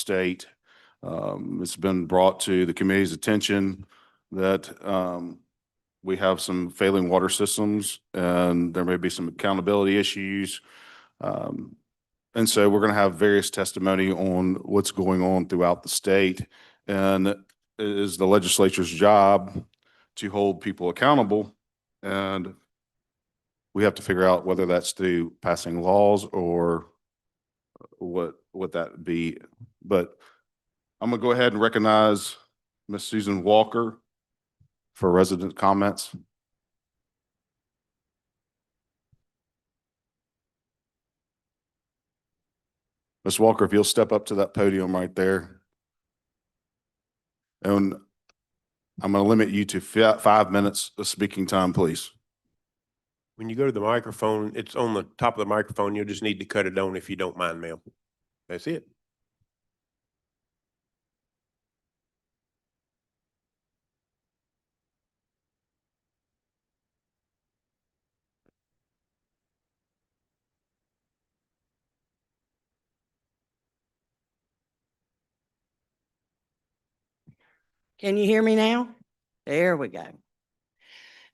state. It's been brought to the committee's attention that we have some failing water systems and there may be some accountability issues. And so we're going to have various testimony on what's going on throughout the state. And it is the legislature's job to hold people accountable. And we have to figure out whether that's through passing laws or what that be. But I'm going to go ahead and recognize Miss Susan Walker for resident comments. Ms. Walker, if you'll step up to that podium right there. And I'm going to limit you to 5 minutes of speaking time, please. When you go to the microphone, it's on the top of the microphone. You'll just need to cut it on if you don't mind, ma'am. That's it. Can you hear me now? There we go.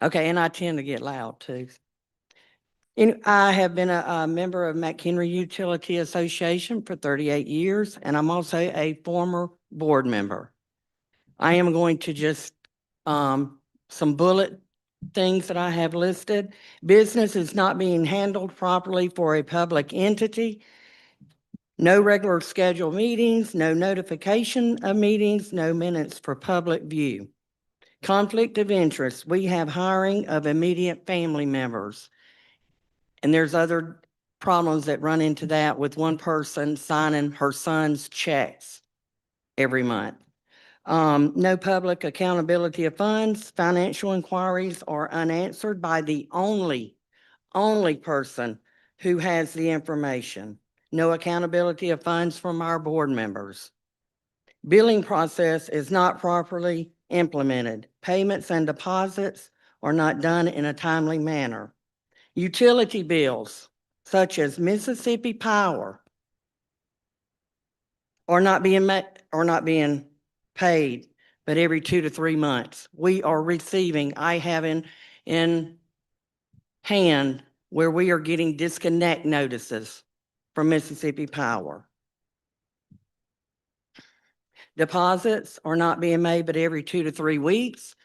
Okay, and I tend to get loud too. I have been a member of McHenry Utility Association for 38 years, and I'm also a former board member. I am going to just, some bullet things that I have listed. Business is not being handled properly for a public entity. No regular scheduled meetings, no notification of meetings, no minutes for public view. Conflict of interest, we have hiring of immediate family members. And there's other problems that run into that with one person signing her son's checks every month. No public accountability of funds, financial inquiries are unanswered by the only person who has the information. No accountability of funds from our board members. Billing process is not properly implemented. Payments and deposits are not done in a timely manner. Utility bills, such as Mississippi Power, are not being paid, but every 2 to 3 months. We are receiving, I have in hand where we are getting disconnect notices from Mississippi Power. Deposits are not being made, but every 2 to 3 weeks,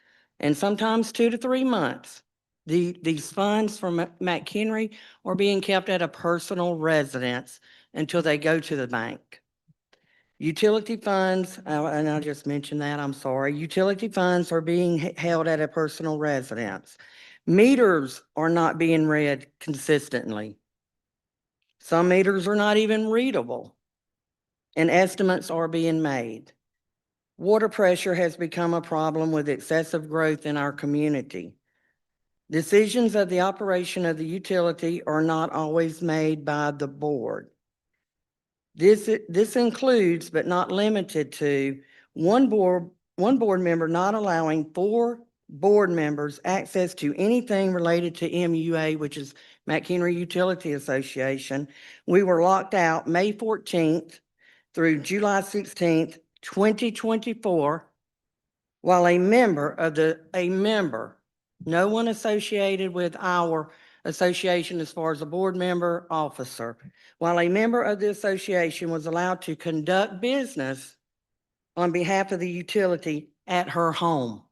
and sometimes 2 to 3 months. These funds from McHenry are being kept at a personal residence until they go to the bank. Utility funds, and I just mentioned that, I'm sorry. Utility funds are being held at a personal residence. Meters are not being read consistently. Some meters are not even readable, and estimates are being made. Water pressure has become a problem with excessive growth in our community. Decisions of the operation of the utility are not always made by the board. This includes, but not limited to, one board member not allowing 4 board members access to anything related to MUA, which is McHenry Utility Association. We were locked out May 14th through July 16th, 2024, while a member, no one associated with our association as far as a board member, officer, while a member of the association was allowed to conduct business on behalf of the utility at her home.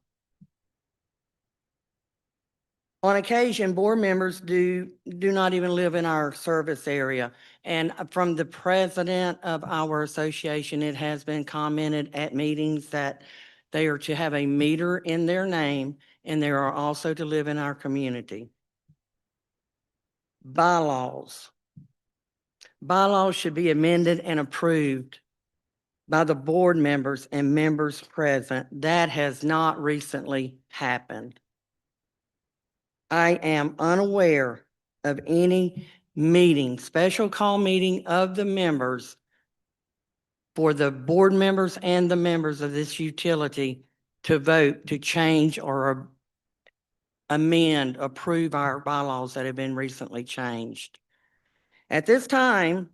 On occasion, board members do not even live in our service area. And from the president of our association, it has been commented at meetings that they are to have a meter in their name and they are also to live in our community. Bylaws. Bylaws should be amended and approved by the board members and members present. That has not recently happened. I am unaware of any meeting, special call meeting of the members for the board members and the members of this utility to vote to change or amend, approve our bylaws that have been recently changed. At this time,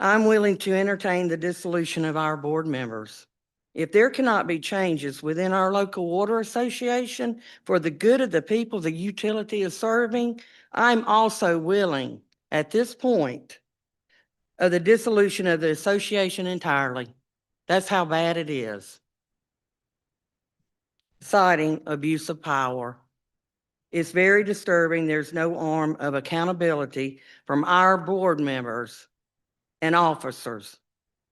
I'm willing to entertain the dissolution of our board members. If there cannot be changes within our local water association for the good of the people the utility is serving, I'm also willing at this point of the dissolution of the association entirely. That's how bad it is. Citing abuse of power. It's very disturbing. There's no arm of accountability from our board members and officers.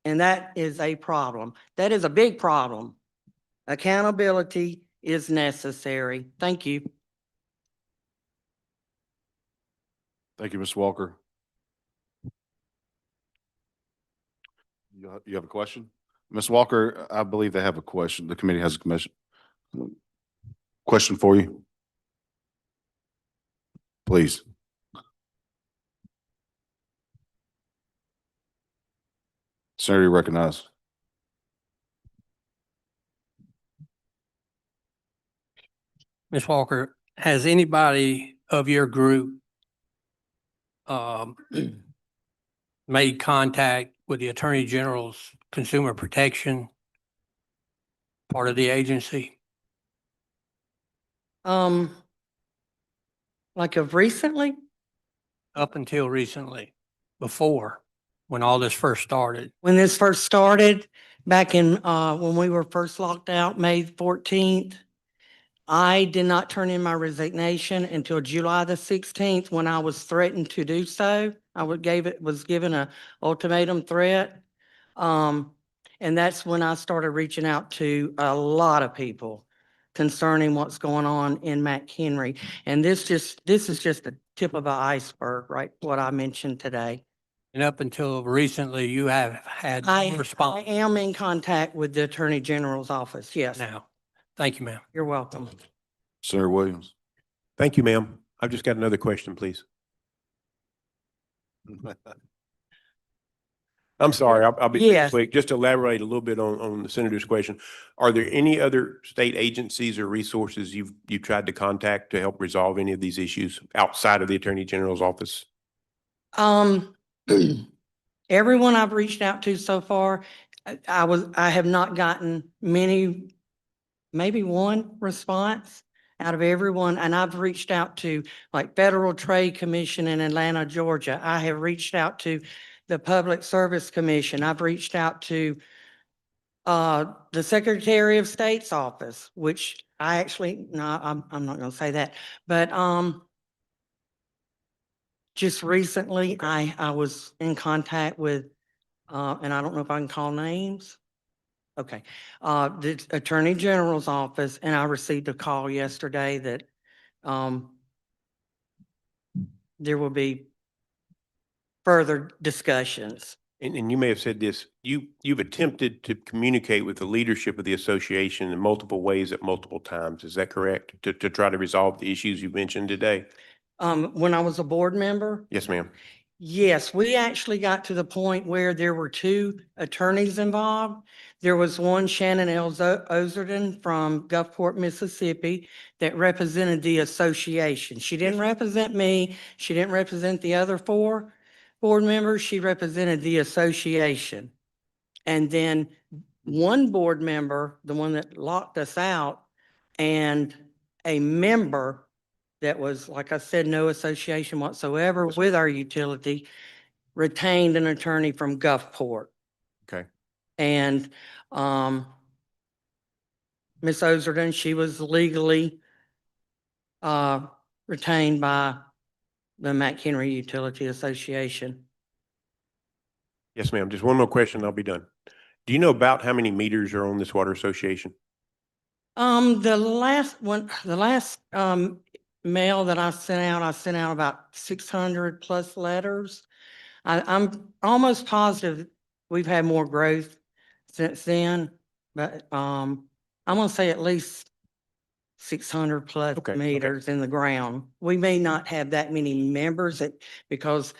And that is a problem. That is a big problem. Accountability is necessary. Thank you. Thank you, Ms. Walker. You have a question? Ms. Walker, I believe they have a question. The committee has a question for you. Please. Senator, you recognize. Ms. Walker, has anybody of your group made contact with the Attorney General's Consumer Protection part of the agency? Like of recently? Up until recently, before, when all this first started? When this first started, back in, when we were first locked out, May 14th, I did not turn in my resignation until July the 16th, when I was threatened to do so. I was given a ultimatum threat. And that's when I started reaching out to a lot of people concerning what's going on in McHenry. And this is just the tip of the iceberg, right? What I mentioned today. And up until recently, you have had I response am in contact with the Attorney General's office. Yes, now. Thank you, ma'am. you're welcome. Senator Williams. Thank you, ma'am. I've just got another question, please. I'm sorry, I'll be Yes. quick. Just to elaborate a little bit on the senator's question. Are there any other state agencies or resources you've tried to contact to help resolve any of these issues outside of the Attorney General's office? Everyone I've reached out to so far, I have not gotten many, maybe one response out of everyone. And I've reached out to like Federal Trade Commission in Atlanta, Georgia. I have reached out to the Public Service Commission. I've reached out to the Secretary of State's office, which I actually, no, I'm not gonna say that, but just recently I was in contact with and I don't know if I can call names. Okay, the Attorney General's office, and I received a call yesterday that there will be further discussions. And you may have said this, you've attempted to communicate with the leadership of the association in multiple ways at multiple times. Is that correct? To try to resolve the issues you mentioned today? When I was a board member, Yes, ma'am. yes, we actually got to the point where there were two attorneys involved. There was one, Shannon L. Ozerton from Gulfport, Mississippi, that represented the association. She didn't represent me. She didn't represent the other four board members. She represented the association. And then one board member, the one that locked us out, and a member that was, like I said, no association whatsoever with our utility, retained an attorney from Gulfport. Okay. And Ms. Ozerton, she was legally retained by the McHenry Utility Association. Yes, ma'am. Just one more question, I'll be done. Do you know about how many meters are on this water association? The last mail that I sent out about 600 plus letters. I'm almost positive we've had more growth since then, but I'm gonna say at least 600 plus Okay, okay. meters in the ground. We may not have that many members because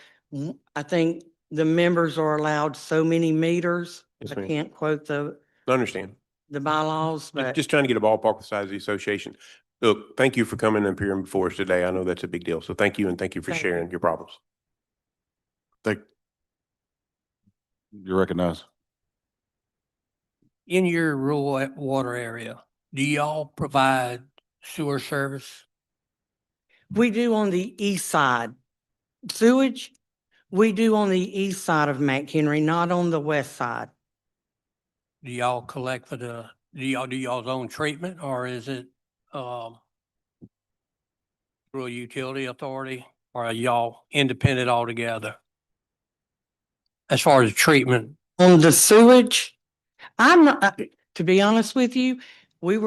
I think the members are allowed so many meters. Yes, I ma'am. can't quote I understand. the bylaws, but Just trying to get a ballpark the size of the association. Look, thank you for coming and appearing before us today. I know that's a big deal. So thank you, and thank you for Thank you. sharing your problems. Thank, You recognize? In your rural water area, do y'all provide sewer service? We do on the east side. Sewage, we do on the east side of McHenry, not on the west side. Do y'all collect for do y'all do y'all's own treatment, or is it, through a utility authority, or are y'all independent altogether? As far as treatment, On the sewage, I'm not, to be honest with you, we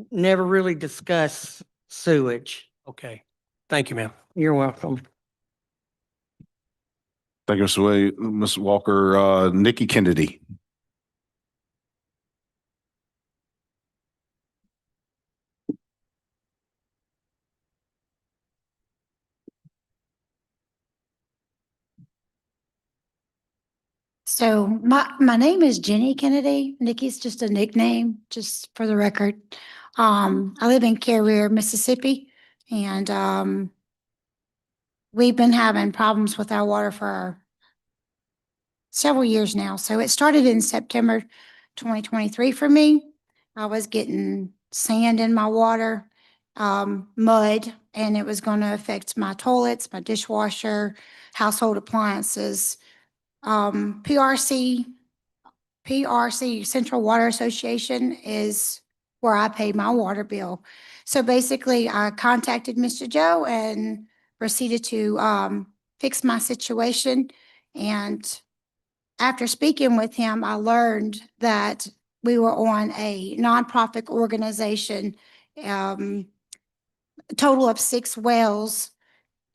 never really discussed sewage. okay. Thank you, ma'am. You're welcome. Thank you, Mr. Way, Ms. Walker, Nikki Kennedy. So my name is Jenny Kennedy. Nikki's just a nickname, just for the record. I live in Carrier, Mississippi, and we've been having problems with our water for several years now. So it started in September 2023 for me. I was getting sand in my water, mud, and it was going to affect my toilets, my dishwasher, household appliances. PRC, Central Water Association, is where I pay my water bill. So basically, I contacted Mr. Joe and proceeded to fix my situation. And after speaking with him, I learned that we were on a nonprofit organization, a total of 6 wells,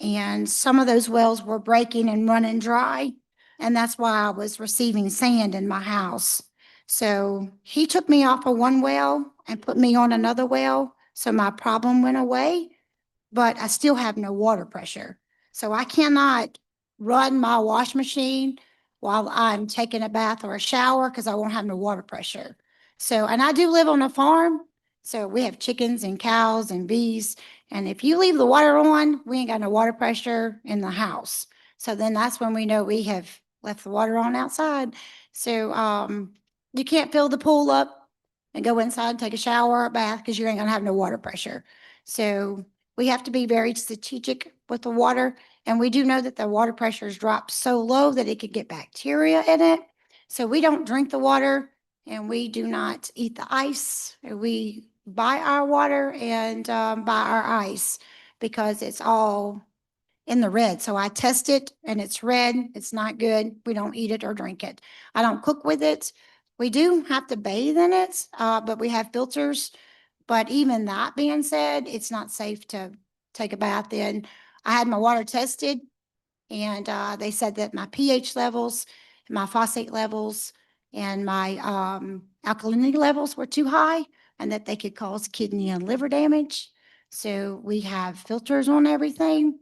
and some of those wells were breaking and running dry. And that's why I was receiving sand in my house. So he took me off of one well and put me on another well. So my problem went away, but I still have no water pressure. So I cannot run my wash machine while I'm taking a bath or a shower because I won't have no water pressure. So, and I do live on a farm. So we have chickens and cows and bees. And if you leave the water on, we ain't got no water pressure in the house. So then that's when we know we have left the water on outside. So you can't fill the pool up and go inside and take a shower or a bath because you ain't gonna have no water pressure. So we have to be very strategic with the water. And we do know that the water pressure has dropped so low that it could get bacteria in it. So we don't drink the water and we do not eat the ice. We buy our water and buy our ice because it's all in the red. So I test it and it's red. It's not good. We don't eat it or drink it. I don't cook with it. We do have to bathe in it, but we have filters. But even that being said, it's not safe to take a bath in. I had my water tested and they said that my pH levels, my phosphate levels, and my alkalinity levels were too high and that they could cause kidney and liver damage. So we have filters on everything.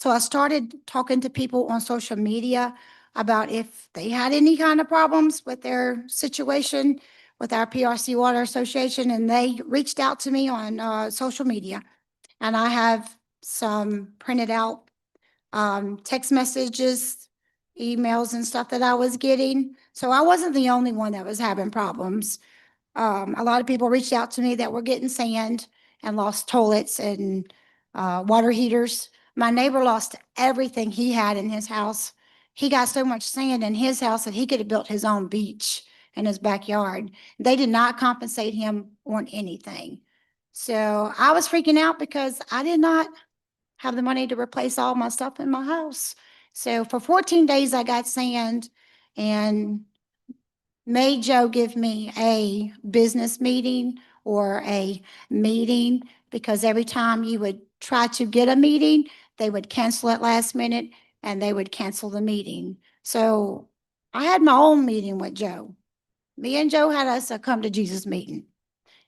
So I started talking to people on social media about if they had any kind of problems with their situation with our PRC Water Association, and they reached out to me on social media. And I have some printed out text messages, emails and stuff that I was getting. So I wasn't the only one that was having problems. A lot of people reached out to me that were getting sand and lost toilets and water heaters. My neighbor lost everything he had in his house. He got so much sand in his house that he could have built his own beach in his backyard. They did not compensate him on anything. So I was freaking out because I did not have the money to replace all my stuff in my house. So for 14 days, I got sand and made Joe give me a business meeting or a meeting because every time you would try to get a meeting, they would cancel it last minute and they would cancel the meeting. So I had my own meeting with Joe. Me and Joe had us a come to Jesus meeting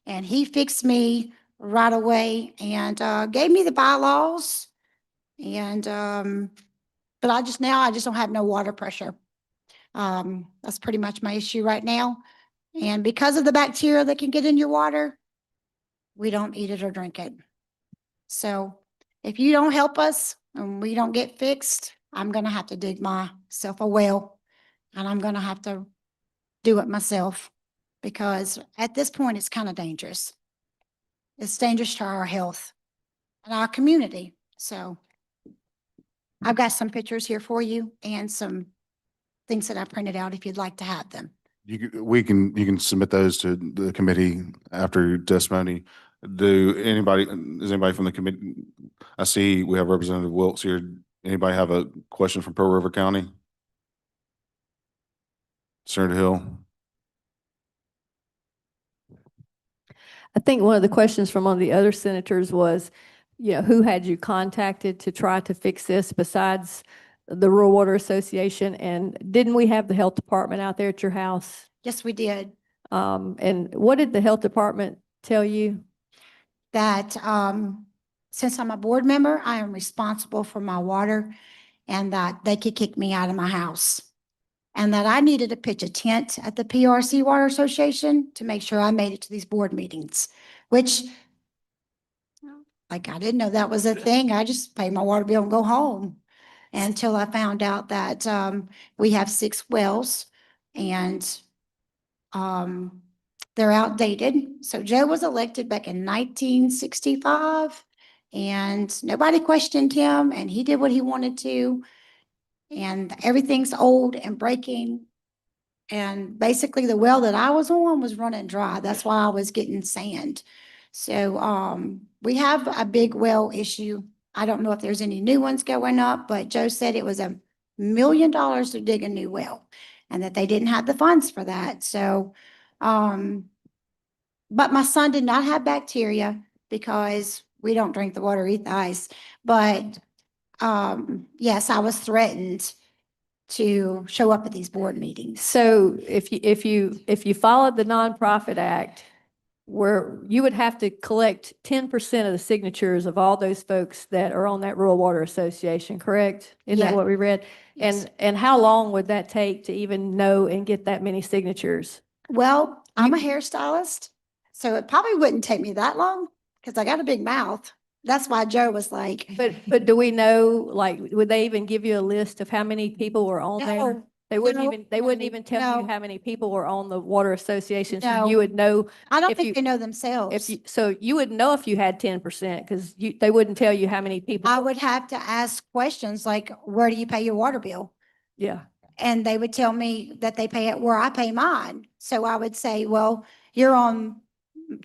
and he fixed me right away and gave me the bylaws and but I just don't have no water pressure. That's pretty much my issue right now. And because of the bacteria that can get in your water, we don't eat it or drink it. So if you don't help us and we don't get fixed, I'm gonna have to dig myself a well. And I'm gonna have to do it myself because at this point, it's kind of dangerous. It's dangerous to our health and our community. So I've got some pictures here for you and some things that I printed out if you'd like to have them. You can submit those to the committee after your testimony. Is anybody from the committee? I see we have Representative Wilkes here. Anybody have a question from Pearl River County? Senator Hill? I think one of the questions from one of the other senators was, who had you contacted to try to fix this besides the Rural Water Association? And didn't we have the health department out there at your house? Yes, we did. And what did the health department tell you? That since I'm a board member, I am responsible for my water and that they could kick me out of my house. And that I needed to pitch a tent at the PRC Water Association to make sure I made it to these board meetings, which like I didn't know that was a thing. I just paid my water bill and go home until I found out that we have 6 wells and they're outdated. So Joe was elected back in 1965 and nobody questioned him and he did what he wanted to. And everything's old and breaking. And basically the well that I was on was running dry. That's why I was getting sand. So we have a big well issue. I don't know if there's any new ones going up, but Joe said it was $1 million to dig a new well and that they didn't have the funds for that. So but my son did not have bacteria because we don't drink the water, eat the ice. But yes, I was threatened to show up at these board meetings. So if you followed the Nonprofit Act, where you would have to collect 10% of the signatures of all those folks that are on that Rural Water Association, correct? Isn't that Yeah. what we read? Yes. And how long would that take to even know and get that many signatures? Well, I'm a hairstylist, so it probably wouldn't take me that long because I got a big mouth. That's why Joe was like, But do we know, like, would they even give you a list of how many people were on there? no, They wouldn't no, even tell you no. how many people were on the water association, so No. you would know I don't if think you- they know if themselves. you, so you would know if you had 10% because they wouldn't tell you how many people. I would have to ask questions like, where do you pay your water bill? Yeah. And they would tell me that they pay it where I pay mine. So I would say, well, you're on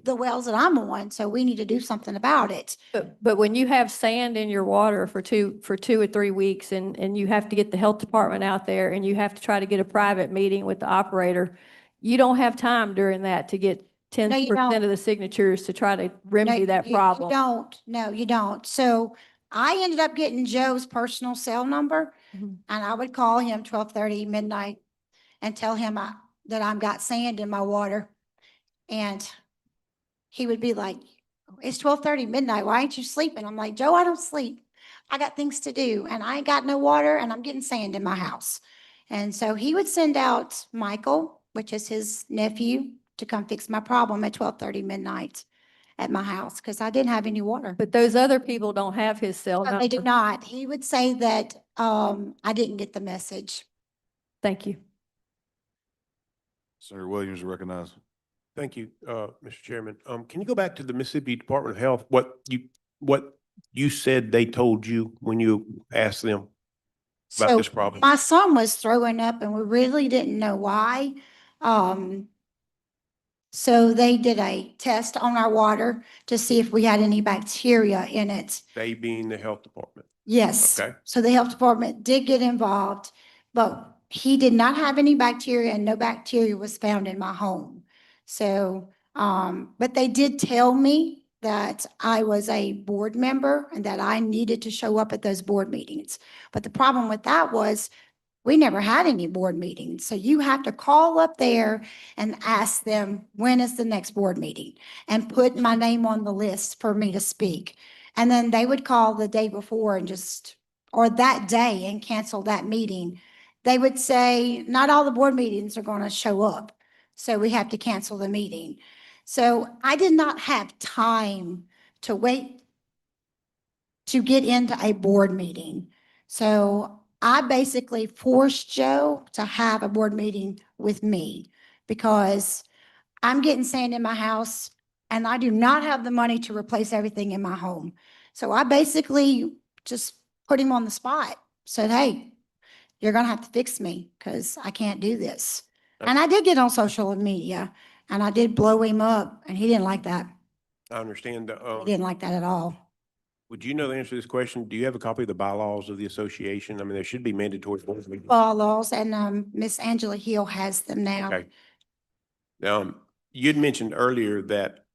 the wells that I'm on, so we need to do something about it. But when you have sand in your water for 2 or 3 weeks and you have to get the health department out there and you have to try to get a private meeting with the operator, you don't have time during that to get 10% of the signatures to try to remedy that problem. You don't. No, you don't. So I ended up getting Joe's personal cell number Mhm. and I would call him 12:30 midnight and tell him that I've got sand in my water. And he would be like, it's 12:30 midnight. Why ain't you sleeping? I'm like, Joe, I don't sleep. I got things to do and I ain't got no water and I'm getting sand in my house. And so he would send out Michael, which is his nephew, to come fix my problem at 12:30 midnight at my house because I didn't have any water. But those other people don't have his cell No, they did number. not. He would say that I didn't get the message. Thank you. Senator Williams, you recognize. Thank you, Mr. Chairman. Can you go back to the Mississippi Department of Health? What you said they told you when you asked them about So this problem? my son was throwing up and we really didn't know why. So they did a test on our water to see if we had any bacteria in it. They being the health department. Yes. Okay. So the health department did get involved, but he did not have any bacteria and no bacteria was found in my home. So, but they did tell me that I was a board member and that I needed to show up at those board meetings. But the problem with that was we never had any board meetings. So you have to call up there and ask them, when is the next board meeting? And put my name on the list for me to speak. And then they would call the day before and or that day and cancel that meeting. They would say, not all the board meetings are going to show up. So we have to cancel the meeting. So I did not have time to wait to get into a board meeting. So I basically forced Joe to have a board meeting with me because I'm getting sand in my house and I do not have the money to replace everything in my home. So I basically just put him on the spot, said, hey, you're gonna have to fix me because I can't do this. And I did get on social media and I did blow him up and he didn't like that. I understand. He didn't like that at all. Would you know the answer to this question? Do you have a copy of the bylaws of the association? I mean, there should be mandatory board meetings. Bylaws and Miss Angela Hill has them now. Okay. You'd mentioned earlier that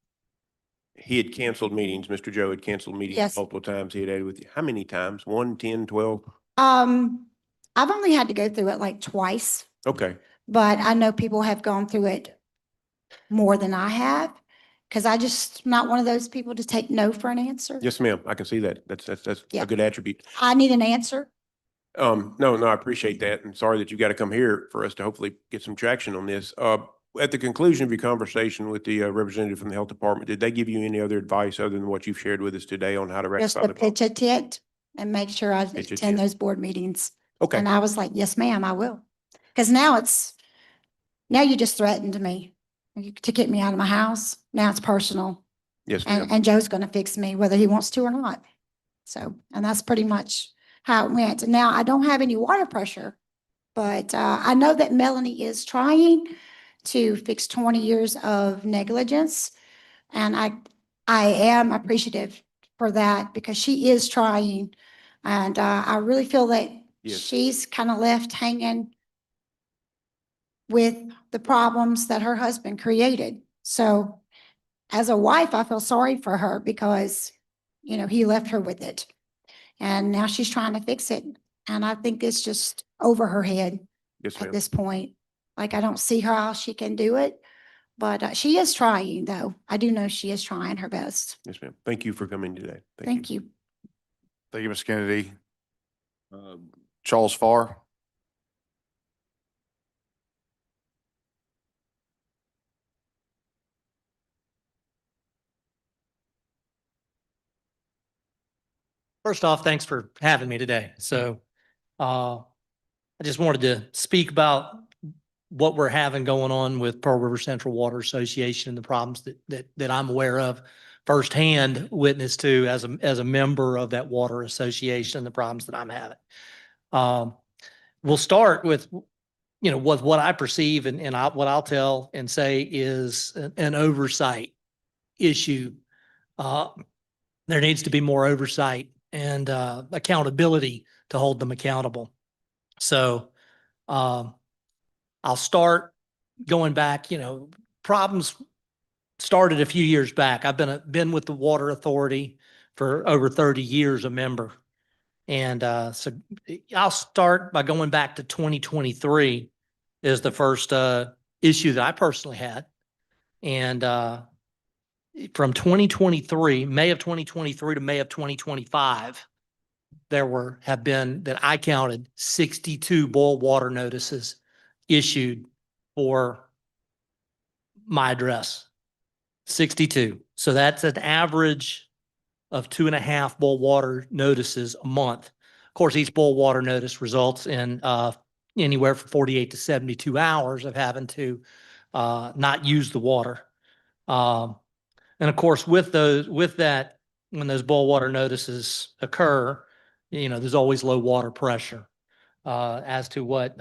he had canceled meetings. Mr. Joe had canceled meetings Yes. multiple times. He had added with you. How many times? 1, 10, 12? I've only had to go through it like twice, Okay. but I know people have gone through it more than I have. Cause I just not one of those people to take no for an answer. Yes, ma'am. I can see that. That's Yeah. a good attribute. I need an answer. No, I appreciate that. And sorry that you got to come here for us to hopefully get some traction on this. At the conclusion of your conversation with the representative from the health department, did they give you any other advice other than what you've shared with us today on how to Just rectify to the problem? pitch a tent and make sure I Pitch a attend tent. those board meetings. Okay. And I was like, yes, ma'am, I will. Cause now you just threatened me to get me out of my house. Now it's personal. Yes, ma'am. And Joe's gonna fix me whether he wants to or not. So, and that's pretty much how it went. Now, I don't have any water pressure, but I know that Melanie is trying to fix 20 years of negligence. And I am appreciative for that because she is trying. And I really feel that Yes. she's kind of left hanging with the problems that her husband created. So as a wife, I feel sorry for her because, he left her with it. And now she's trying to fix it. And I think it's just over her head Yes, at ma'am. this point. Like, I don't see how she can do it, but she is trying, though. I do know she is trying her best. Yes, ma'am. Thank you for coming today. Thank you. Thank you, Ms. Kennedy. Charles Farr. First off, thanks for having me today. So I just wanted to speak about what we're having going on with Pearl River Central Water Association and the problems that I'm aware of firsthand, witness to as a member of that water association, the problems that I'm having. We'll start with, with what I perceive and what I'll tell and say is an oversight issue. There needs to be more oversight and accountability to hold them accountable. So I'll start going back, problems started a few years back. I've been with the Water Authority for over 30 years, a member. And so I'll start by going back to 2023 is the first issue that I personally had. And from 2023, May of 2023 to May of 2025, there have been, that I counted, 62 boil water notices issued for my address. 62. So that's an average of 2.5 boil water notices a month. Of course, each boil water notice results in anywhere from 48 to 72 hours of having to not use the water. And of course, with that, when those boil water notices occur, there's always low water pressure. As to what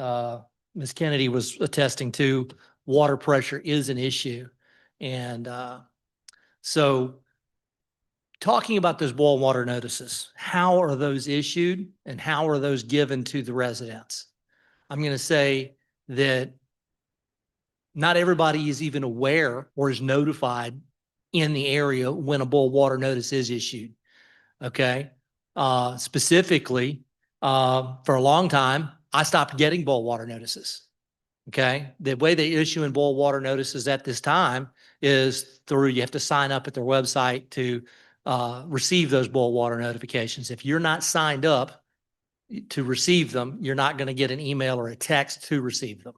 Ms. Kennedy was attesting to, water pressure is an issue. And so talking about those boil water notices, how are those issued and how are those given to the residents? I'm going to say that not everybody is even aware or is notified in the area when a boil water notice is issued. Okay. Specifically, for a long time, I stopped getting boil water notices. Okay. The way they issue in boil water notices at this time is through, you have to sign up at their website to receive those boil water notifications. If you're not signed up to receive them, you're not going to get an email or a text to receive them.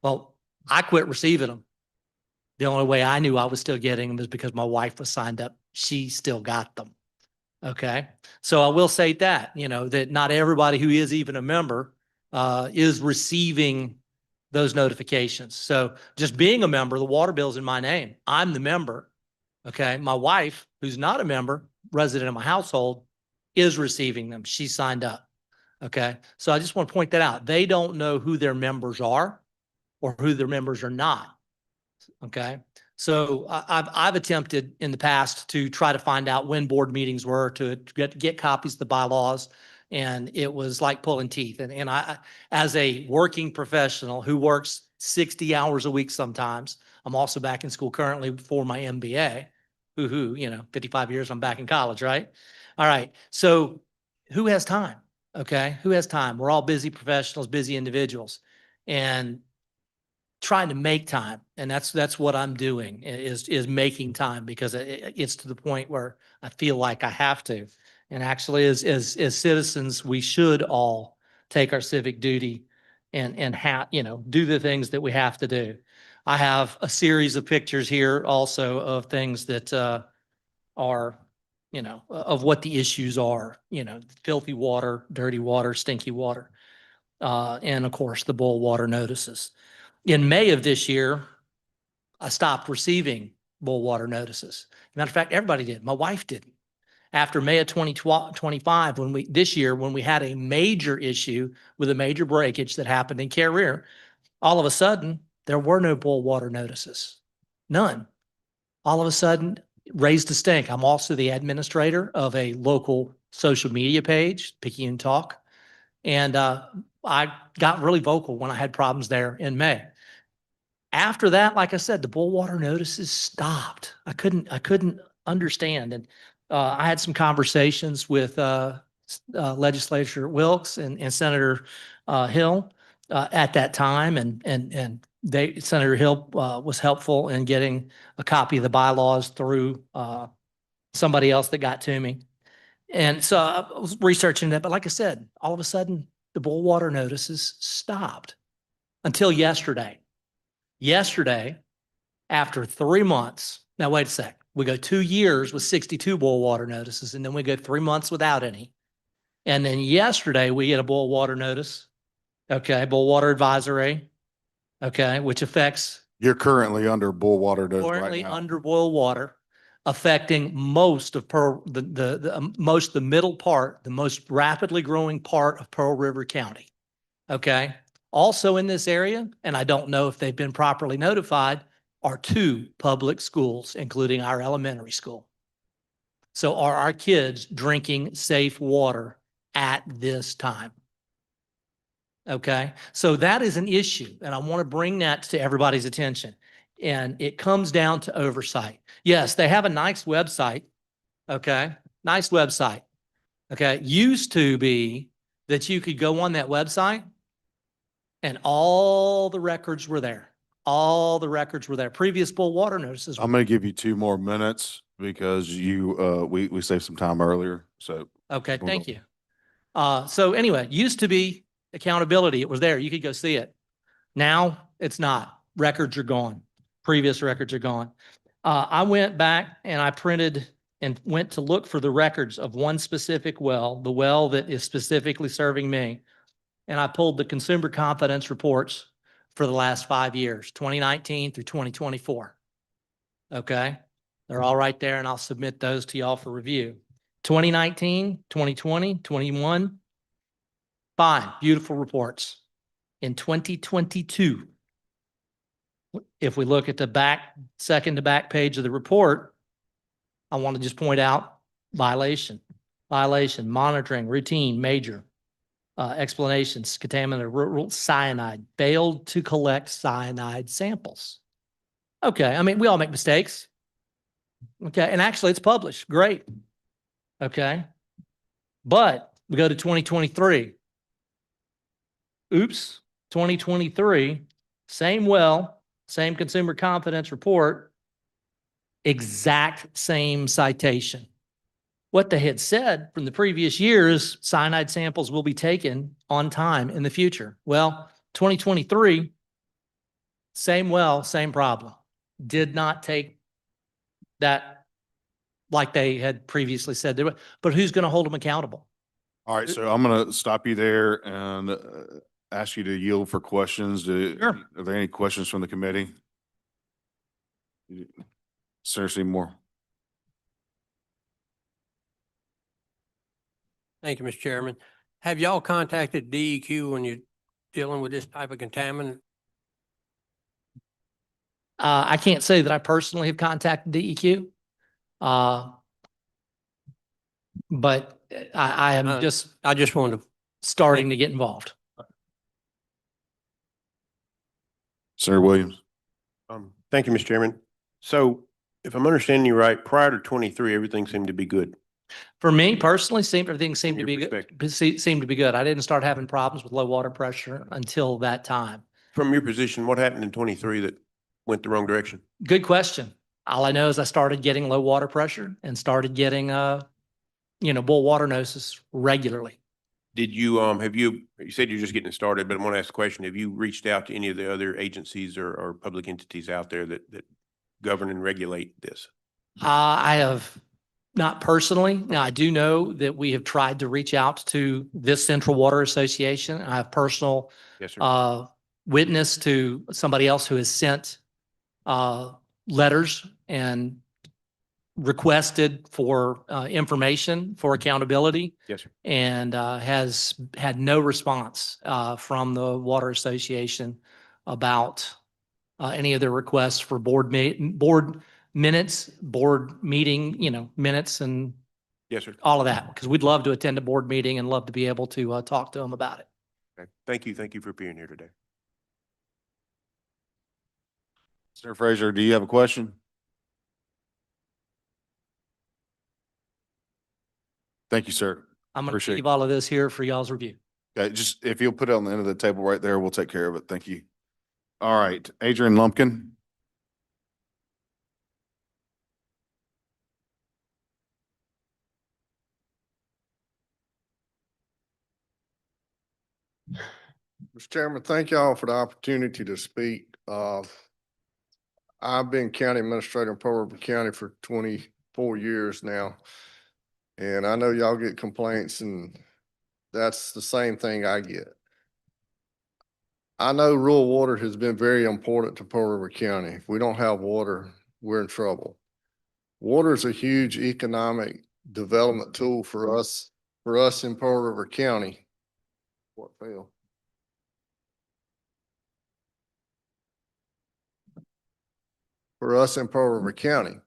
Well, I quit receiving them. The only way I knew I was still getting them is because my wife was signed up. She still got them. Okay, so I will say that, that not everybody who is even a member is receiving those notifications. So just being a member, the water bill's in my name. I'm the member. Okay, my wife, who's not a member, resident in my household, is receiving them. She signed up. Okay, so I just want to point that out. They don't know who their members are or who their members are not. Okay, so I've attempted in the past to try to find out when board meetings were to get copies of the bylaws, and it was like pulling teeth. And I, as a working professional who works 60 hours a week sometimes, I'm also back in school currently for my MBA. Woo-hoo, 55 years, I'm back in college, right? All right, so who has time? Okay, who has time? We're all busy professionals, busy individuals, and trying to make time. And that's what I'm doing is making time, because it's to the point where I feel like I have to. And actually as citizens, we should all take our civic duty and do the things that we have to do. I have a series of pictures here also of things that are, of what the issues are, filthy water, dirty water, stinky water. And of course the boil water notices. In May of this year, I stopped receiving boil water notices. Matter of fact, everybody did. My wife didn't. After May of 2025, this year, when we had a major issue with a major breakage that happened in Carrier, all of a sudden, there were no boil water notices. None. All of a sudden, raised a stink. I'm also the administrator of a local social media page, Picayune Talk. And I got really vocal when I had problems there in May. After that, like I said, the boil water notices stopped. I couldn't understand. And I had some conversations with Legislator Wilkes and Senator Hill at that time, and Senator Hill was helpful in getting a copy of the bylaws through somebody else that got to me. And so I was researching that, but like I said, all of a sudden the boil water notices stopped until yesterday. Yesterday, after 3 months, now wait a sec, we go 2 years with 62 boil water notices, and then we go 3 months without any. And then yesterday we get a boil water notice, okay, boil water advisory, okay, which affects You're currently under boil water notice right currently now. under boil water, affecting most of the middle part, the most rapidly growing part of Pearl River County. Okay. Also in this area, and I don't know if they've been properly notified, are 2 public schools, including our elementary school. So are our kids drinking safe water at this time? Okay, so that is an issue, and I want to bring that to everybody's attention. And it comes down to oversight. Yes, they have a nice website. Okay, nice website. Okay, used to be that you could go on that website and all the records were there. All the records were there. Previous boil water notices. I'm going to give you 2 more minutes because we saved some time earlier. So Okay, We'll thank go. you. So anyway, used to be accountability. It was there. You could go see it. Now it's not. Records are gone. Previous records are gone. I went back and I printed and went to look for the records of one specific well, the well that is specifically serving me. And I pulled the consumer confidence reports for the last 5 years, 2019 through 2024. Okay. They're all right there, and I'll submit those to y'all for review. 2019, 2020, 21. Fine, beautiful reports. In 2022, if we look at the second to back page of the report, I want to just point out violation, monitoring, routine, major, explanations, contaminated rural cyanide, failed to collect cyanide samples. Okay, I mean, we all make mistakes. Okay, and actually it's published, great. Okay, but we go to 2023. Oops, 2023, same well, same consumer confidence report, exact same citation. What they had said from the previous years, cyanide samples will be taken on time in the future. Well, 2023, same well, same problem. Did not take that like they had previously said they would, but who's going to hold them accountable? All right, so I'm going to stop you there and ask you to yield for questions. Sure. Are there any questions from the committee? Senator Seymour. Thank you, Mr. Chairman. Have y'all contacted DEQ when you're dealing with this type of contaminant? I can't say that I personally have contacted DEQ. But I am just I just wanted to, starting to get involved. Senator Williams. Thank you, Mr. Chairman. So if I'm understanding you right, prior to 23, everything seemed to be good. For me personally, everything seemed From to your be good. perspective. Seemed to be good. I didn't start having problems with low water pressure until that time. From your position, what happened in 23 that went the wrong direction? Good question. All I know is I started getting low water pressure and started getting, boil water nosis regularly. Did you, you said you're just getting started, but I want to ask the question, have you reached out to any of the other agencies or public entities out there that govern and regulate this? I have not personally. Now, I do know that we have tried to reach out to this Central Water Association. I have personal Yes, sir. witness to somebody else who has sent letters and requested for information for accountability Yes, sir. and has had no response from the Water Association about any of their requests for board minutes, board meeting, minutes and Yes, sir. all of that, because we'd love to attend a board meeting and love to be able to talk to them about it. Okay. Thank you. Thank you for being here today. Senator Frazier, do you have a question? Thank you, sir. I'm going to Appreciate it. leave all of this here for y'all's review. Okay, just if you'll put it on the end of the table right there, we'll take care of it. Thank you. All right, Adrian Lumpkin. Mr. Chairman, thank y'all for the opportunity to speak. I've been county administrator in Pearl River County for 24 years now. And I know y'all get complaints and that's the same thing I get. I know rural water has been very important to Pearl River County. If we don't have water, we're in trouble. Water is a huge economic development tool for us in Pearl River County. What failed? For us in Pearl River County.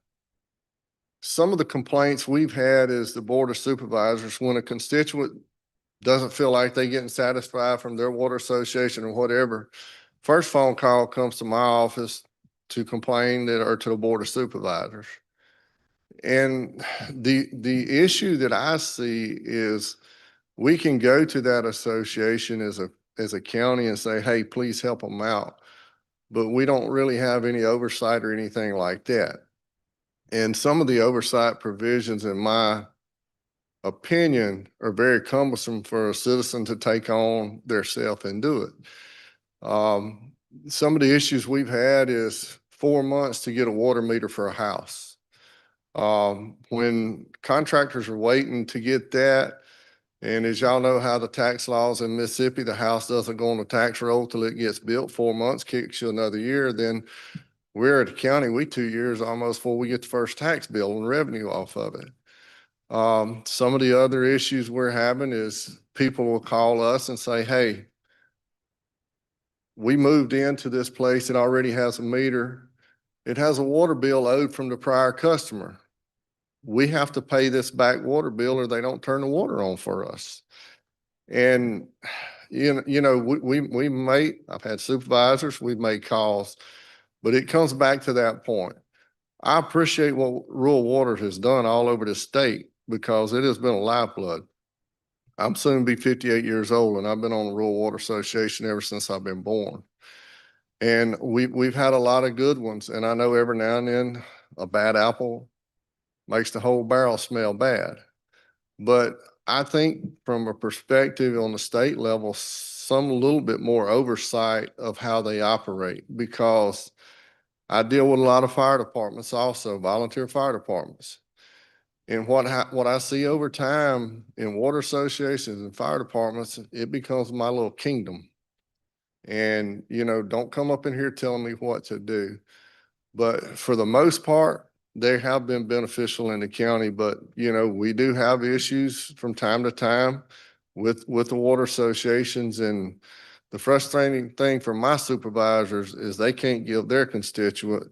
Some of the complaints we've had is the Board of Supervisors, when a constituent doesn't feel like they getting satisfied from their water association or whatever, first phone call comes to my office to complain or to the Board of Supervisors. And the issue that I see is we can go to that association as a county and say, hey, please help them out. But we don't really have any oversight or anything like that. And some of the oversight provisions, in my opinion, are very cumbersome for a citizen to take on theirself and do it. Some of the issues we've had is 4 months to get a water meter for a house. When contractors are waiting to get that, and as y'all know how the tax laws in Mississippi, the house doesn't go on the tax roll till it gets built. 4 months kicks you another year. Then we're at the county, we 2 years almost before we get the first tax bill and revenue off of it. Some of the other issues we're having is people will call us and say, hey, we moved into this place. It already has a meter. It has a water bill owed from the prior customer. We have to pay this back water bill or they don't turn the water on for us. And, we may, I've had supervisors, we've made calls, but it comes back to that point. I appreciate what rural water has done all over the state because it has been a lifeblood. I'm soon to be 58 years old and I've been on the Rural Water Association ever since I've been born. And we've had a lot of good ones. And I know every now and then a bad apple makes the whole barrel smell bad. But I think from a perspective on the state level, some little bit more oversight of how they operate, because I deal with a lot of fire departments also, volunteer fire departments. And what I see over time in water associations and fire departments, it becomes my little kingdom. And, you know, don't come up in here telling me what to do. But for the most part, they have been beneficial in the county, but, you know, we do have issues from time to time with the water associations. And the frustrating thing for my supervisors is they can't give their constituent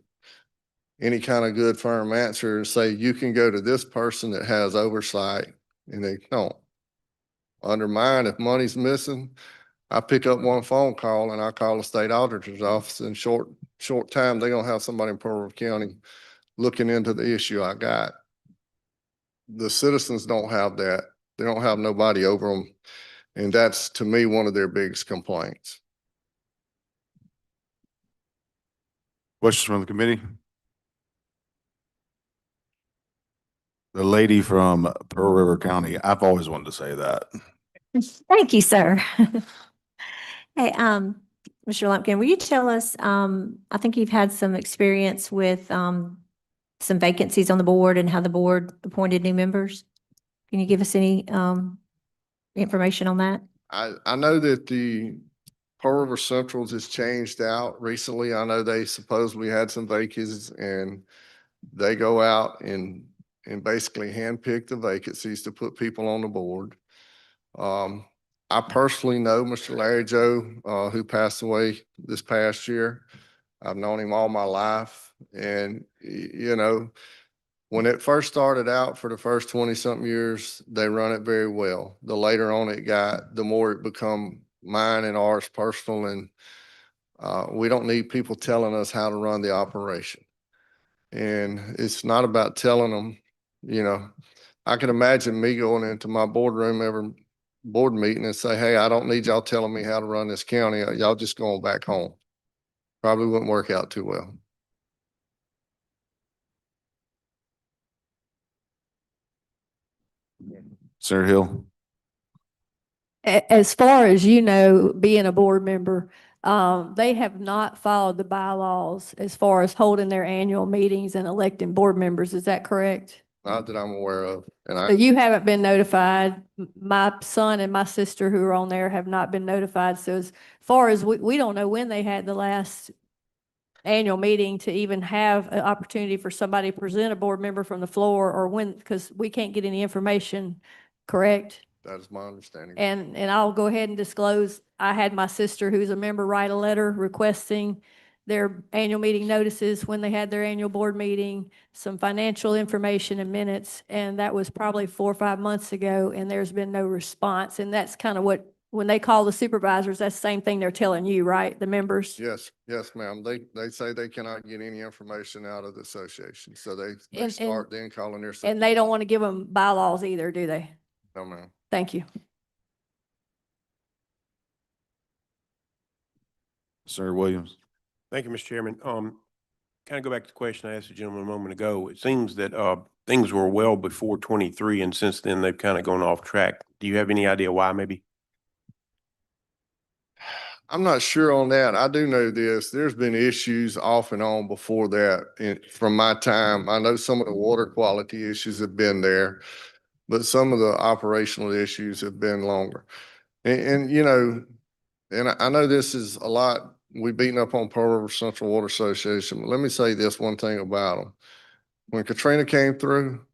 any kind of good firm answer and say, you can go to this person that has oversight, and they don't. Under mine, if money's missing, I pick up one phone call and I call the state auditor's office. In short time, they're gonna have somebody in Pearl River County looking into the issue I got. The citizens don't have that. They don't have nobody over them. And that's, to me, one of their biggest complaints. Questions from the committee? The lady from Pearl River County, I've always wanted to say that. Thank you, sir. Hey, Mr. Lumpkin, will you tell us, I think you've had some experience with, some vacancies on the board and how the board appointed new members. Can you give us any, information on that? I know that the Pearl River Centrals has changed out recently. I know they supposedly had some vacancies, and they go out and basically handpick the vacancies to put people on the board. I personally know Mr. Larry Joe, who passed away this past year. I've known him all my life, and you know, when it first started out for the first 20-something years, they run it very well. The later on it got, the more it become mine and ours personal, and we don't need people telling us how to run the operation. And it's not about telling them, you know, I can imagine me going into my boardroom every board meeting and say, hey, I don't need y'all telling me how to run this county. Y'all just going back home. Probably wouldn't work out too well. Senator Hill? As far as you know, being a board member, they have not followed the bylaws as far as holding their annual meetings and electing board members. Is that correct? Not that I'm aware of. And So you haven't been notified. My son and my sister who are on there have not been notified. So as far as we don't know when they had the last annual meeting to even have an opportunity for somebody to present a board member from the floor, or when, because we can't get any information, correct? that is my understanding. And I'll go ahead and disclose, I had my sister who's a member write a letter requesting their annual meeting notices when they had their annual board meeting, some financial information and minutes, and that was probably 4 or 5 months ago, and there's been no response. And that's kind of what, when they call the supervisors, that's the same thing they're telling you, right? The members? Yes, ma'am. They say they cannot get any information out of the association. So they And- start then calling their. And they don't want to give them bylaws either, do they? No, ma'am. Thank you. Senator Williams? Thank you, Mr. Chairman. Kind of go back to the question I asked the gentleman a moment ago. It seems that things were well before 23, and since then they've kind of gone off track. Do you have any idea why, maybe? I'm not sure on that. I do know this. There's been issues off and on before that from my time. I know some of the water quality issues have been there, but some of the operational issues have been longer. And you know, and I know this is a lot, we've beaten up on Pearl River Central Water Association, but let me say this one thing about them. When Katrina came through,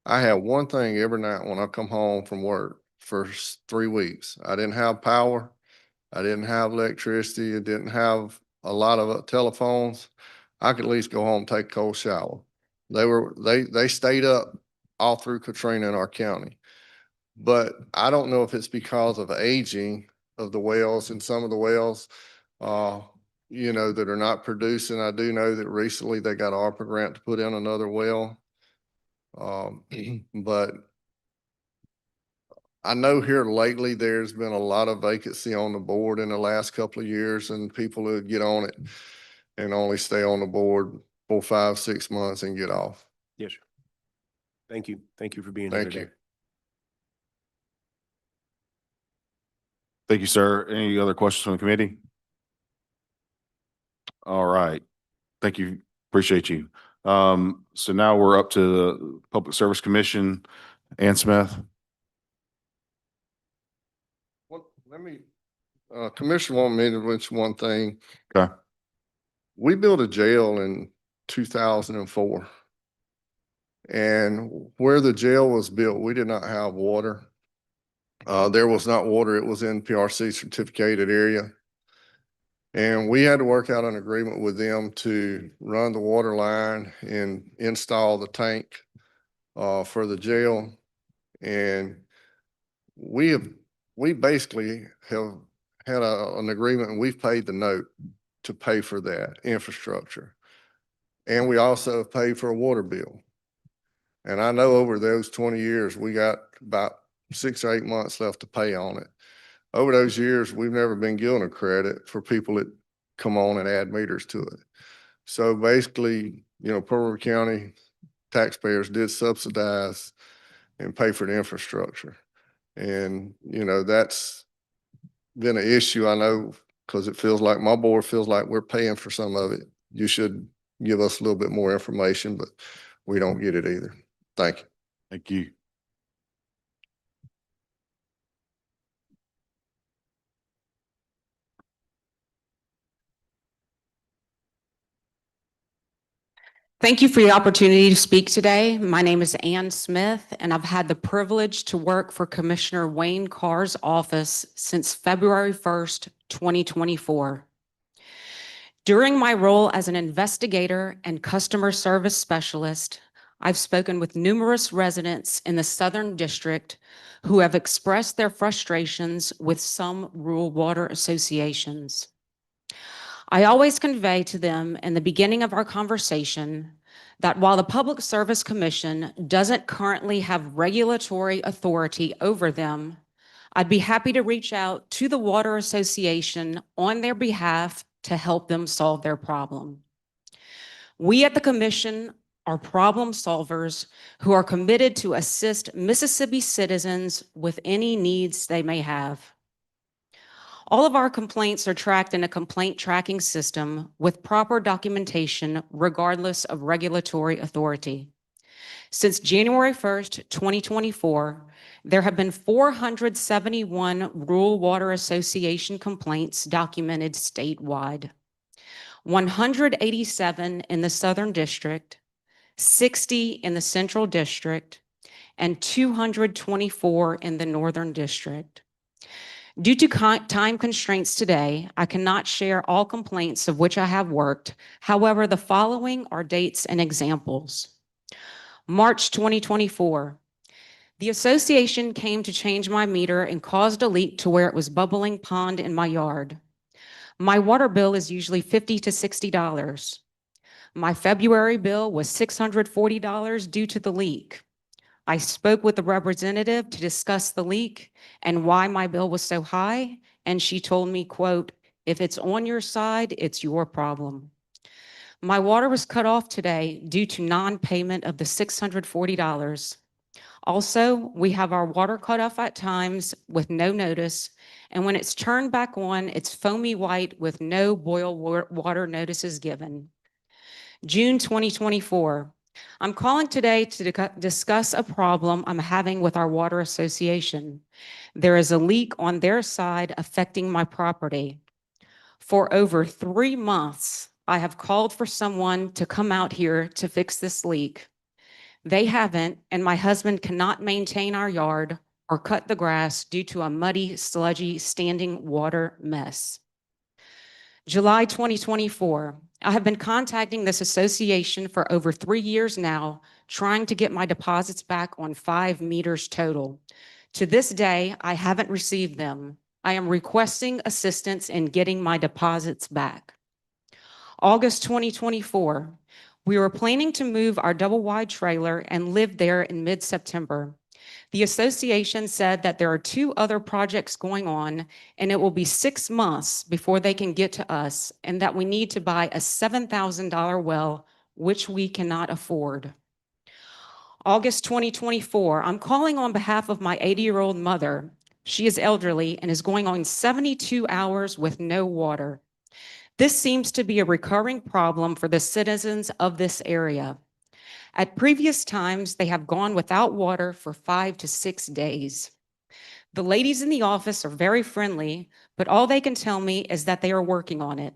I had one thing every night when I come home from work for 3 weeks. I didn't have power. I didn't have electricity. I didn't have a lot of telephones. I could at least go home and take a cold shower. They stayed up all through Katrina in our county. But I don't know if it's because of aging of the wells, and some of the wells, you know, that are not producing. I do know that recently they got an ARPA grant to put in another well. But I know here lately, there's been a lot of vacancy on the board in the last couple of years, and people who get on it and only stay on the board 4, 5, 6 months and get off. Yes, sir. Thank you. Thank you for being here Thank today. you. Thank you, sir. Any other questions from the committee? All right. Thank you. Appreciate you. So now we're up to the Public Service Commission. Ann Smith. Let me, Commissioner wanted me to mention one thing. Okay. We built a jail in 2004. And where the jail was built, we did not have water. There was not water. It was in PRC certificated area. And we had to work out an agreement with them to run the water line and install the tank for the jail. And we basically have had an agreement, and we've paid the note to pay for that infrastructure. And we also have paid for a water bill. And I know over those 20 years, we got about 6 or 8 months left to pay on it. Over those years, we've never been given a credit for people that come on and add meters to it. So basically, Pearl River County taxpayers did subsidize and pay for the infrastructure. And, that's been an issue, I know, because it feels like my board feels like we're paying for some of it. You should give us a little bit more information, but we don't get it either. Thank you. Thank you. Thank you for the opportunity to speak today. My name is Ann Smith, and I've had the privilege to work for Commissioner Wayne Carr's office since February 1st, 2024. During my role as an investigator and customer service specialist, I've spoken with numerous residents in the Southern District who have expressed their frustrations with some rural water associations. I always convey to them in the beginning of our conversation that while the Public Service Commission doesn't currently have regulatory authority over them, I'd be happy to reach out to the Water Association on their behalf to help them solve their problem. We at the Commission are problem solvers who are committed to assist Mississippi citizens with any needs they may have. All of our complaints are tracked in a complaint tracking system with proper documentation regardless of regulatory authority. Since January 1st, 2024, there have been 471 Rural Water Association complaints documented statewide, 187 in the Southern District, 60 in the Central District, and 224 in the Northern District. Due to time constraints today, I cannot share all complaints of which I have worked. However, the following are dates and examples. March 2024, the association came to change my meter and caused a leak to where it was bubbling pond in my yard. My water bill is usually $50 to $60. My February bill was $640 due to the leak. I spoke with the representative to discuss the leak and why my bill was so high, and she told me, quote, "If it's on your side, it's your problem." My water was cut off today due to non-payment of the $640. Also, we have our water cut off at times with no notice, and when it's turned back on, it's foamy white with no boil water notices given. June 2024. I'm calling today to discuss a problem I'm having with our water association. There is a leak on their side affecting my property. For over 3 months, I have called for someone to come out here to fix this leak. They haven't, and my husband cannot maintain our yard or cut the grass due to a muddy, sludgy, standing water mess. July 2024, I have been contacting this association for over 3 years now, trying to get my deposits back on 5 meters total. To this day, I haven't received them. I am requesting assistance in getting my deposits back. August 2024, we were planning to move our double-wide trailer and live there in mid-September. The association said that there are 2 other projects going on and it will be 6 months before they can get to us, and that we need to buy a $7,000 well, which we cannot afford. August 2024, I'm calling on behalf of my 80-year-old mother. She is elderly and is going on 72 hours with no water. This seems to be a recurring problem for the citizens of this area. At previous times, they have gone without water for 5 to 6 days. The ladies in the office are very friendly, but all they can tell me is that they are working on it.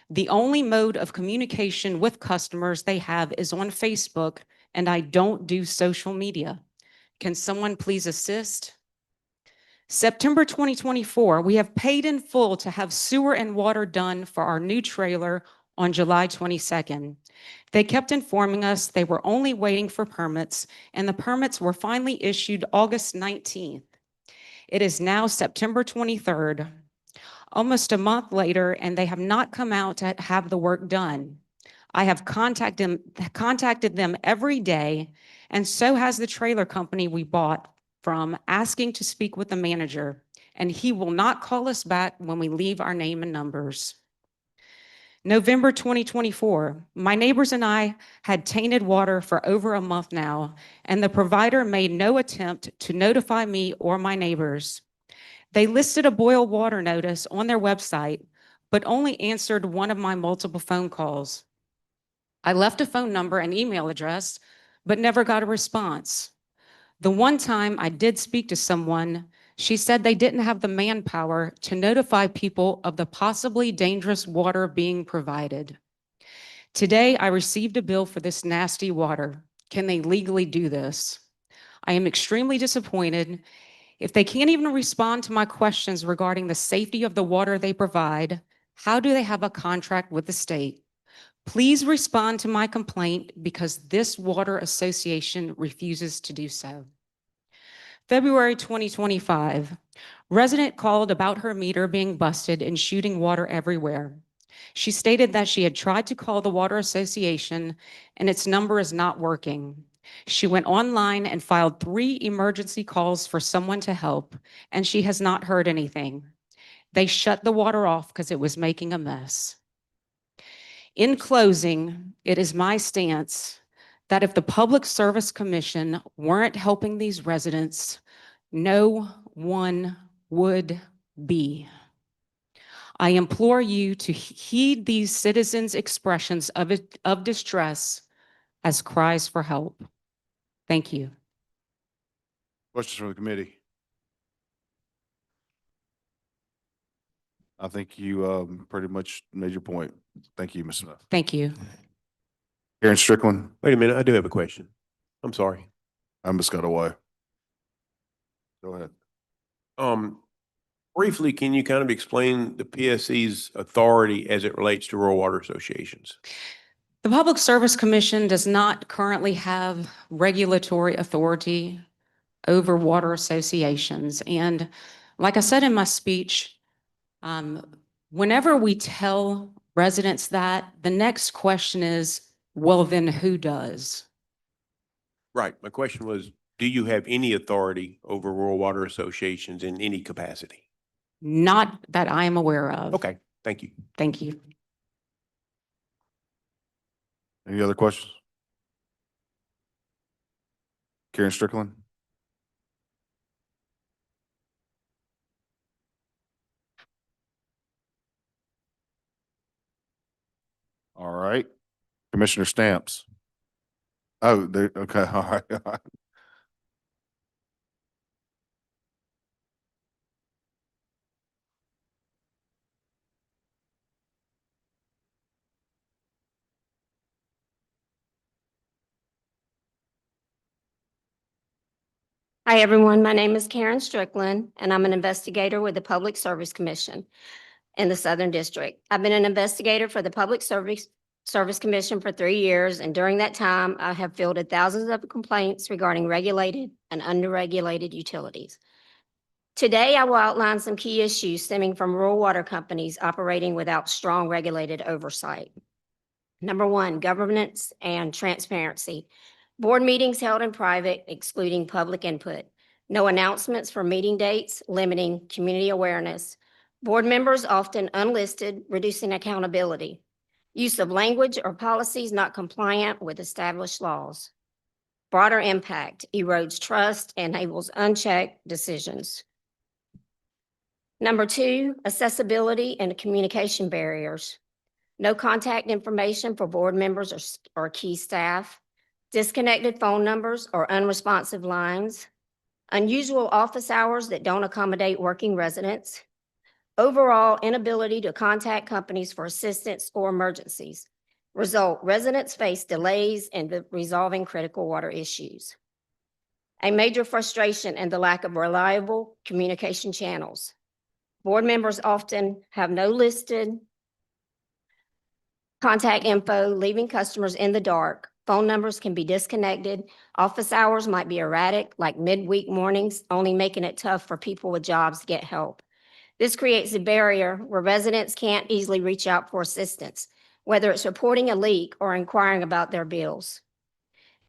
The only mode of communication with customers they have is on Facebook, and I don't do social media. Can someone please assist? September 2024, we have paid in full to have sewer and water done for our new trailer on July 22nd. They kept informing us they were only waiting for permits, and the permits were finally issued August 19th. It is now September 23rd, almost a month later, and they have not come out to have the work done. I have contacted them every day, and so has the trailer company we bought from, asking to speak with the manager, and he will not call us back when we leave our name and numbers. November 2024, my neighbors and I had tainted water for over a month now, and the provider made no attempt to notify me or my neighbors. They listed a boil water notice on their website, but only answered one of my multiple phone calls. I left a phone number and email address, but never got a response. The one time I did speak to someone, she said they didn't have the manpower to notify people of the possibly dangerous water being provided. Today, I received a bill for this nasty water. Can they legally do this? I am extremely disappointed. If they can't even respond to my questions regarding the safety of the water they provide, how do they have a contract with the state? Please respond to my complaint because this water association refuses to do so. February 2025, resident called about her meter being busted and shooting water everywhere. She stated that she had tried to call the Water Association and its number is not working. She went online and filed 3 emergency calls for someone to help, and she has not heard anything. They shut the water off because it was making a mess. In closing, it is my stance that if the Public Service Commission weren't helping these residents, no one would be. I implore you to heed these citizens' expressions of distress as cries for help. Thank you. Questions from the committee? I think you pretty much made your point. Thank you, Ms. Smith. Thank you. Karen Strickland, Wait a minute, I do have a question. I'm sorry. I just got away. Go ahead. Briefly, can you kind of explain the PSC's authority as it relates to rural water associations? The Public Service Commission does not currently have regulatory authority over water associations. And like I said in my speech, whenever we tell residents that, the next question is, well, then who does? Right. My question was, do you have any authority over rural water associations in any capacity? Not that I am aware of. Okay, thank you. Thank you. Any other questions? Karen Strickland? All right. Commissioner Stamps. Oh, okay, all right. All right. Hi, everyone. My name is Karen Strickland, and I'm an investigator with the Public Service Commission in the Southern District. I've been an investigator for the Public Service Commission for 3 years, and during that time, I have fielded thousands of complaints regarding regulated and underregulated utilities. Today, I will outline some key issues stemming from rural water companies operating without strong regulated oversight. Number 1, governance and transparency. Board meetings held in private, excluding public input. No announcements for meeting dates, limiting community awareness. Board members often unlisted, reducing accountability. Use of language or policies not compliant with established laws. Broader impact erodes trust and enables unchecked decisions. Number 2, accessibility and communication barriers. no contact information for board members or key staff, disconnected phone numbers or unresponsive lines, unusual office hours that don't accommodate working residents, overall inability to contact companies for assistance or emergencies. Result, residents face delays in resolving critical water issues. A major frustration in the lack of reliable communication channels. Board members often have no listed contact info, leaving customers in the dark. Phone numbers can be disconnected. Office hours might be erratic, like midweek mornings, only making it tough for people with jobs to get help. This creates a barrier where residents can't easily reach out for assistance, whether it's reporting a leak or inquiring about their bills.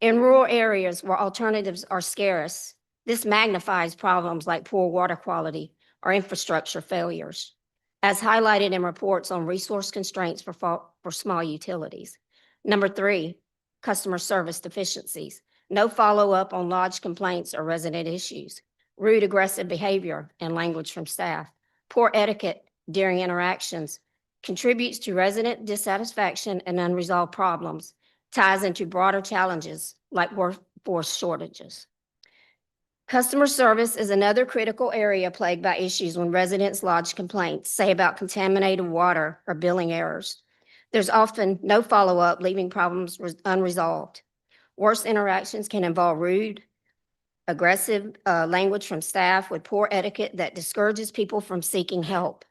In rural areas where alternatives are scarce, this magnifies problems like poor water quality or infrastructure failures, as highlighted in reports on resource constraints for small utilities. Number 3, customer service deficiencies. No follow-up on lodged complaints or resident issues. Rude, aggressive behavior and language from staff. Poor etiquette during interactions contributes to resident dissatisfaction and unresolved problems, ties into broader challenges like workforce shortages. Customer service is another critical area plagued by issues when residents lodge complaints, say about contaminated water or billing errors. There's often no follow-up, leaving problems unresolved. Worse interactions can involve rude, aggressive language from staff with poor etiquette that discourages people from seeking help.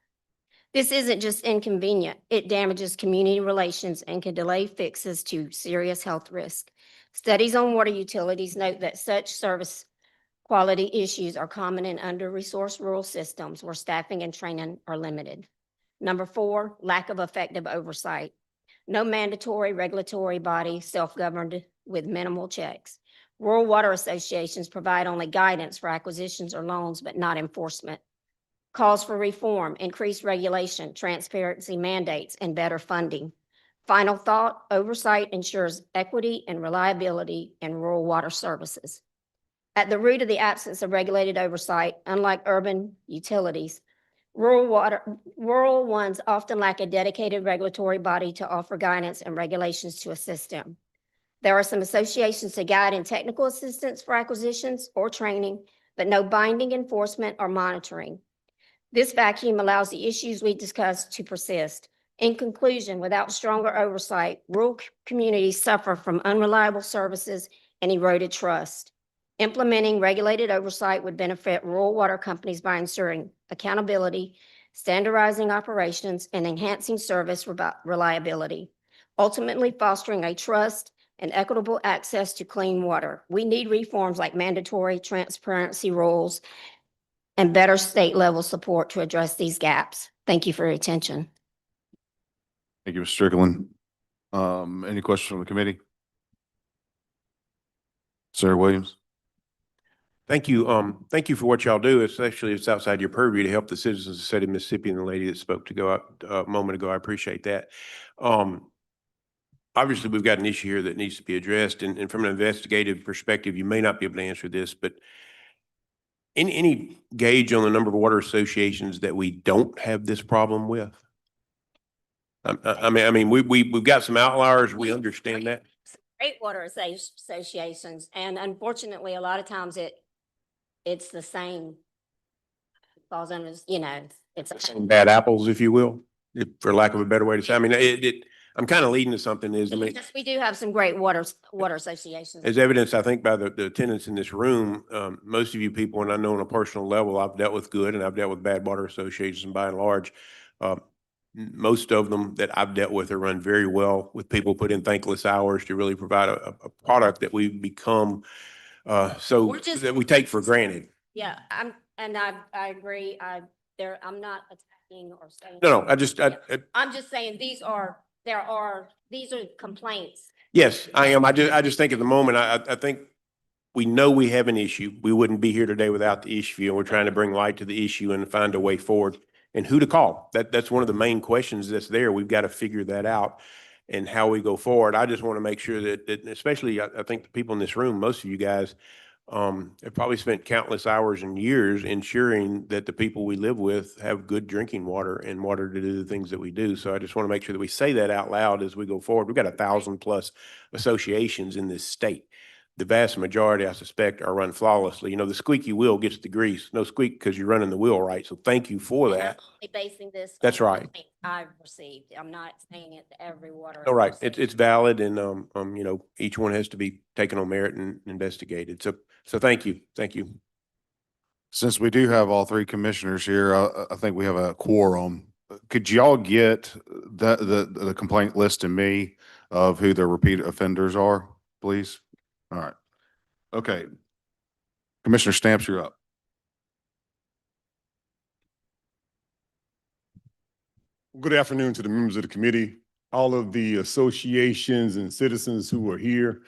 This isn't just inconvenient, it damages community relations and can delay fixes to serious health risk. Studies on water utilities note that such service quality issues are common in under-resourced rural systems where staffing and training are limited. Number 4, lack of effective oversight. No mandatory regulatory body self-governed with minimal checks. Rural water associations provide only guidance for acquisitions or loans, but not enforcement. Calls for reform, increased regulation, transparency mandates, and better funding. Final thought, oversight ensures equity and reliability in rural water services. At the root of the absence of regulated oversight, unlike urban utilities, rural ones often lack a dedicated regulatory body to offer guidance and regulations to assist them. There are some associations to guide in technical assistance for acquisitions or training, but no binding enforcement or monitoring. This vacuum allows the issues we discussed to persist. In conclusion, without stronger oversight, rural communities suffer from unreliable services and eroded trust. Implementing regulated oversight would benefit rural water companies by ensuring accountability, standardizing operations, and enhancing service reliability, ultimately fostering a trust and equitable access to clean water. We need reforms like mandatory transparency rules and better state-level support to address these gaps. Thank you for your attention. Thank you, Mr. Strickland. Any questions from the committee? Sarah Williams. Thank you. Thank you for what y'all do, especially if it's outside your purview to help the citizens of the state of Mississippi and the lady that spoke to go out a moment ago. I appreciate that. Obviously, we've got an issue here that needs to be addressed, and from an investigative perspective, you may not be able to answer this, but any gauge on the number of water associations that we don't have this problem with? I mean, we've got some outliers. We understand that. Great water associations, and unfortunately, a lot of times it's the same. Falls under, it's Some bad apples, if you will, for lack of a better way to say. I mean, I'm kind of leading to something yes, we do have some great water associations. as evidenced, I think, by the attendance in this room. Most of you people, and I know on a personal level, I've dealt with good and I've dealt with bad water associations, and by and large, most of them that I've dealt with are run very well, with people put in thankless hours to really provide a product that we've become that we take for granted. Yeah, I agree. I'm not attacking or saying. No, I'm just saying these are complaints. yes, I am. I just think at the moment, I think we know we have an issue. We wouldn't be here today without the issue, and we're trying to bring light to the issue and find a way forward and who to call. That's one of the main questions that's there. We've got to figure that out and how we go forward. I just want to make sure that especially I think the people in this room, most of you guys have probably spent countless hours and years ensuring that the people we live with have good drinking water and water to do the things that we do. So I just want to make sure that we say that out loud as we go forward. We've got 1,000+ associations in this state. The vast majority, I suspect, are run flawlessly. You know, the squeaky wheel gets the grease. No squeak because you're running the wheel right. So thank you for that. Basing this. That's on right. complaints I've received. I'm not saying it to every water. All right, it's association. valid, and you know, each one has to be taken on merit and investigated. So thank you, thank you. Since we do have all three commissioners here, I think we have a quorum. Could y'all get the complaint list to me of who the repeat offenders are, please? All right. Okay. Commissioner Stamps, you're up. Good afternoon to the members of the committee, all of the associations and citizens who are here.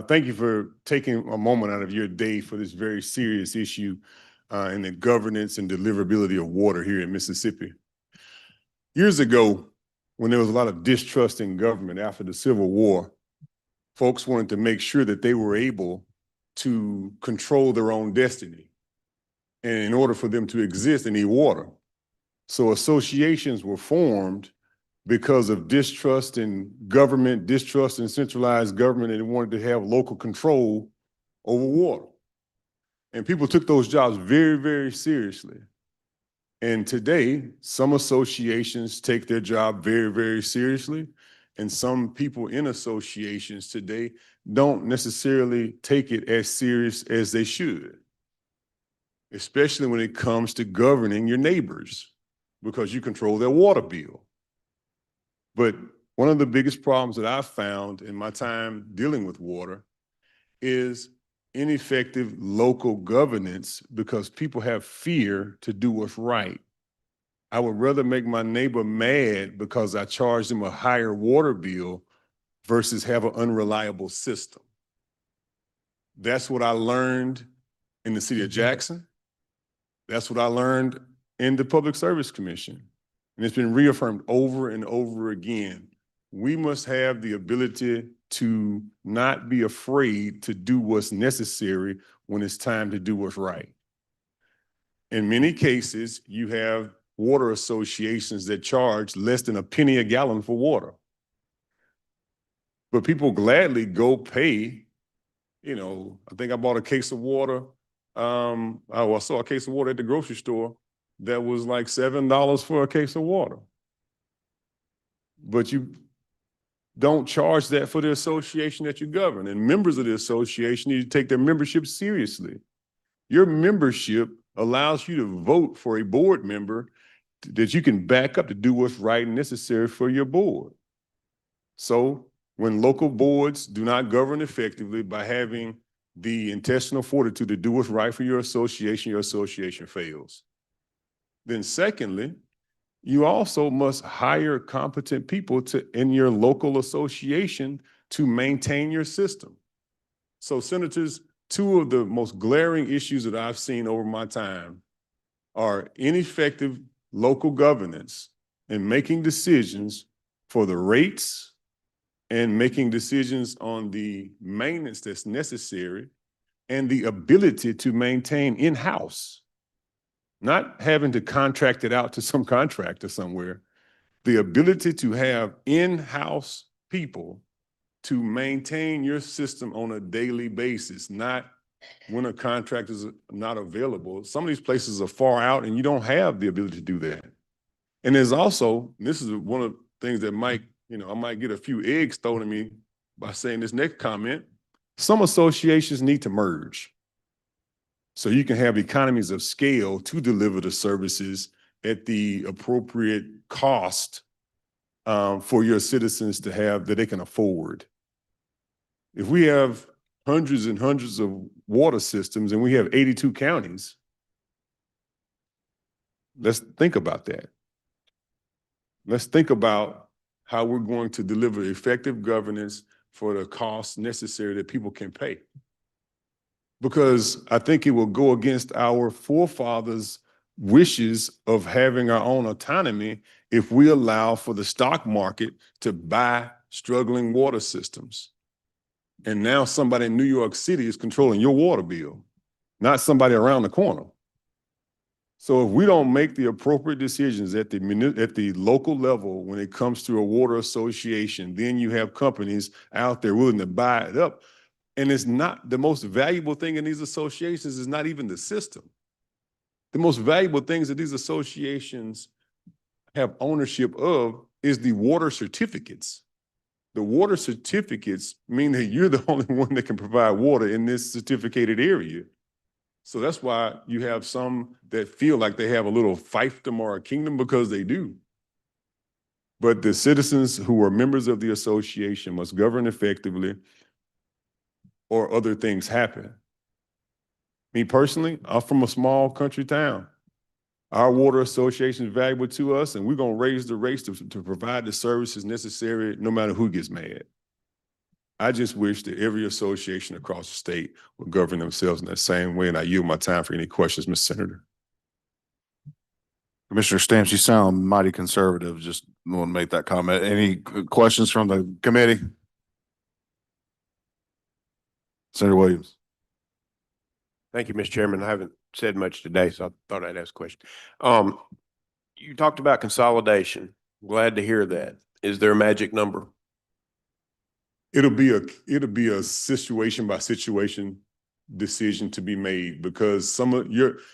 Thank you for taking a moment out of your day for this very serious issue in the governance and deliverability of water here in Mississippi. Years ago, when there was a lot of distrust in government after the Civil War, folks wanted to make sure that they were able to control their own destiny. And in order for them to exist, they need water. So associations were formed because of distrust in government, distrust in centralized government, and they wanted to have local control over water. And people took those jobs very, very seriously. And today, some associations take their job very, very seriously. And some people in associations today don't necessarily take it as serious as they should, especially when it comes to governing your neighbors, because you control their water bill. But one of the biggest problems that I've found in my time dealing with water is ineffective local governance because people have fear to do what's right. I would rather make my neighbor mad because I charge them a higher water bill versus have an unreliable system. That's what I learned in the city of Jackson. That's what I learned in the Public Service Commission. And it's been reaffirmed over and over again. We must have the ability to not be afraid to do what's necessary when it's time to do what's right. In many cases, you have water associations that charge less than a penny a gallon for water. But people gladly go pay, you know, I think I bought a case of water. I saw a case of water at the grocery store that was like $7 for a case of water. But you don't charge that for the association that you govern. And members of the association need to take their membership seriously. Your membership allows you to vote for a board member that you can back up to do what's right and necessary for your board. So when local boards do not govern effectively by having the intestinal fortitude to do what's right for your association fails. Then secondly, you also must hire competent people in your local association to maintain your system. So senators, two of the most glaring issues that I've seen over my time are ineffective local governance and making decisions for the rates and making decisions on the maintenance that's necessary and the ability to maintain in-house. Not having to contract it out to some contractor somewhere, the ability to have in-house people to maintain your system on a daily basis, not when a contractor is not available. Some of these places are far out and you don't have the ability to do that. And there's also, this is one of the things that might, you know, I might get a few eggs thrown at me by saying this next comment. Some associations need to merge, so you can have economies of scale to deliver the services at the appropriate cost for your citizens to have that they can afford. If we have hundreds and hundreds of water systems and we have 82 counties, let's think about that. Let's think about how we're going to deliver effective governance for the costs necessary that people can pay. Because I think it will go against our forefathers' wishes of having our own autonomy if we allow for the stock market to buy struggling water systems. And now somebody in New York City is controlling your water bill, not somebody around the corner. So if we don't make the appropriate decisions at the local level when it comes to a water association, then you have companies out there willing to buy it up. And it's not the most valuable thing in these associations is not even the system. The most valuable things that these associations have ownership of is the water certificates. The water certificates mean that you're the only one that can provide water in this certificated area. So that's why you have some that feel like they have a little fiefdom or a kingdom, because they do. But the citizens who are members of the association must govern effectively, or other things happen. Me personally, I'm from a small country town. Our water association is valuable to us, and we're going to raise the rates to provide the services necessary no matter who gets mad. I just wish that every association across the state would govern themselves in that same way, and I yield my time for any questions, Mr. Senator. Commissioner Stamps, you sound mighty conservative. Just want to make that comment. Any questions from the committee? Senator Williams. Thank you, Mr. Chairman. I haven't said much today, so I thought I'd ask a question. You talked about consolidation. Glad to hear that. Is there a magic number? It'll be a situation by situation decision to be made, because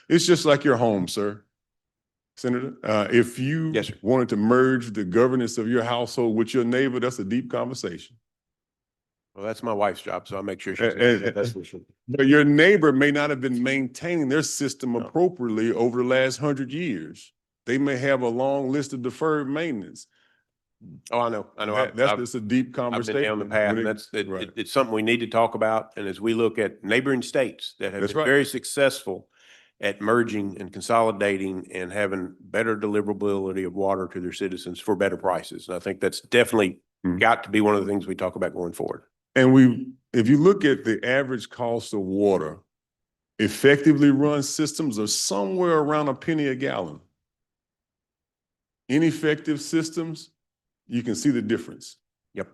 it's just like your home, sir. Senator, if you Yes, sir. wanted to merge the governance of your household with your neighbor, that's a deep conversation. Well, that's my wife's job, so I'll make sure she's got that. That's for sure. But your neighbor may not have been maintaining their system appropriately over the last 100 years. They may have a long list of deferred maintenance. Oh, I know. That's just a deep I've conversation. been down the path, and it's something we need to talk about. And as we look at neighboring states that have That's been right. very successful at merging and consolidating and having better deliverability of water to their citizens for better prices. And I think that's definitely got to be one of the things we talk about going forward. And if you look at the average cost of water, effectively run systems are somewhere around a penny a gallon. Ineffective systems, you can see the difference. Yep.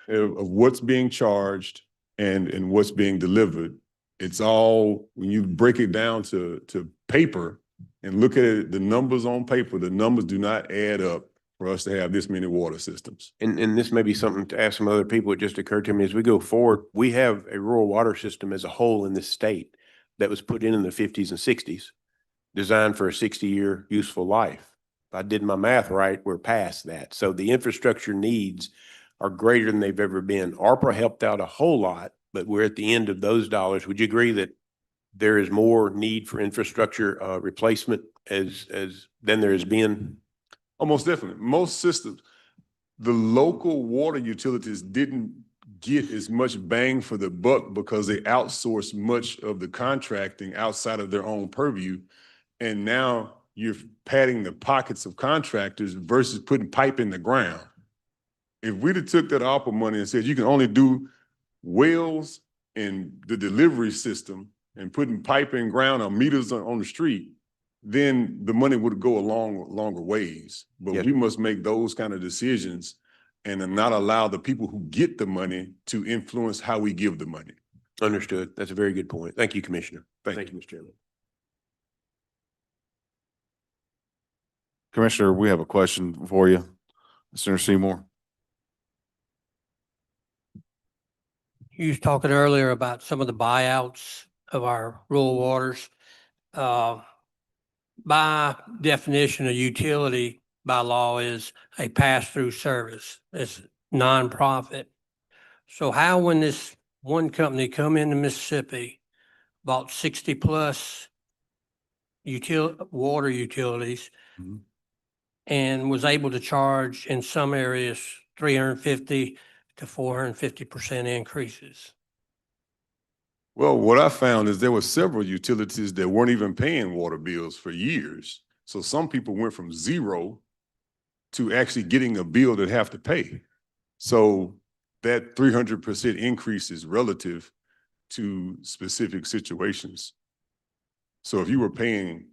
Of what's being charged and what's being delivered. It's all, when you break it down to paper and look at it, the numbers on paper, the numbers do not add up for us to have this many water systems. And this may be something to ask some other people. It just occurred to me as we go forward, we have a rural water system as a whole in this state that was put in the 50s and 60s, designed for a 60-year useful life. If I did my math right, we're past that. So the infrastructure needs are greater than they've ever been. ARPA helped out a whole lot, but we're at the end of those dollars. Would you agree that there is more need for infrastructure replacement than there has been? Almost definitely. Most systems, the local water utilities didn't get as much bang for the buck because they outsourced much of the contracting outside of their own purview. And now you're padding the pockets of contractors versus putting pipe in the ground. If we'd have took that ARPA money and said you can only do wells and the delivery system and putting pipe in ground or meters on the street, then the money would go a longer ways. But Yes. We must make those kind of decisions and not allow the people who get the money to influence how we give the money. Understood. That's a very good point. Thank you, Commissioner. Thank you, Mr. Chairman. Commissioner, we have a question for you. Senator Seymour. You was talking earlier about some of the buyouts of our rural waters. By definition, a utility by law is a pass-through service. It's nonprofit. So how, when this one company come into Mississippi, bought 60+ water utilities, Mhm. and was able to charge in some areas 350 to 450% increases? Well, what I found is there were several utilities that weren't even paying water bills for years. So some people went from zero to actually getting a bill that have to pay. So that 300% increase is relative to specific situations. So if you were paying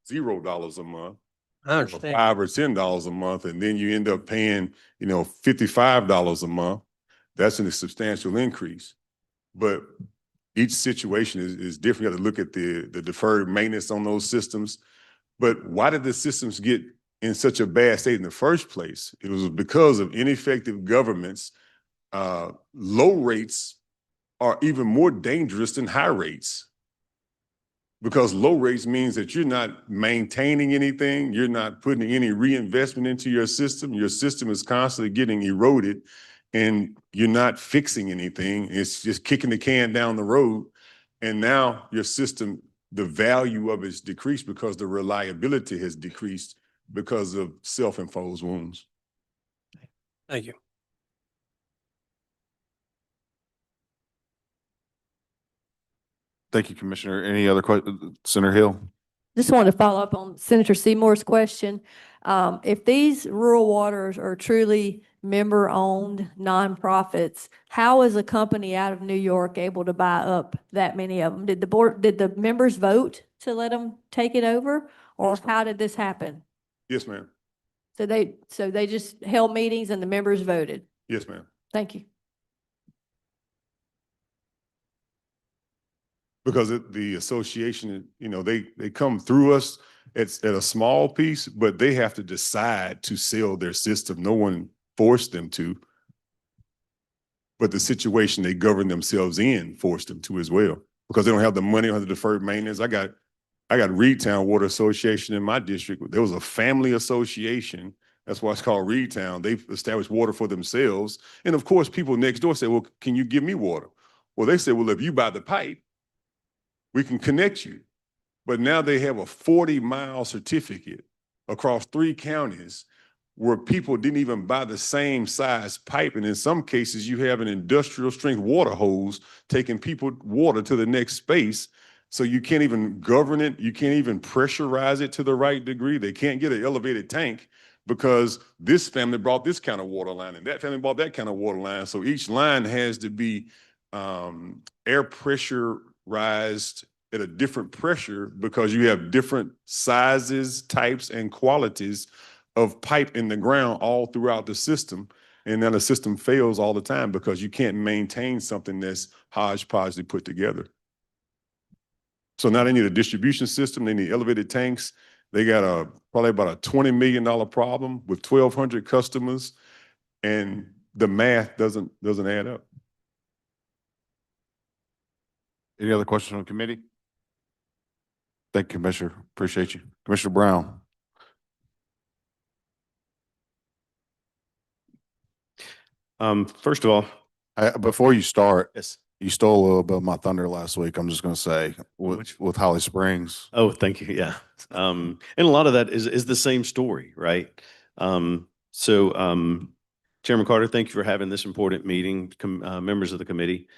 $0 a month, I or understand. $5 or $10 a month, and then you end up paying, $55 a month, That's a substantial increase. But each situation is different. You have to look at the deferred maintenance on those systems. But why did the systems get in such a bad state in the first place? It was because of ineffective governments. Low rates are even more dangerous than high rates, because low rates means that you're not maintaining anything. You're not putting any reinvestment into your system. Your system is constantly getting eroded and you're not fixing anything. It's just kicking the can down the road. And now your system, the value of it's decreased because the reliability has decreased because of self-imposed wounds. Thank you. Thank you, Commissioner. Any other questions? Senator Hill? Just wanted to follow up on Senator Seymour's question. If these rural waters are truly member-owned nonprofits, how is a company out of New York able to buy up that many of them? Did the members vote to let them take it over, or how did this happen? Yes, ma'am. So they just held meetings and the members voted? Yes, ma'am. Thank you. Because the association, you know, they come through us at a small piece, but they have to decide to sell their system. No one forced them to, but the situation they govern themselves in forced them to as well, because they don't have the money or the deferred maintenance. I got Reedtown Water Association in my district. There was a family association. That's why it's called Reedtown. They've established water for themselves. And of course, people next door say, well, can you give me water? Well, they said, well, if you buy the pipe, we can connect you. But now they have a 40-mile certificate across 3 counties where people didn't even buy the same size pipe. And in some cases, you have an industrial strength water hose taking people water to the next space. So you can't even govern it. You can't even pressurize it to the right degree. They can't get an elevated tank because this family brought this kind of water line and that family brought that kind of water line. So each line has to be air pressurized at a different pressure because you have different sizes, types, and qualities of pipe in the ground all throughout the system. And then the system fails all the time because you can't maintain something that's hodgepodgely put together. So now they need a distribution system. They need elevated tanks. They got probably about a $20 million problem with 1,200 customers, and the math doesn't add up. Any other questions from the committee? Thank you, Commissioner. Appreciate you. Commissioner Brown. First of all, Before you start, yes. you stole a little bit of my thunder last week. I'm just going to say with Holly Springs. Oh, thank you. Yeah. And a lot of that is the same story, right? Chairman Carter, thank you for having this important meeting, members of the committee.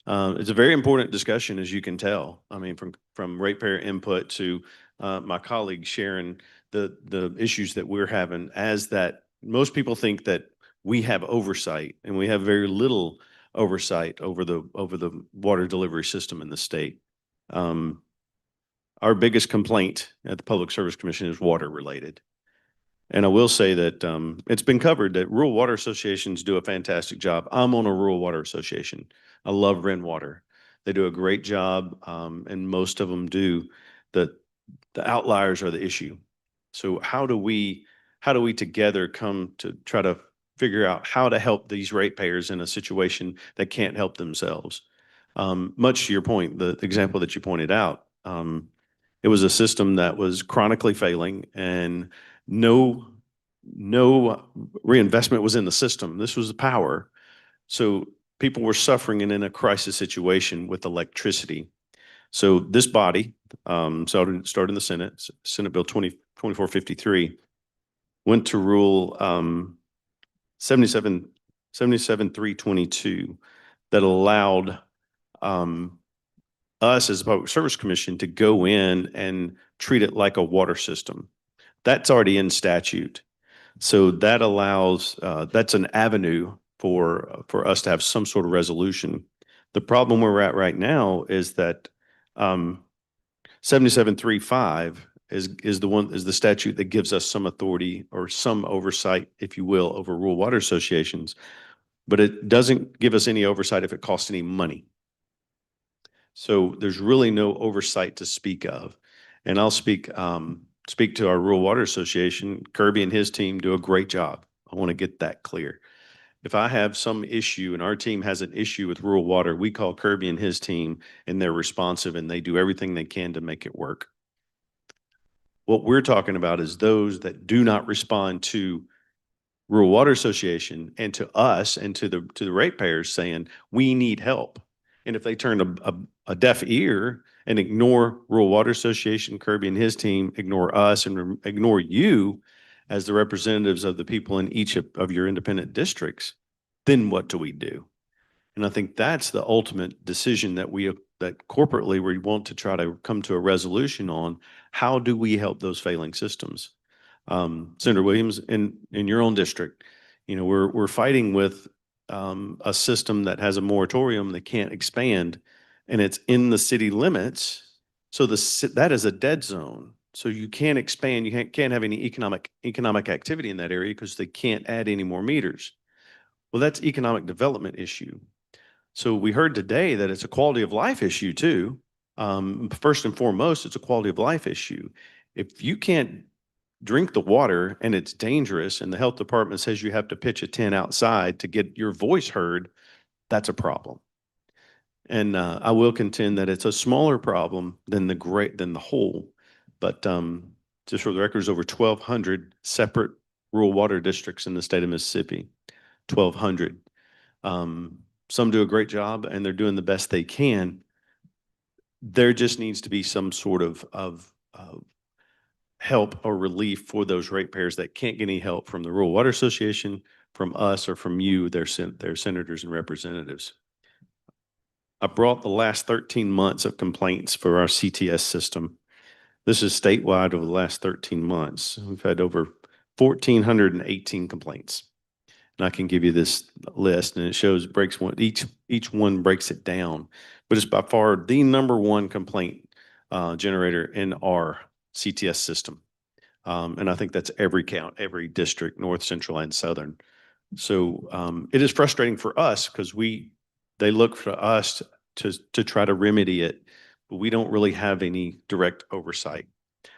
It's a very important discussion, as you can tell. I mean, from ratepayer input to my colleague sharing the issues that we're having, as that most people think that we have oversight, and we have very little oversight over the water delivery system in the state. Our biggest complaint at the Public Service Commission is water related. And I will say that it's been covered that rural water associations do a fantastic job. I'm on a rural water association. I love Ren Water. They do a great job, and most of them do. The outliers are the issue. So how do we together come to try to figure out how to help these ratepayers in a situation that can't help themselves? Much to your point, the example that you pointed out, it was a system that was chronically failing, and no reinvestment was in the system. This was the power. So people were suffering and in a crisis situation with electricity. So this body, started in the Senate, Senate Bill 2453, went to Rule 77-322 that allowed us as a Public Service Commission to go in and treat it like a water system. That's already in statute. So that allows, that's an avenue for us to have some sort of resolution. The problem we're at right now is that 7735 is the statute that gives us some authority or some oversight, if you will, over rural water associations. but it doesn't give us any oversight if it costs any money. So there's really no oversight to speak of. And I'll speak to our Rural Water Association. Kirby and his team do a great job. I want to get that clear. If I have some issue and our team has an issue with rural water, we call Kirby and his team, and they're responsive and they do everything they can to make it work. What we're talking about is those that do not respond to Rural Water Association and to us and to the ratepayers saying, we need help. And if they turn a deaf ear and ignore Rural Water Association, Kirby and his team, ignore us and ignore you as the representatives of the people in each of your independent districts, then what do we do? And I think that's the ultimate decision that that corporately we want to try to come to a resolution on. How do we help those failing systems? Senator Williams, in your own district, you know, we're fighting with a system that has a moratorium that can't expand, and it's in the city limits. So that is a dead zone. So you can't expand. You can't have any economic activity in that area because they can't add any more meters. Well, that's economic development issue. So we heard today that it's a quality of life issue too. First and foremost, it's a quality of life issue. If you can't drink the water and it's dangerous and the health department says you have to pitch a tent outside to get your voice heard, that's a problem. And I will contend that it's a smaller problem than the whole. But just for the record, there's over 1,200 separate rural water districts in the state of Mississippi. 1,200. Some do a great job and they're doing the best they can. There just needs to be some sort of help or relief for those ratepayers that can't get any help from the Rural Water Association, from us, or from you, their senators and representatives. I brought the last 13 months of complaints for our CTS system. This is statewide over the last 13 months. We've had over 1,418 complaints. And I can give you this list, and it shows each one breaks it down. But it's by far the #1 complaint generator in our CTS system. And I think that's every every district, north, central, and southern. So it is frustrating for us because they look for us to try to remedy it, but we don't really have any direct oversight.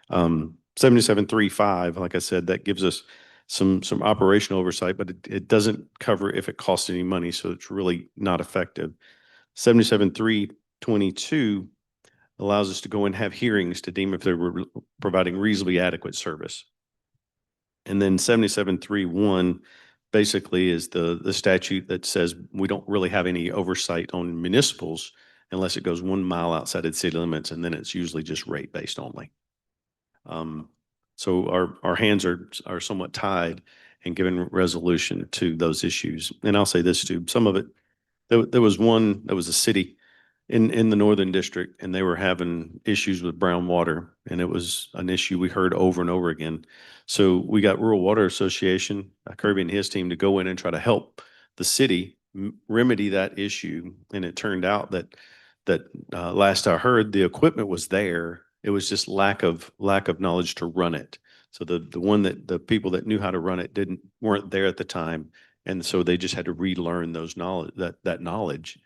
7735, like I said, that gives us some operational oversight, but it doesn't cover if it costs any money, so it's really not effective. 77.322 allows us to go and have hearings to deem if they were providing reasonably adequate service. And then 77.31 basically is the statute that says we don't really have any oversight on municipals unless it goes 1 mile outside of city limits, and then it's usually just rate based only. So our hands are somewhat tied in giving resolution to those issues. And I'll say this too, some of it, there was a city in the Northern District, and they were having issues with brown water, and it was an issue we heard over and over again. So we got Rural Water Association, Kirby and his team, to go in and try to help the city remedy that issue. And it turned out that last I heard, the equipment was there. It was just lack of knowledge to run it. So the people that knew how to run it weren't there at the time, and so they just had to relearn that knowledge.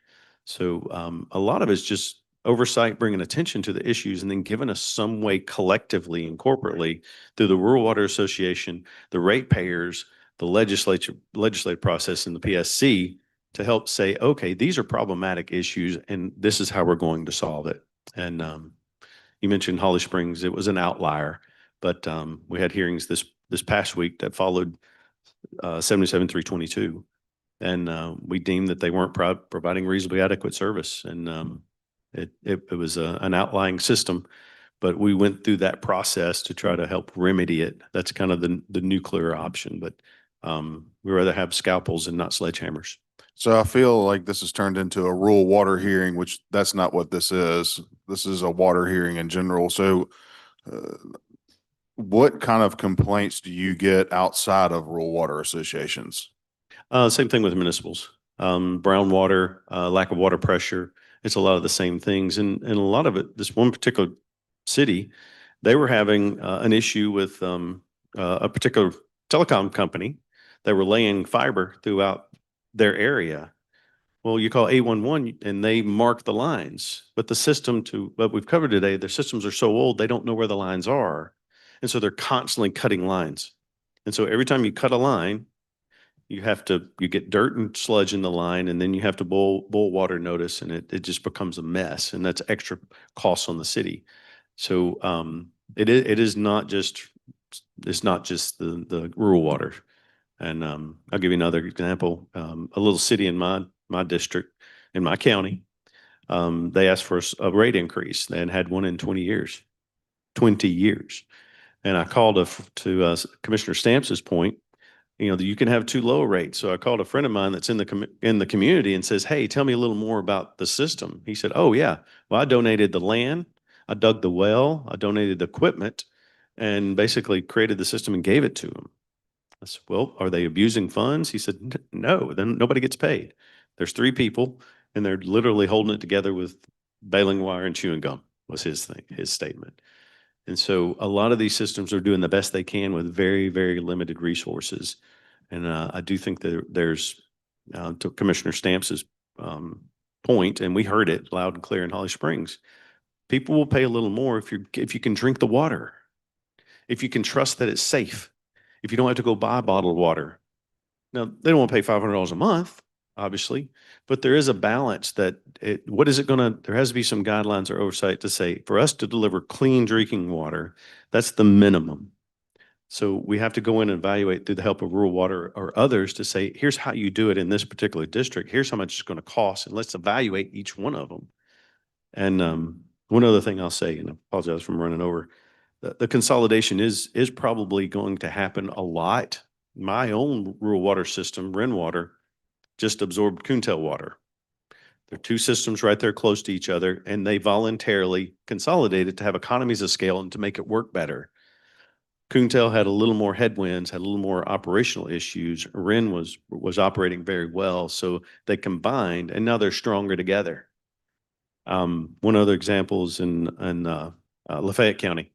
So a lot of it's just oversight, bringing attention to the issues, and then giving us some way collectively and corporately through the Rural Water Association, the ratepayers, the legislative process, and the PSC to help say, okay, these are problematic issues, and this is how we're going to solve it. And you mentioned Holly Springs; it was an outlier, but we had hearings this past week that followed 77.322. And we deemed that they weren't providing reasonably adequate service. And it was an outlying system, but we went through that process to try to help remedy it. That's kind of the nuclear option, but we rather have scalpels and not sledgehammers. So I feel like this has turned into a rural water hearing, which that's not what this is. This is a water hearing in general. So what kind of complaints do you get outside of rural water associations? Same thing with municipals. Brown water, lack of water pressure. It's a lot of the same things. And a lot of it, this one particular city, they were having an issue with a particular telecom company. They were laying fiber throughout their area. Well, you call 811 and they mark the lines, but the system to what we've covered today, their systems are so old, they don't know where the lines are. And so they're constantly cutting lines. And so every time you cut a line, you get dirt and sludge in the line, and then you have to boil water notice, and it just becomes a mess, and that's extra costs on the city. So it is not just, it's not just the rural water. And I'll give you another example. A little city in my district, in my county, they asked for a rate increase. They hadn't had one in 20 years. 20 years. And I called to Commissioner Stamps's point, you can have too low a rate. So I called a friend of mine that's in the community and says, hey, tell me a little more about the system. He said, oh yeah, well, I donated the land, I dug the well, I donated the equipment, and basically created the system and gave it to him. I said, well, are they abusing funds? He said, no, then nobody gets paid. There's 3 people and they're literally holding it together with baling wire and chewing gum was his statement. And so a lot of these systems are doing the best they can with very, very limited resources. And I do think that there's, to Commissioner Stamps's point, and we heard it loud and clear in Holly Springs, people will pay a little more if you can drink the water, if you can trust that it's safe, if you don't have to go buy bottled water. Now, they don't want to pay $500 a month, obviously, but there is a balance that there has to be some guidelines or oversight to say, for us to deliver clean drinking water, that's the minimum. So we have to go in and evaluate through the help of rural water or others to say, here's how you do it in this particular district. Here's how much it's going to cost, and let's evaluate each one of them. And one other thing I'll say, and I apologize for running over, the consolidation is probably going to happen a lot. My own rural water system, Water, just absorbed Coontail water. There are 2 systems right there close to each other, and they voluntarily consolidated to have economies of scale and to make it work better. Coontail had a little more headwinds, had a little more operational issues. Wren was operating very well, so they combined, and now they're stronger together. One other example is in Lafayette County.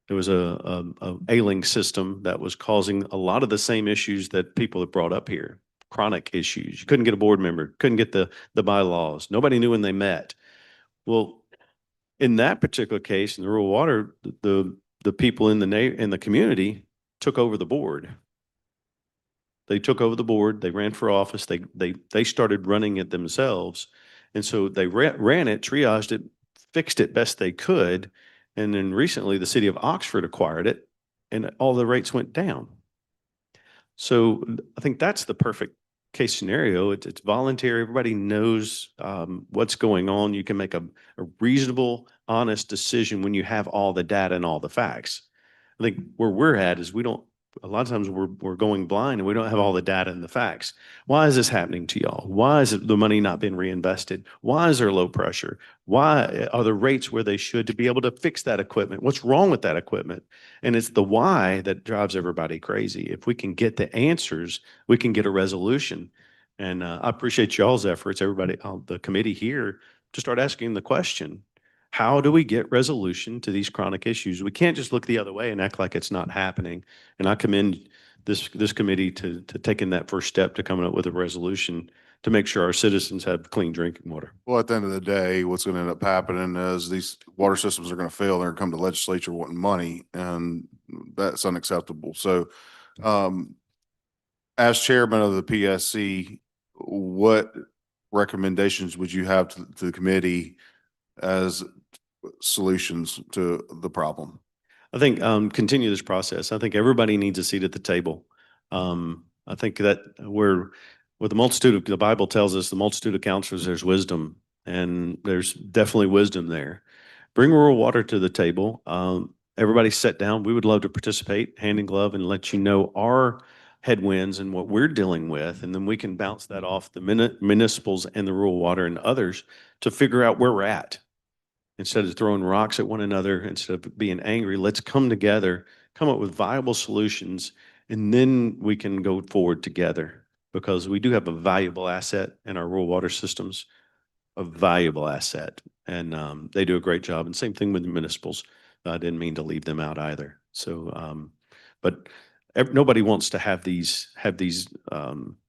There was a ailing system that was causing a lot of the same issues that people have brought up here. Chronic issues. You couldn't get a board member, couldn't get the bylaws. Nobody knew when they met. Well, in that particular case, in the rural water, the people in the community took over the board. They took over the board. They ran for office. They started running it themselves, and so they ran it, triaged it, fixed it best they could, and then recently the city of Oxford acquired it, and all the rates went down. So I think that's the perfect case scenario. It's voluntary. Everybody knows what's going on. You can make a reasonable, honest decision when you have all the data and all the facts. I think where we're at is a lot of times we're going blind and we don't have all the data and the facts. Why is this happening to y'all? Why is the money not being reinvested? Why is there low pressure? Why are the rates where they should to be able to fix that equipment? What's wrong with that equipment? And it's the why that drives everybody crazy. If we can get the answers, we can get a resolution. And I appreciate y'all's efforts, everybody on the committee here, to start asking the question, how do we get resolution to these chronic issues? We can't just look the other way and act like it's not happening. And I commend this committee to taking that first step to coming up with a resolution to make sure our citizens have clean drinking water. Well, at the end of the day, what's going to end up happening is these water systems are going to fail. They're going to come to legislature wanting money, and that's unacceptable. So, as chairman of the PSC, what recommendations would you have to the committee as solutions to the problem? I think continue this process. I think everybody needs a seat at the table. I think that with the Bible tells us the multitude of counselors, there's wisdom, and there's definitely wisdom there. Bring rural water to the table. Everybody sit down. We would love to participate hand in glove and let you know our headwinds and what we're dealing with. And then we can bounce that off the municipals and the rural water and others to figure out where we're at. Instead of throwing rocks at one another, instead of being angry, let's come together, come up with viable solutions, and then we can go forward together, because we do have a valuable asset in our rural water systems, a valuable asset, and they do a great job. And same thing with the municipals. I didn't mean to leave them out either. So, but nobody wants to have these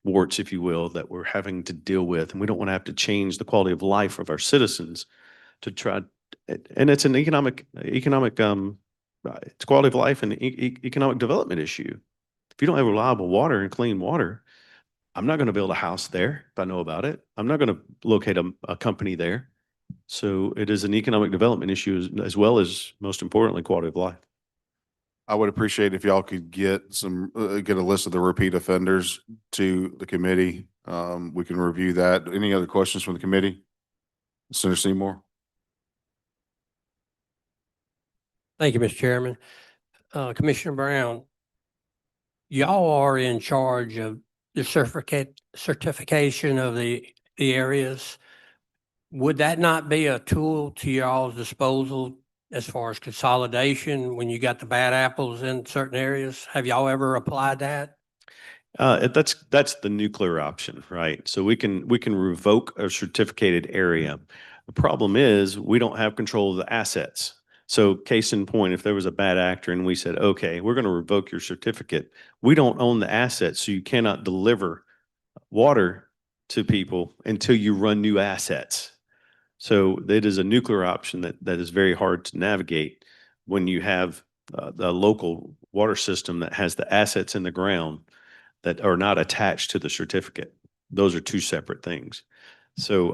warts, if you will, that we're having to deal with, and we don't want to have to change the quality of life of our citizens to try. And it's an economic it's quality of life and economic development issue. If you don't have reliable water and clean water, I'm not going to build a house there if I know about it. I'm not going to locate a company there. So it is an economic development issue as well as, most importantly, quality of life. I would appreciate if y'all could get get a list of the repeat offenders to the committee. We can review that. Any other questions from the committee? Senator Seymour? Thank you, Mr. Chairman. Commissioner Brown, y'all are in charge of the certification of the areas. Would that not be a tool to y'all's disposal as far as consolidation when you got the bad apples in certain areas? Have y'all ever applied that? That's the nuclear option, right? So we can revoke a certificated area. The problem is we don't have control of the assets. So case in point, if there was a bad actor and we said, okay, we're going to revoke your certificate, we don't own the assets, so you cannot deliver water to people until you run new assets. So it is a nuclear option that is very hard to navigate when you have the local water system that has the assets in the ground that are not attached to the certificate. Those are two separate things. So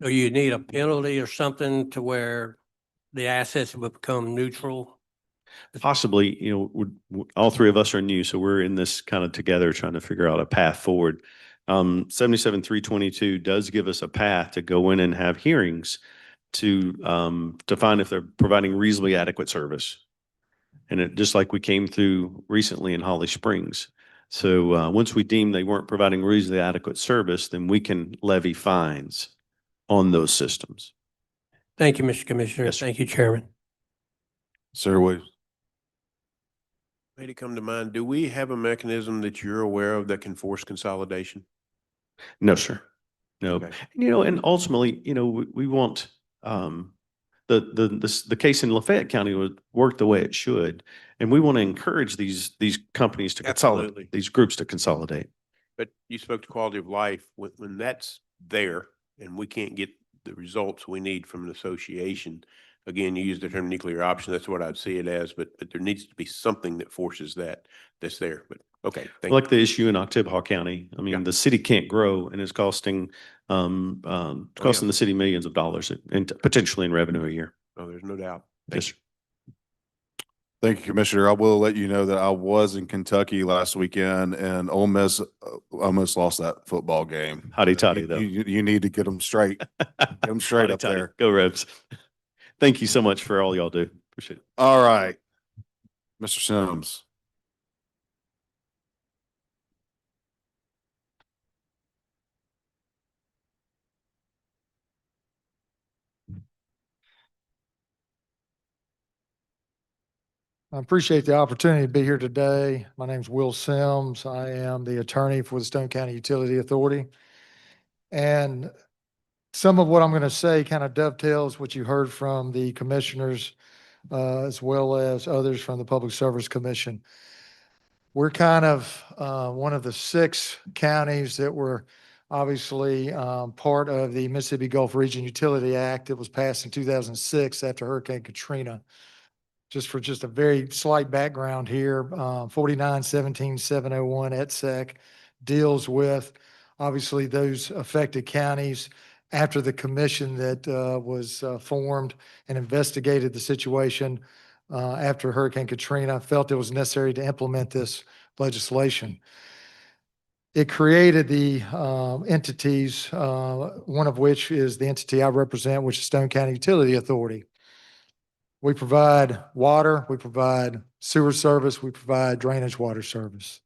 Or you need a penalty or something to where the assets will become neutral? possibly, all three of us are new, so we're in this kind of together trying to figure out a path forward. 77-322 does give us a path to go in and have hearings to find if they're providing reasonably adequate service. And it, just like we came through recently in Holly Springs. So once we deem they weren't providing reasonably adequate service, then we can levy fines on those systems. Thank you, Mr. Commissioner. Yes, sir. Thank you, Chairman. Sarah Williams? Made it come to mind, do we have a mechanism that you're aware of that can force consolidation? No, sir. No. Okay. And ultimately, we want the case in Lafayette County would work the way it should. And we want to encourage these companies to consolidate, Absolutely. these groups to consolidate. But you spoke to quality of life. When that's there and we can't get the results we need from an association, again, you use the term nuclear option. That's what I'd see it as, but there needs to be something that forces that's there. But okay. Thank Like the issue in Oktibbeha County. I mean, Yeah. the city can't grow and it's costing the city millions of dollars and potentially in revenue a year. Oh, there's no doubt. Yes, sir. Thank you, Commissioner. I will let you know that I was in Kentucky last weekend and Ole Miss almost lost that football game. Howdy toddy, though. You need to get them straight. Get them straight Howdy up toddy. there. Go Rebs. Thank you so much for all y'all do. Appreciate it. All right. Mr. Sims. I appreciate the opportunity to be here today. My name is Will Sims. I am the attorney for the Stone County Utility Authority. And some of what I'm going to say kind of dovetails what you heard from the commissioners, as well as others from the Public Service Commission. We're kind of one of the 6 counties that were obviously part of the Mississippi Gulf Region Utility Act that was passed in 2006 after Hurricane Katrina. Just a very slight background here, 49-17-701 ETSEC deals with obviously those affected counties after the commission that was formed and investigated the situation after Hurricane Katrina felt it was necessary to implement this legislation. It created the entities, one of which is the entity I represent, which is Stone County Utility Authority. We provide water, we provide sewer service, we provide drainage water service.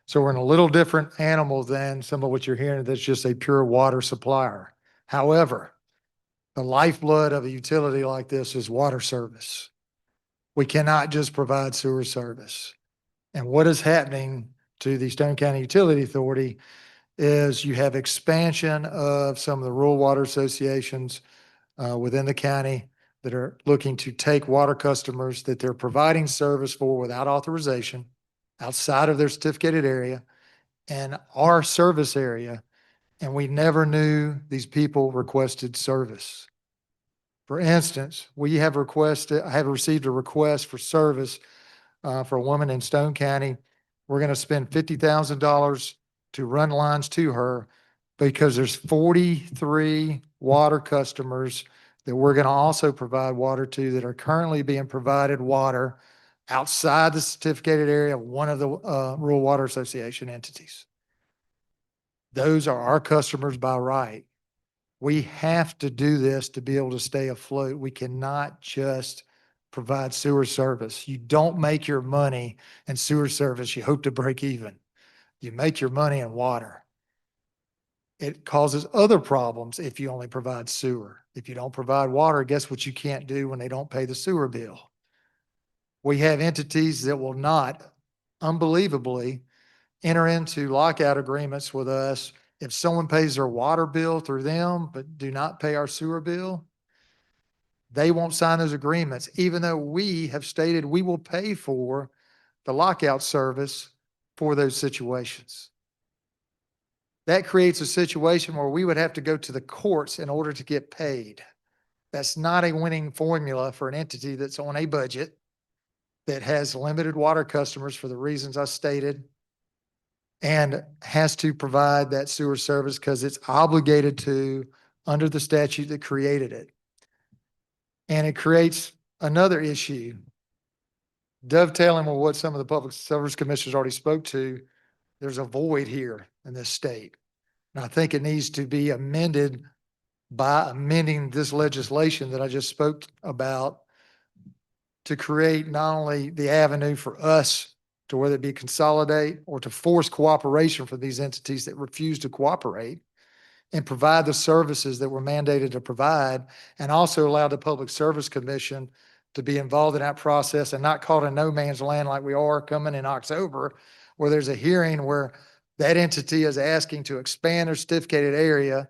So we're in a little different animal than some of what you're hearing that's just a pure water supplier. However, the lifeblood of a utility like this is water service. We cannot just provide sewer service. And what is happening to the Stone County Utility Authority is you have expansion of some of the rural water associations within the county that are looking to take water customers that they're providing service for without authorization outside of their certificated area and our service area, and we never knew these people requested service. For instance, I have received a request for service for a woman in Stone County. We're going to spend $50,000 to run lines to her because there's 43 water customers that we're going to also provide water to that are currently being provided water outside the certificated area of one of the Rural Water Association entities. Those are our customers by right. We have to do this to be able to stay afloat. We cannot just provide sewer service. You don't make your money in sewer service. You hope to break even. You make your money in water. It causes other problems if you only provide sewer. If you don't provide water, guess what you can't do when they don't pay the sewer bill? We have entities that will not, unbelievably, enter into lockout agreements with us if someone pays their water bill through them but do not pay our sewer bill. They won't sign those agreements, even though we have stated we will pay for the lockout service for those situations. That creates a situation where we would have to go to the courts in order to get paid. That's not a winning formula for an entity that's on a budget that has limited water customers for the reasons I stated and has to provide that sewer service because it's obligated to under the statute that created it. And it creates another issue. Dovetailing with what some of the public service commissioners already spoke to, there's a void here in this state. And I think it needs to be amended by amending this legislation that I just spoke about to create not only the avenue for us to whether it be consolidate or to force cooperation for these entities that refuse to cooperate and provide the services that we're mandated to provide, and also allow the Public Service Commission to be involved in that process and not caught in no man's land like we are coming in October, where there's a hearing where that entity is asking to expand their certificated area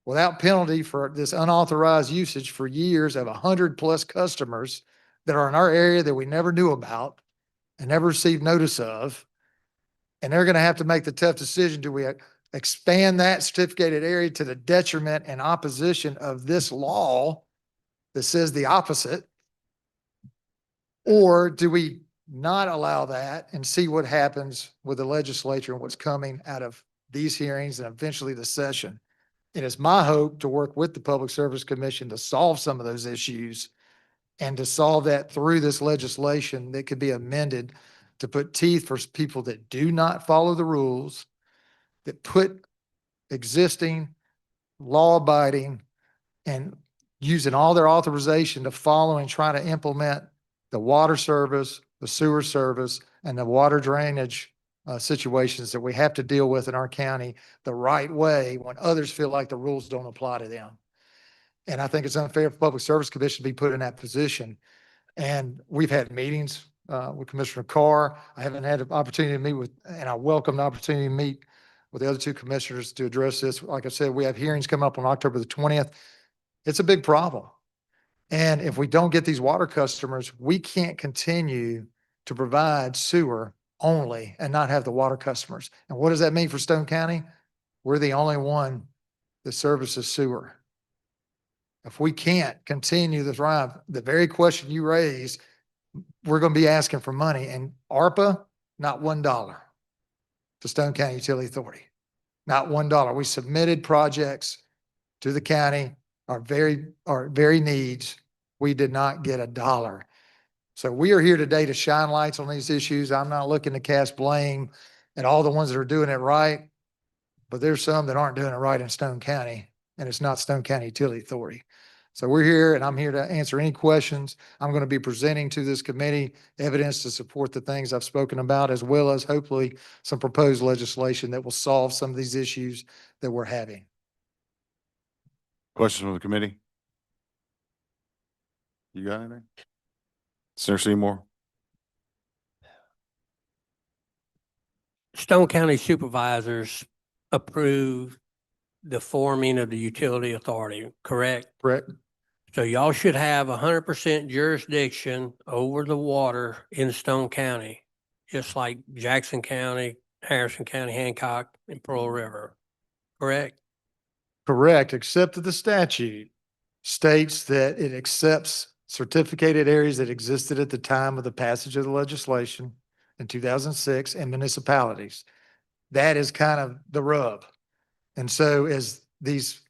without penalty for this unauthorized usage for years of 100+ customers that are in our area that we never knew about and never received notice of. And they're going to have to make the tough decision. Do we expand that certificated area to the detriment and opposition of this law that says the opposite? Or do we not allow that and see what happens with the legislature and what's coming out of these hearings and eventually the session? It is my hope to work with the Public Service Commission to solve some of those issues and to solve that through this legislation that could be amended to put teeth for people that do not follow the rules, that put existing law-abiding and using all their authorization to follow and try to implement the water service, the sewer service, and the water drainage situations that we have to deal with in our county the right way when others feel like the rules don't apply to them. And I think it's unfair for Public Service Commission to be put in that position. And we've had meetings with Commissioner Carr. I haven't had an opportunity to meet with, and I welcome the opportunity to meet with the other two commissioners to address this. Like I said, we have hearings coming up on October the 20th. It's a big problem. And if we don't get these water customers, we can't continue to provide sewer only and not have the water customers. And what does that mean for Stone County? We're the only one that services sewer. If we can't continue this drive, the very question you raised, we're going to be asking for money. And ARPA, not $1 to Stone County Utility Authority, not $1. We submitted projects to the county, our very needs. We did not get $1. So we are here today to shine lights on these issues. I'm not looking to cast blame at all the ones that are doing it right, but there's some that aren't doing it right in Stone County, and it's not Stone County Utility Authority. So we're here, and I'm here to answer any questions. I'm going to be presenting to this committee evidence to support the things I've spoken about, as well as hopefully some proposed legislation that will solve some of these issues that we're having. Questions from the committee? You got anything? Senator Seymour? Stone County supervisors approved the forming of the utility authority, correct? Correct. So y'all should have 100% jurisdiction over the water in Stone County. just like Jackson County, Harrison County, Hancock, and Pearl River, correct? Correct, except that the statute states that it accepts certificated areas that existed at the time of the passage of the legislation in 2006 and municipalities. That is kind of the rub. And so as these,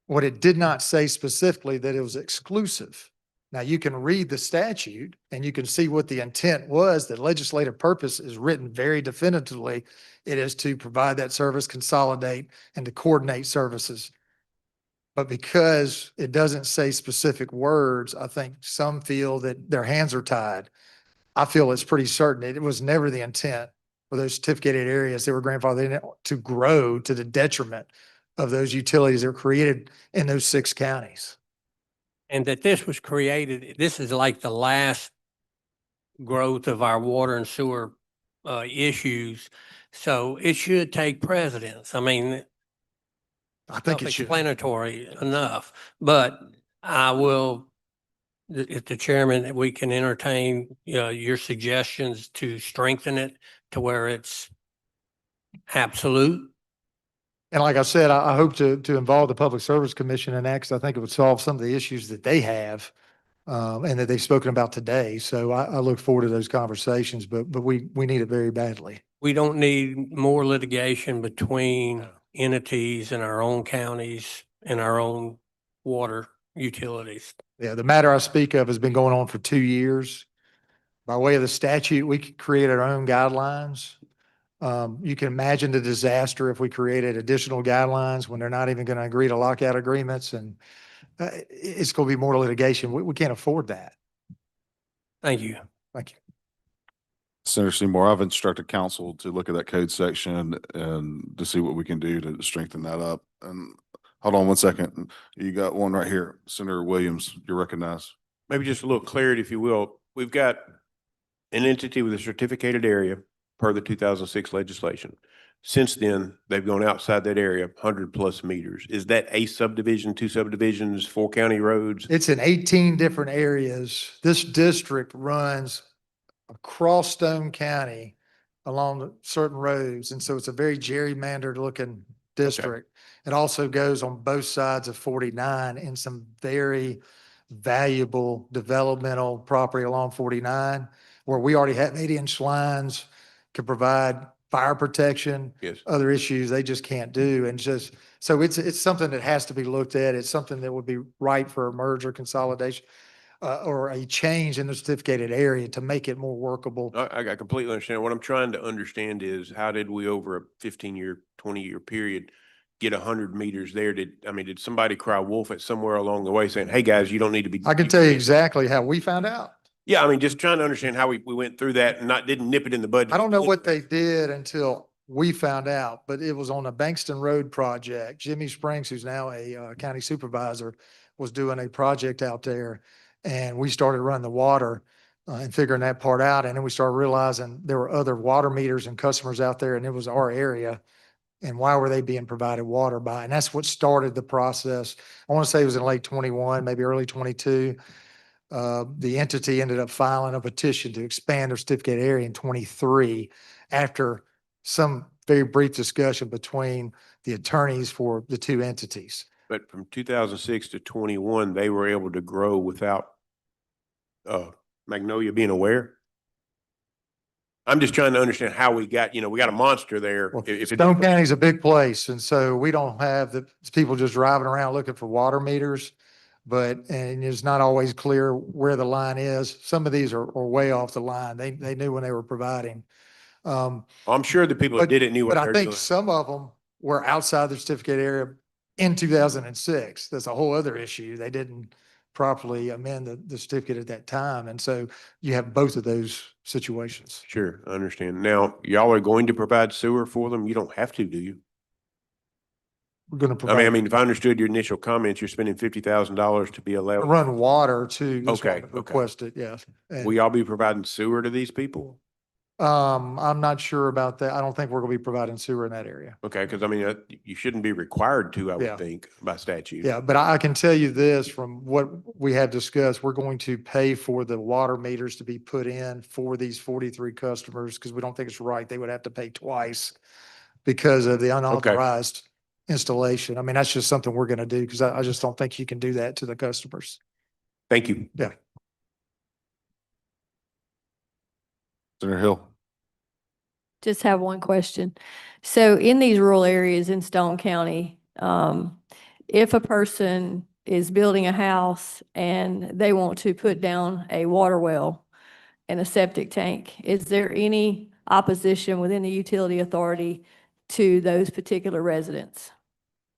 what it did not say specifically that it was exclusive. Now you can read the statute and you can see what the intent was. The legislative purpose is written very definitively. It is to provide that service, consolidate, and to coordinate services. But because it doesn't say specific words, I think some feel that their hands are tied. I feel it's pretty certain it was never the intent for those certificated areas that were grandfathered in to grow to the detriment of those utilities that were created in those 6 counties. And that this was created, this is like the last growth of our water and sewer issues. So it should take precedence. I mean, I think it should. self-explanatory enough, but I will, if the chairman, we can entertain, your suggestions to strengthen it to where it's absolute. And like I said, I hope to involve the Public Service Commission in that, 'cause I think it would solve some of the issues that they have, and that they've spoken about today. So I look forward to those conversations, but we need it very badly. We don't need more litigation between entities in our own counties and our own water utilities. Yeah, the matter I speak of has been going on for 2 years. By way of the statute, we could create our own guidelines. You can imagine the disaster if we created additional guidelines when they're not even going to agree to lockout agreements, and it's going to be more litigation. We can't afford that. Thank you. Thank you. Senator Seymour, I've instructed council to look at that code section and to see what we can do to strengthen that up. And hold on one second. You got one right here. Senator Williams, you're recognized. Maybe just a little clarity, if you will. We've got an entity with a certificated area per the 2006 legislation. Since then, they've gone outside that area, 100+ meters. Is that a subdivision, 2 subdivisions, 4 county roads? It's in 18 different areas. This district runs across Stone County along certain roads. And so it's a very gerrymandered looking district. It also goes on both sides of 49 in some very valuable developmental property along 49, where we already have 8-inch lines, can provide fire protection. Yes. Other issues they just can't do. And just, so it's something that has to be looked at. It's something that would be right for a merger consolidation, or a change in the certificated area to make it more workable. I completely understand. What I'm trying to understand is how did we over a 15-year, 20-year period get 100 meters there? Did somebody cry wolf at somewhere along the way saying, hey guys, you don't need to be. I can tell you exactly how we found out. Yeah, just trying to understand how we went through that and didn't nip it in the bud. I don't know what they did until we found out, but it was on a Bankston Road project. Jimmy Springs, who's now a county supervisor, was doing a project out there. And we started running the water and figuring that part out. And then we started realizing there were other water meters and customers out there, and it was our area. And why were they being provided water by? And that's what started the process. I want to say it was in late 21, maybe early 22. The entity ended up filing a petition to expand their certificate area in 23 after some very brief discussion between the attorneys for the 2 entities. But from 2006 to 21, they were able to grow without Magnolia being aware. I'm just trying to understand how we got a monster there. Well, Stone County's a big place, and so we don't have the people just driving around looking for water meters, and it's not always clear where the line is. Some of these are way off the line. They knew when they were providing. I'm sure the people that did it knew what But they're I think doing. some of them were outside the certificate area in 2006. That's a whole other issue. They didn't properly amend the certificate at that time. And so you have both of those situations. Sure, I understand. Now, y'all are going to provide sewer for them? You don't have to, do you? We're going to provide. I mean, if I understood your initial comments, you're spending $50,000 to be allowed. Run water too. That's Okay, what we requested, yes. And Will y'all be providing sewer to these people? I'm not sure about that. I don't think we're gonna be providing sewer in that area. Okay, because I mean, you shouldn't be required to, I Yeah. would think, by statute. Yeah, but I can tell you this from what we had discussed, we're going to pay for the water meters to be put in for these 43 customers because we don't think it's right. They would have to pay twice because of the unauthorized installation. I mean, that's just something we're going to do because I just don't think you can do that to the customers. Thank you. Yeah. Senator Hill. Just have one question. So in these rural areas in Stone County, if a person is building a house and they want to put down a water well and a septic tank, is there any opposition within the utility authority to those particular residents?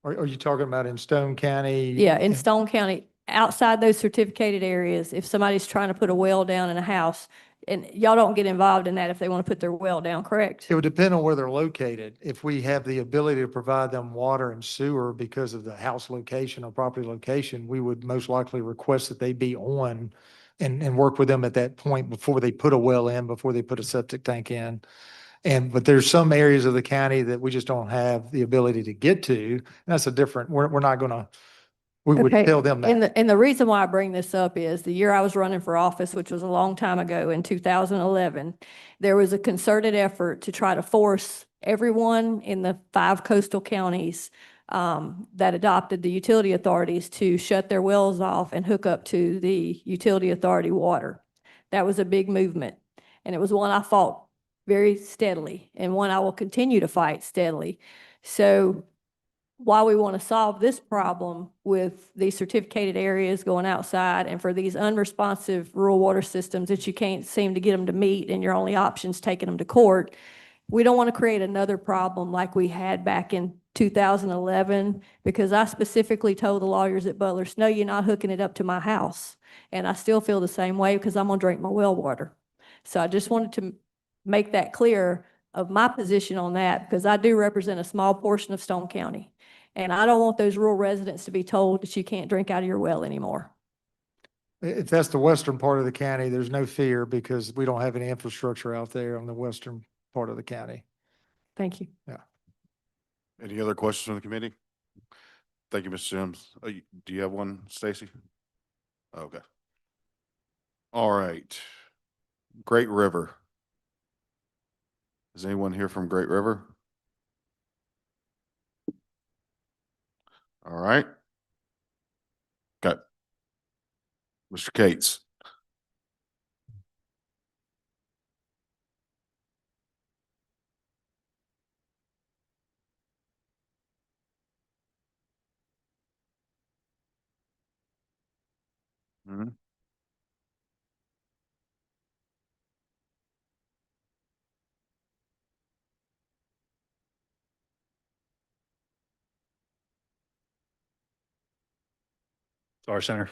Are you talking about in Stone County? Yeah, in Stone County, outside those certificated areas, if somebody's trying to put a well down in a house, and y'all don't get involved in that if they want to put their well down, correct? It would depend on where they're located. If we have the ability to provide them water and sewer because of the house location or property location, we would most likely request that they be on and work with them at that point before they put a well in, before they put a septic tank in. But there's some areas of the county that we just don't have the ability to get to. And that's a different, we're not gonna, we would Okay, tell them that. And the reason why I bring this up is the year I was running for office, which was a long time ago in 2011, there was a concerted effort to try to force everyone in the 5 coastal counties that adopted the utility authorities to shut their wells off and hook up to the utility authority water. That was a big movement, and it was one I fought very steadily and one I will continue to fight steadily. So while we want to solve this problem with these certificated areas going outside and for these unresponsive rural water systems that you can't seem to get them to meet and your only option's taking them to court, we don't want to create another problem like we had back in 2011, because I specifically told the lawyers at Butler, no, you're not hooking it up to my house. And I still feel the same way because I'm going to drink my well water. So I just wanted to make that clear of my position on that, because I do represent a small portion of Stone County. And I don't want those rural residents to be told that you can't drink out of your well anymore. If that's the western part of the county, there's no fear because we don't have any infrastructure out there on the western part of the county. Thank you. Yeah. Any other questions from the committee? Thank you, Mr. Sims. Do you have one, Stacy? Okay. All right. Great River. Is anyone here from Great River? All right. Okay. Mr. Cates. Mhm. Sorry, Senator.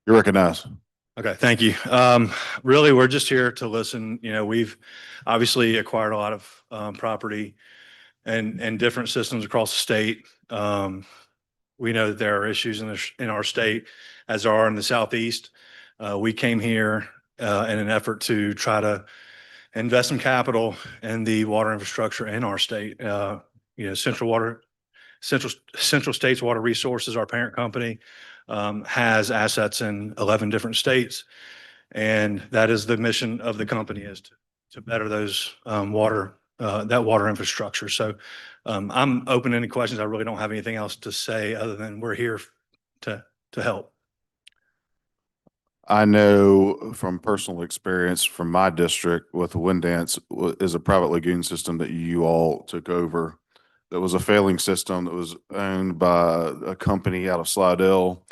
You're recognized. Okay, thank you. Really, we're just here to listen. You know, we've obviously acquired a lot of property and different systems across the state. We know that there are issues in our state, as there are in the Southeast. We came here in an effort to try to invest some capital in the water infrastructure in our state. You know, Central States Water Resources, our parent company, has assets in 11 different states. And that is the mission of the company, is to better those that water infrastructure. So I'm open to any questions. I really don't have anything else to say other than we're here to help. I know from personal experience from my district with Windance is a private lagoon system that you all took over. That was a failing system that was owned by a company out of Slidell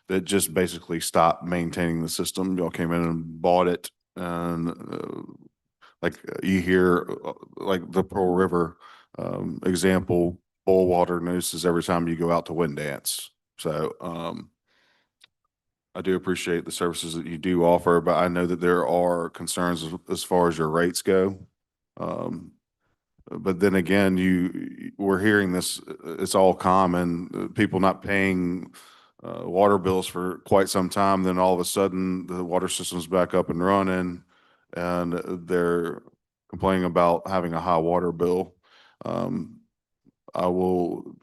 that just basically stopped maintaining the system. Y'all came in and bought it, and like you hear, like the Pearl River example, boil water nooses every time you go out to Windance. So I do appreciate the services that you do offer, but I know that there are concerns as far as your rates go. But then again, we're hearing this, it's all common, people not paying water bills for quite some time. Then all of a sudden, the water system's back up and running, and they're complaining about having a high water bill. I will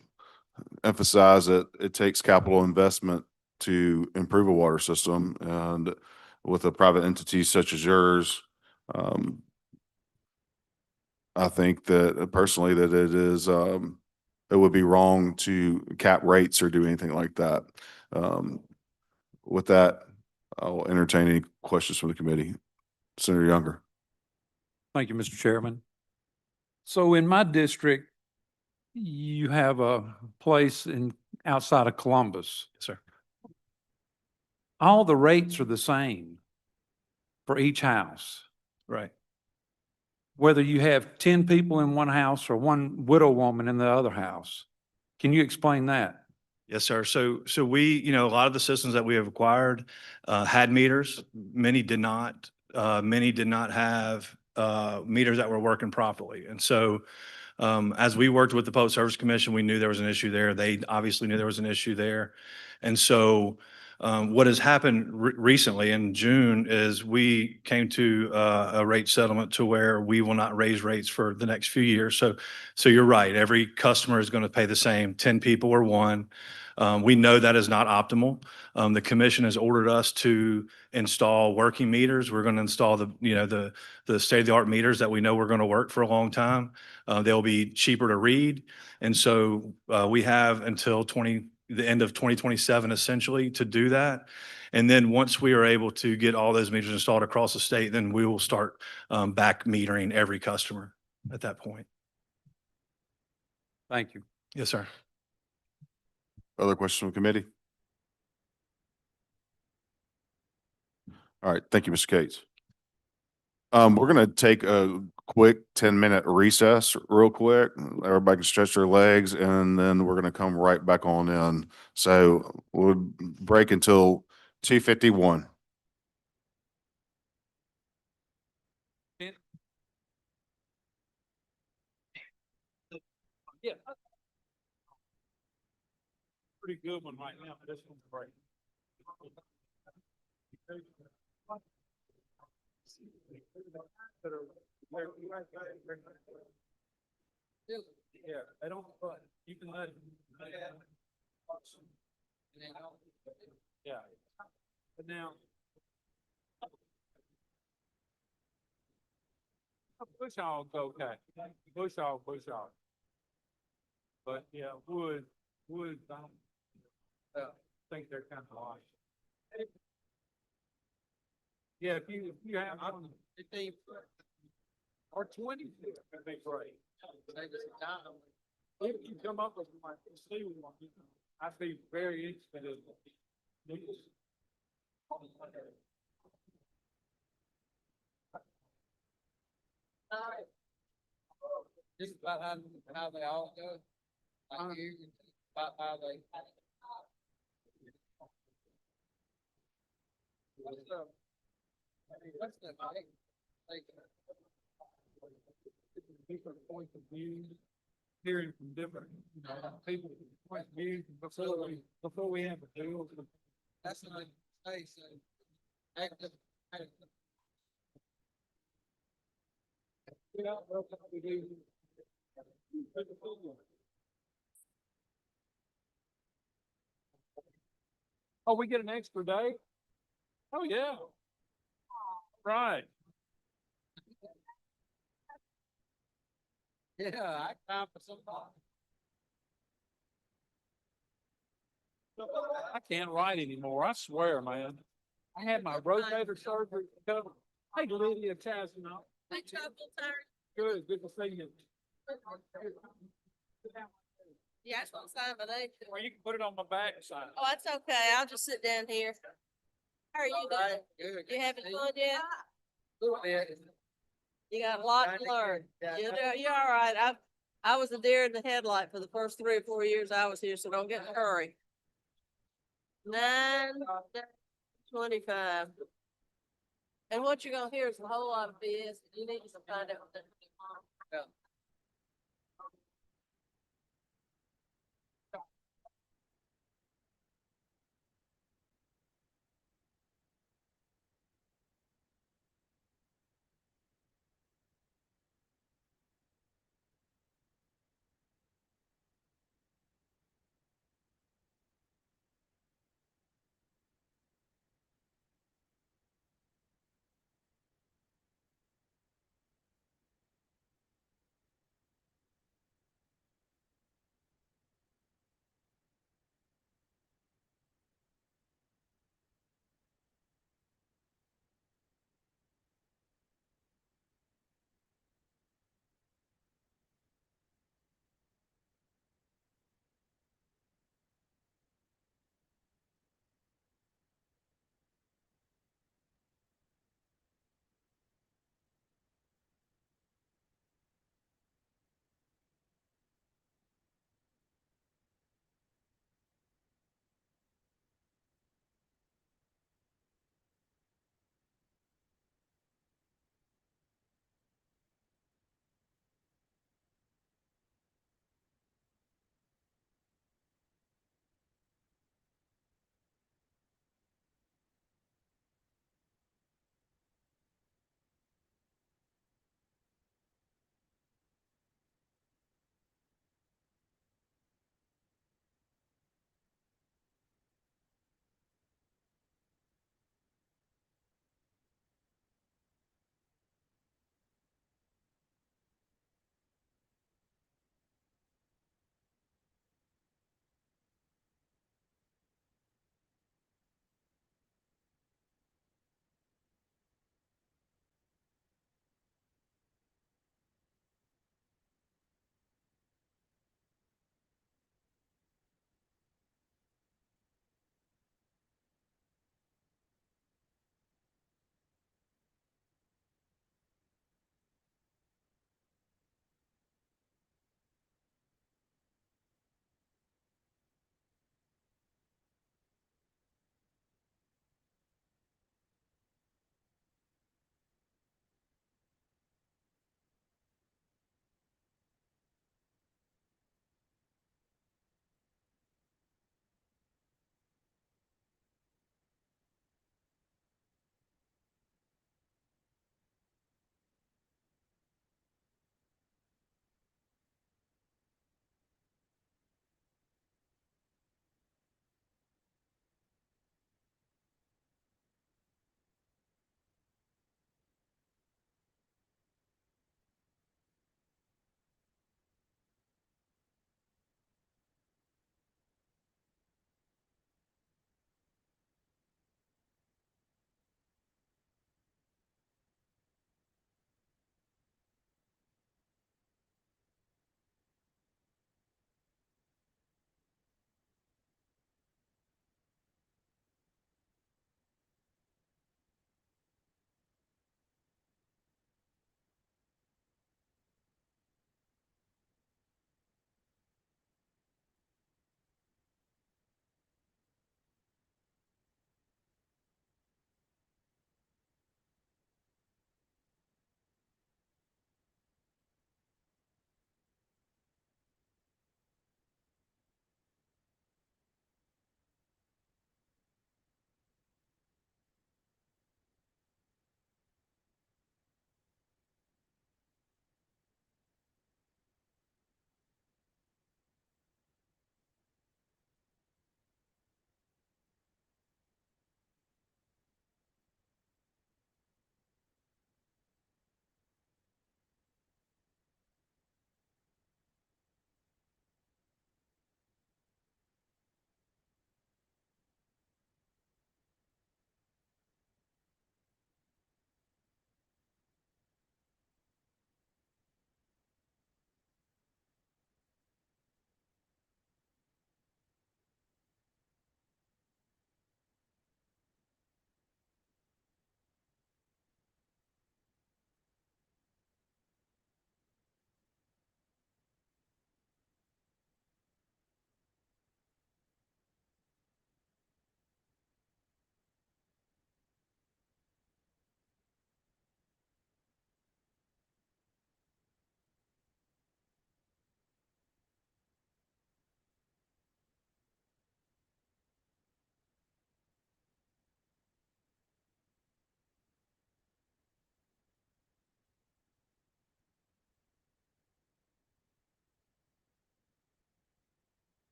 emphasize that it takes capital investment to improve a water system, and with a private entity such as yours, I think that personally that it would be wrong to cap rates or do anything like that. With that, I'll entertain any questions from the committee. Senator Younger. Thank you, Mr. Chairman. So in my district, you have a place outside of Columbus. Sir. All the rates are the same for each house. Right. Whether you have 10 people in one house or one widow woman in the other house. Can you explain that? Yes, sir. So we, a lot of the systems that we have acquired had meters. Many did not. Many did not have meters that were working properly. And so as we worked with the Public Service Commission, we knew there was an issue there. They obviously knew there was an issue there. And so what has happened recently in June is we came to a rate settlement to where we will not raise rates for the next few years. So you're right. Every customer is going to pay the same, 10 people or one. We know that is not optimal. The commission has ordered us to install working meters. We're going to install the state-of-the-art meters that we know we're going to work for a long time. They'll be cheaper to read. And so we have until the end of 2027 essentially to do that. And then once we are able to get all those meters installed across the state, then we will start back metering every customer at that point. Thank you. Yes, sir. Other questions from the committee? All right, thank you, Mr. Cates. We're going to take a quick 10-minute recess real quick. Everybody can stretch their legs, and then we're going to come right back on in. So we'll break until 2:51. Yeah. Pretty good one right now, but this one's great. Yeah, I don't, but you can let it. Yeah. But now. Bush hog, okay. Bush hog. But yeah, wood, I think they're kind of lost. Yeah, if you have 15 or 20, that'd be great. If you come up with one, I'd be very interested in it. Just about how they all go. Like you, about how they. What's the like different points of view, hearing from different, people's point of view before we have a deal. That's what I say. So, we do. Oh, we get an extra day? Oh, yeah. Right. Yeah, I time for somebody. I can't write anymore. I swear, man. I had my rotator surgery covered. Hey, Lydia Chasnow. Hey, Chuck, Terry. Good to see you. Yeah, that's what I'm saying, but they. Well, you can put it on my back side. Oh, that's okay. I'll just sit down here. How are you doing? Good. You having fun yet? Yeah. You got a lot to learn. You're all right. I was a deer in the headlight for the first 3 or 4 years I was here, so don't get in a hurry. 9:25. And what you're gonna hear is a whole lot of BS. You need to find out what that. Yeah.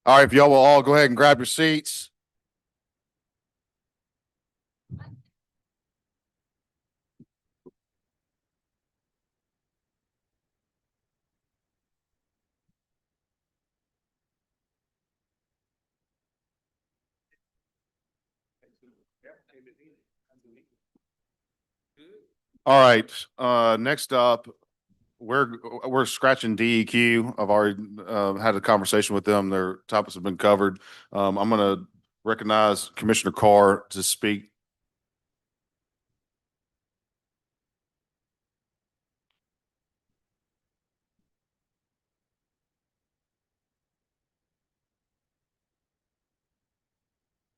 All right, if y'all will all go ahead and grab your seats. All right, next up, we're scratching DEQ. I've already had a conversation with them. Their topics have been covered. I'm gonna recognize Commissioner Carr to speak.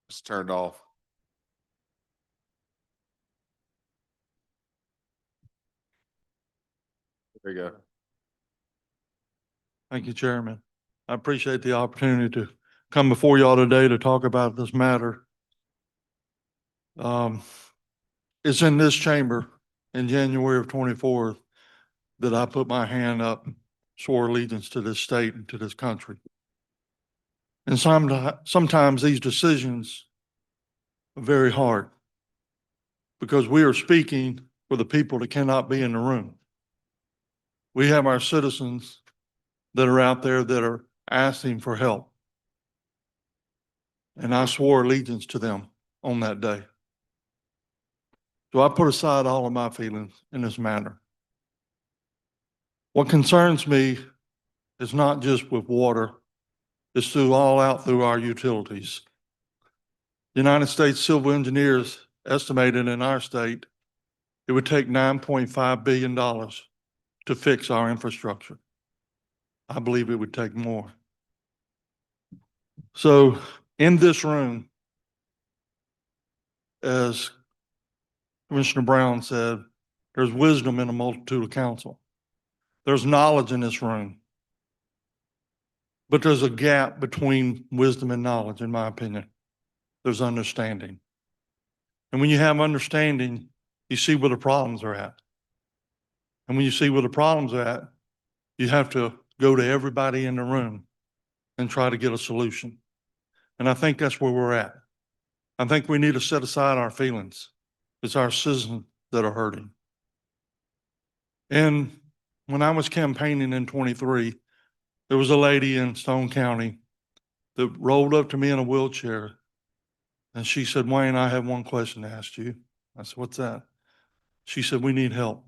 It's turned off. There you go. Thank you, Chairman. I appreciate the opportunity to come before y'all today to talk about this matter. It's in this chamber in January of 24 that I put my hand up, swore allegiance to this state and to this country. And sometimes these decisions are very hard because we are speaking for the people that cannot be in the room. We have our citizens that are out there that are asking for help. And I swore allegiance to them on that day. So I put aside all of my feelings in this matter. What concerns me is not just with water, it's through our utilities. United States civil engineers estimated in our state it would take $9.5 billion to fix our infrastructure. I believe it would take more. So in this room, as Commissioner Brown said, there's wisdom in a multitude of counsel. There's knowledge in this room. But there's a gap between wisdom and knowledge, in my opinion. There's understanding. And when you have understanding, you see where the problems are at. And when you see where the problems are at, you have to go to everybody in the room and try to get a solution. And I think that's where we're at. I think we need to set aside our feelings. It's our citizens that are hurting. And when I was campaigning in 23, there was a lady in Stone County that rolled up to me in a wheelchair. And she said, "Wayne, I have one question to ask you." I said, "What's that?" She said, "We need help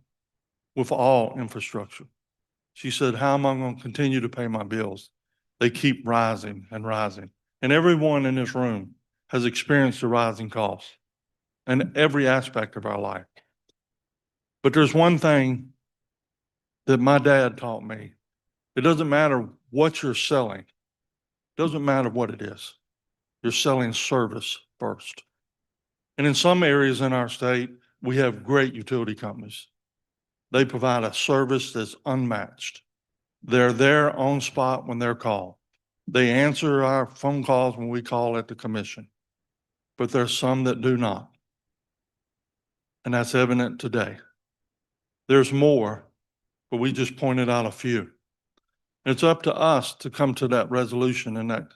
with all infrastructure." She said, "How am I going to continue to pay my bills? They keep rising and rising." And everyone in this room has experienced the rising costs in every aspect of our life. But there's one thing that my dad taught me. It doesn't matter what you're selling. It doesn't matter what it is. You're selling service first. And in some areas in our state, we have great utility companies. They provide a service that's unmatched. They're there on spot when they're called. They answer our phone calls when we call at the commission. But there's some that do not. And that's evident today. There's more, but we just pointed out a few. It's up to us to come to that resolution and that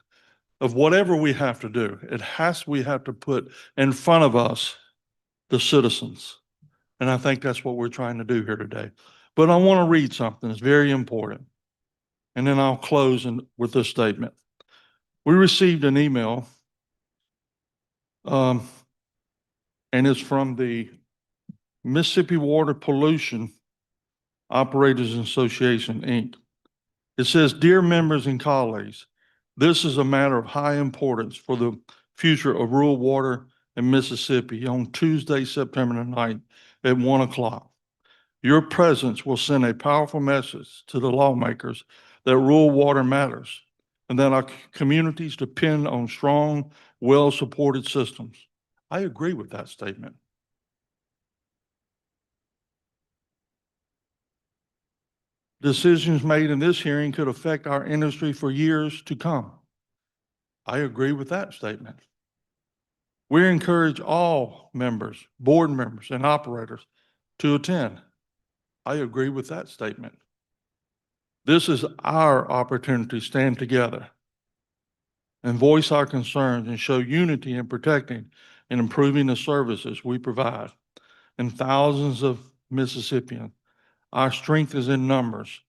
of whatever we have to do. We have to put in front of us the citizens. And I think that's what we're trying to do here today. But I want to read something that's very important. And then I'll close with this statement. We received an email, and it's from the Mississippi Water Pollution Operators Association, Inc. It says, "Dear members and colleagues, this is a matter of high importance for the future of rural water in Mississippi on Tuesday, September the 9th at 1 o'clock. Your presence will send a powerful message to the lawmakers that rural water matters and that our communities depend on strong, well-supported systems." I agree with that statement. Decisions made in this hearing could affect our industry for years to come. I agree with that statement. We encourage all members, board members, and operators to attend. I agree with that statement. This is our opportunity to stand together and voice our concerns and show unity in protecting and improving the services we provide. And thousands of Mississippians, our strength is in numbers,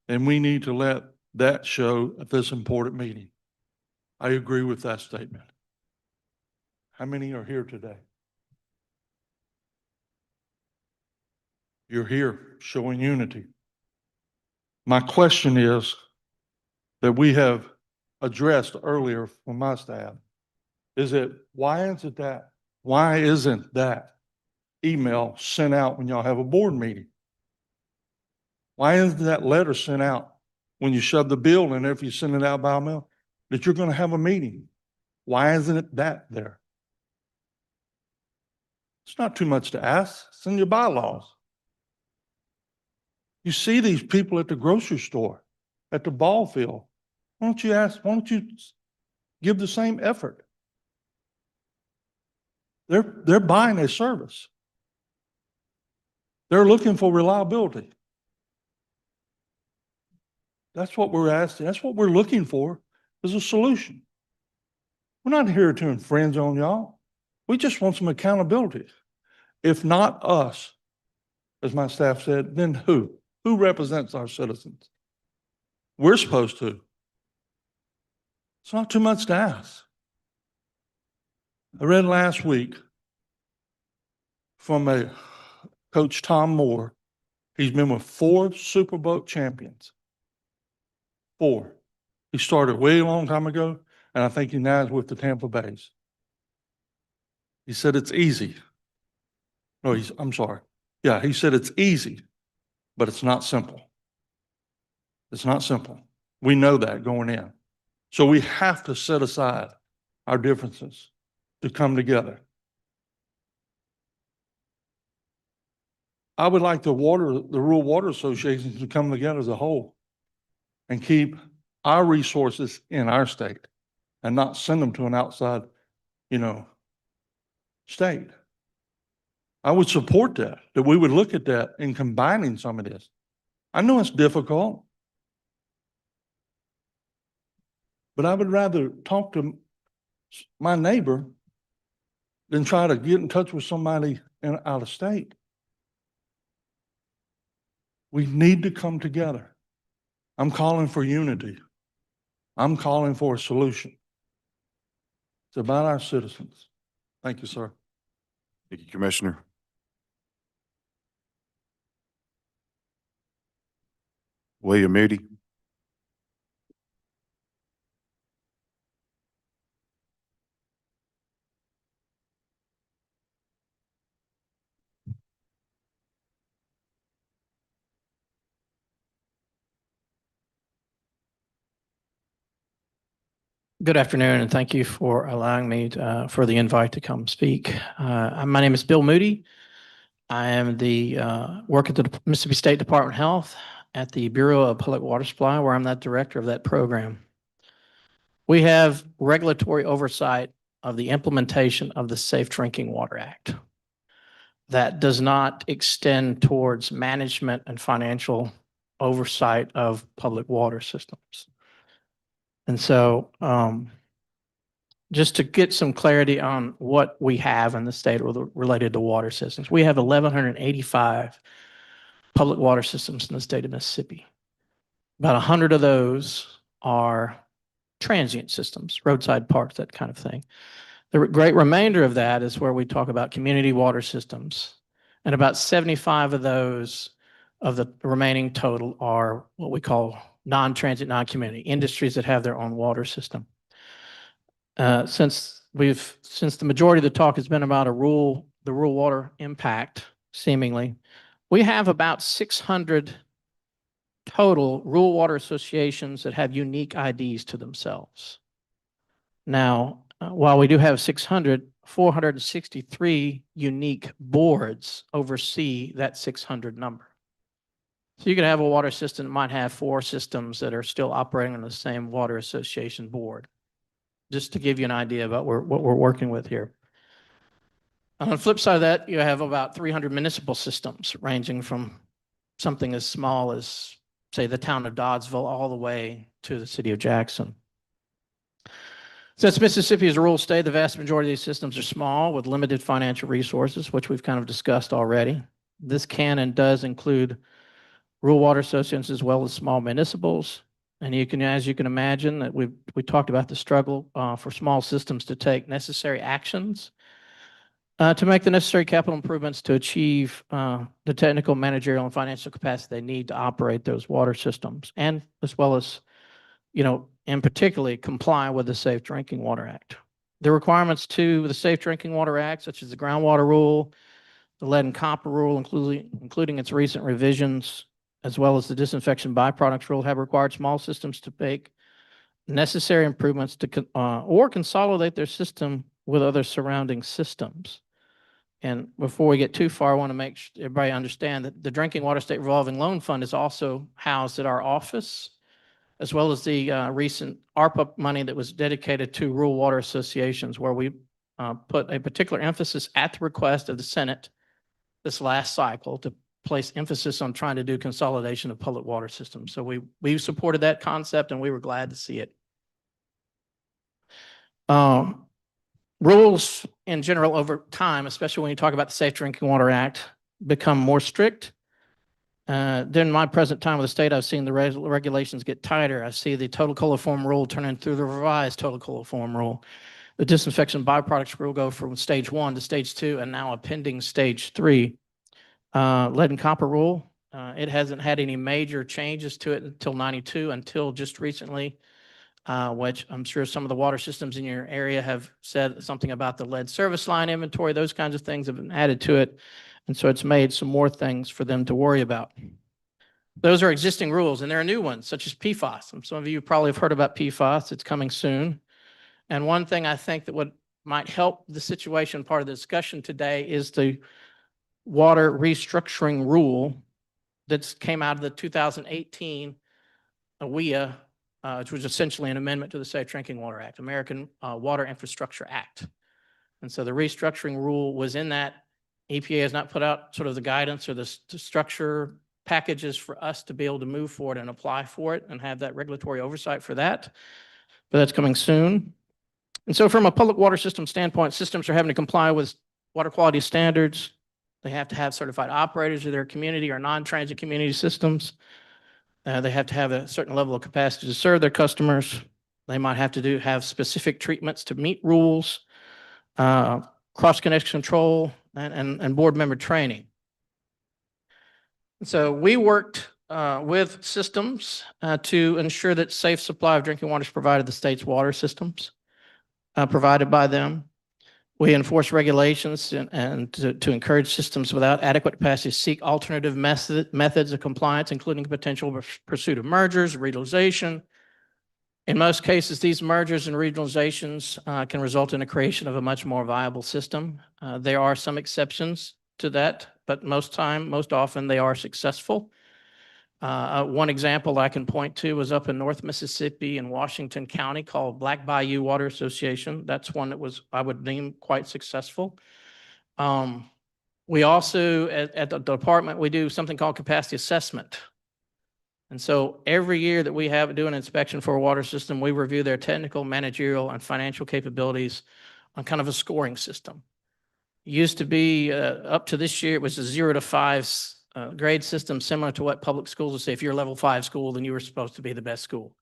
and we need to let that show at this important meeting. I agree with that statement. How many are here today? You're here showing unity. My question is that we have addressed earlier from my staff is that why isn't that email sent out when y'all have a board meeting? Why isn't that letter sent out when you shove the bill in there if you send it out by mail that you're going to have a meeting? Why isn't it that there? It's not too much to ask. It's in your bylaws. You see these people at the grocery store, at the ball field. Why don't you give the same effort? They're buying a service. They're looking for reliability. That's what we're asking. That's what we're looking for is a solution. We're not here to infringe on y'all. We just want some accountability. If not us, as my staff said, then who? Who represents our citizens? We're supposed to. It's not too much to ask. I read last week from a coach, Tom Moore. He's been with 4 Super Bowl champions. 4. He started way a long time ago, and I think he now is with the Tampa Bays. He said it's easy. No, I'm sorry. Yeah, he said it's easy, but it's not simple. It's not simple. We know that going in. So we have to set aside our differences to come together. I would like the rural water associations to come together as a whole and keep our resources in our state and not send them to an outside, state. I would support that we would look at that in combining some of this. I know it's difficult, but I would rather talk to my neighbor than try to get in touch with somebody out of state. We need to come together. I'm calling for unity. I'm calling for a solution. It's about our citizens. Thank you, sir. Thank you, Commissioner. William Moody. Good afternoon, and thank you for allowing me for the invite to come speak. My name is Bill Moody. I am work at the Mississippi State Department of Health at the Bureau of Public Water Supply, where I'm the director of that program. We have regulatory oversight of the implementation of the Safe Drinking Water Act. That does not extend towards management and financial oversight of public water systems. And so just to get some clarity on what we have in the state related to water systems, we have 1,185 public water systems in the state of Mississippi. About 100 of those are transient systems, roadside parks, that kind of thing. The great remainder of that is where we talk about community water systems. And about 75 of those of the remaining total are what we call non-transit, non-community, industries that have their own water system. Since the majority of the talk has been about the rural water impact, seemingly, we have about 600 total rural water associations that have unique IDs to themselves. Now, while we do have 600, 463 unique boards oversee that 600 number. So you could have a water system that might have 4 systems that are still operating on the same water association board. Just to give you an idea about what we're working with here. On the flip side of that, you have about 300 municipal systems ranging from something as small as, say, the town of Doddsville all the way to the city of Jackson. Since Mississippi is a rural state, the vast majority of these systems are small with limited financial resources, which we've kind of discussed already. This can and does include rural water associations as well as small municipals. And you can, as you can imagine, that we talked about the struggle for small systems to take necessary actions to make the necessary capital improvements to achieve the technical, managerial, and financial capacity they need to operate those water systems, and as well as, in particularly comply with the Safe Drinking Water Act. The requirements to the Safe Drinking Water Act, such as the groundwater rule, the lead and copper rule, including its recent revisions, as well as the disinfection byproducts rule, have required small systems to make necessary improvements to or consolidate their system with other surrounding systems. And before we get too far, I want to make sure everybody understand that the Drinking Water State Revolving Loan Fund is also housed at our office, as well as the recent ARPA money that was dedicated to rural water associations, where we put a particular emphasis at the request of the Senate this last cycle to place emphasis on trying to do consolidation of public water systems. So we supported that concept, and we were glad to see it. Rules in general over time, especially when you talk about the Safe Drinking Water Act, become more strict. During my present time with the state, I've seen the regulations get tighter. I see the total coliform rule turn into the revised total coliform rule. The disinfection byproducts rule go from stage 1 to stage 2, and now a pending stage 3. Lead and copper rule, it hasn't had any major changes to it until 92, until just recently, which I'm sure some of the water systems in your area have said something about the lead service line inventory. Those kinds of things have been added to it. And so it's made some more things for them to worry about. Those are existing rules, and there are new ones, such as PFAS. And some of you probably have heard about PFAS. It's coming soon. And one thing I think that might help the situation, part of the discussion today, is the water restructuring rule that came out of the 2018 WIA, which was essentially an amendment to the Safe Drinking Water Act, American Water Infrastructure Act. And so the restructuring rule was in that. EPA has not put out sort of the guidance or the structure packages for us to be able to move forward and apply for it and have that regulatory oversight for that. But that's coming soon. And so from a public water system standpoint, systems are having to comply with water quality standards. They have to have certified operators of their community or non-transit community systems. They have to have a certain level of capacity to serve their customers. They might have to have specific treatments to meet rules, cross-connection control, and board member training. So we worked with systems to ensure that safe supply of drinking water is provided to the state's water systems provided by them. We enforce regulations and to encourage systems without adequate capacity to seek alternative methods of compliance, including potential pursuit of mergers, regionalization. In most cases, these mergers and regionalizations can result in the creation of a much more viable system. There are some exceptions to that, but most often they are successful. One example I can point to was up in North Mississippi in Washington County called Black Bayou Water Association. That's one that I would deem quite successful. We also, at the department, we do something called capacity assessment. And so every year that we do an inspection for a water system, we review their technical, managerial, and financial capabilities on kind of a scoring system. It used to be up to this year, it was a 0 to 5 grade system, similar to what public schools would say. If you're a level 5 school, then you were supposed to be the best school.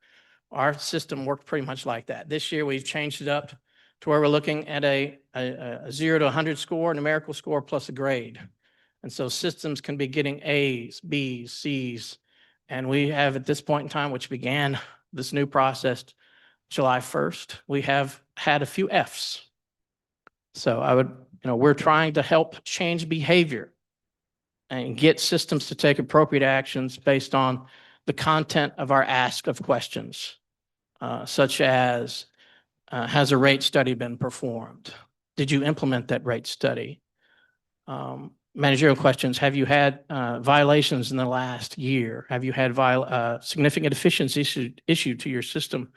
Our system worked pretty much like that. This year, we've changed it up to where we're looking at a 0 to 100 score, numerical score, plus a grade. And so systems can be getting A's, B's, C's. And we have at this point in time, which began this new process July 1st, we have had a few F's. So we're trying to help change behavior and get systems to take appropriate actions based on the content of our ask of questions, such as, has a rate study been performed? Did you implement that rate study? Managerial questions, have you had violations in the last year? Have you had significant deficiencies issued to your system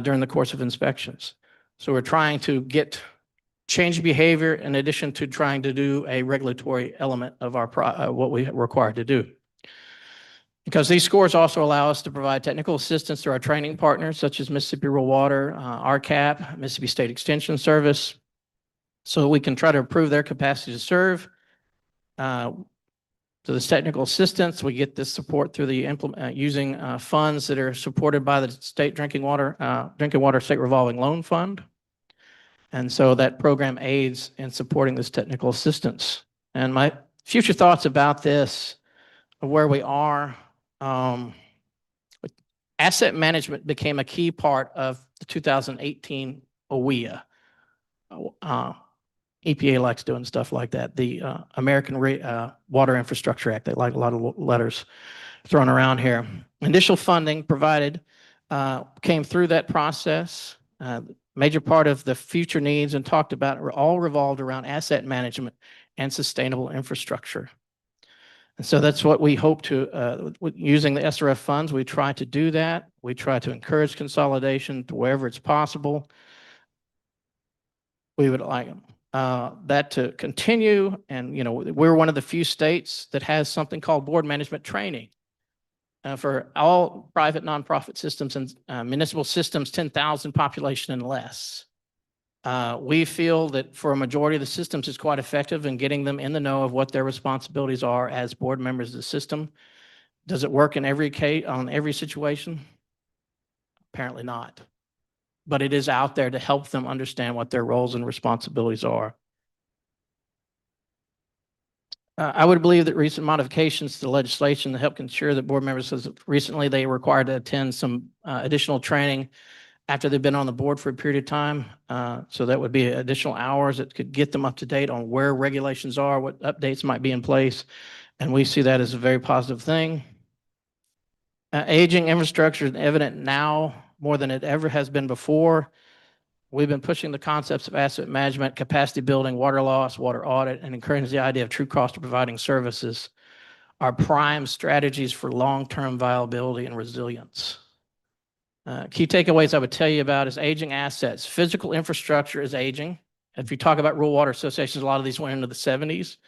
during the course of inspections? So we're trying to change behavior in addition to trying to do a regulatory element of our what we are required to do. Because these scores also allow us to provide technical assistance through our training partners such as Mississippi Rural Water, RCAP, Mississippi State Extension Service, so that we can try to improve their capacity to serve. So this technical assistance, we get this support through the using funds that are supported by the state drinking water state revolving loan fund. And so that program aids in supporting this technical assistance. And my future thoughts about this, of where we are, asset management became a key part of the 2018 OWIA. EPA likes doing stuff like that. The American Water Infrastructure Act, they like a lot of letters thrown around here. Initial funding provided came through that process. Major part of the future needs and talked about are all revolved around asset management and sustainable infrastructure. And so that's what we hope to, using the SRF funds, we try to do that. We try to encourage consolidation to wherever it's possible. We would like that to continue. And, you know, we're one of the few states that has something called board management training for all private nonprofit systems and municipal systems, 10,000 population and less. We feel that for a majority of the systems, it's quite effective in getting them in the know of what their responsibilities are as board members of the system. Does it work in every case, on every situation? Apparently not. But it is out there to help them understand what their roles and responsibilities are. I would believe that recent modifications to the legislation to help ensure that board members, as recently they were required to attend some additional training after they've been on the board for a period of time. So that would be additional hours that could get them up to date on where regulations are, what updates might be in place. And we see that as a very positive thing. Aging infrastructure is evident now more than it ever has been before. We've been pushing the concepts of asset management, capacity building, water loss, water audit, and encouraging the idea of true cost of providing services are prime strategies for long-term viability and resilience. Key takeaways I would tell you about is aging assets. Physical infrastructure is aging. If you talk about rural water associations, a lot of these went into the 70s,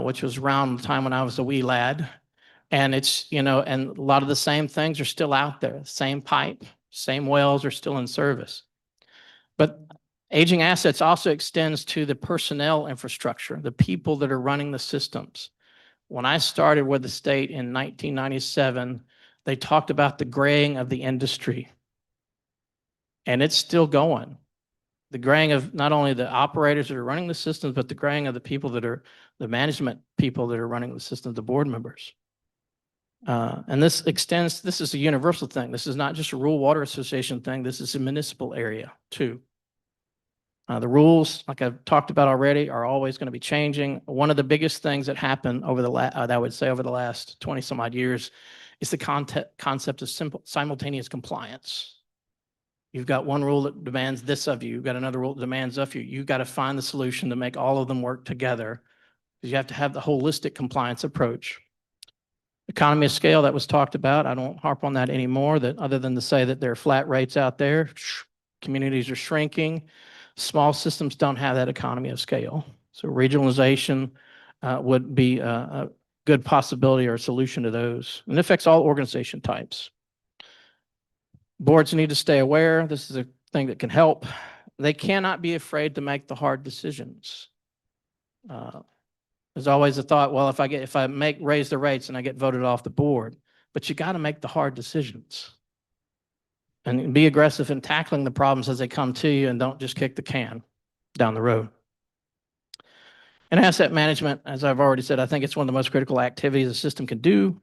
which was around the time when I was a wee lad. And it's, you know, and a lot of the same things are still out there. Same pipe, same wells are still in service. But aging assets also extends to the personnel infrastructure, the people that are running the systems. When I started with the state in 1997, they talked about the graying of the industry. And it's still going. The graying of not only the operators that are running the systems, but the graying of the people that are the management people that are running the systems, the board members. And this extends, this is a universal thing. This is not just a rural water association thing. This is a municipal area too. The rules, like I've talked about already, are always going to be changing. One of the biggest things that happened over the I would say over the last 20 some odd years is the concept of simultaneous compliance. You've got one rule that demands this of you. You've got another rule that demands of you. You've got to find the solution to make all of them work together. You have to have the holistic compliance approach. Economy of scale that was talked about, I don't harp on that anymore, that other than to say that there are flat rates out there, communities are shrinking, small systems don't have that economy of scale. So regionalization would be a good possibility or a solution to those. And it affects all organization types. Boards need to stay aware. This is a thing that can help. They cannot be afraid to make the hard decisions. There's always a thought, well, if I raise the rates and I get voted off the board, but you got to make the hard decisions and be aggressive in tackling the problems as they come to you, and don't just kick the can down the road. And asset management, as I've already said, I think it's one of the most critical activities a system can do.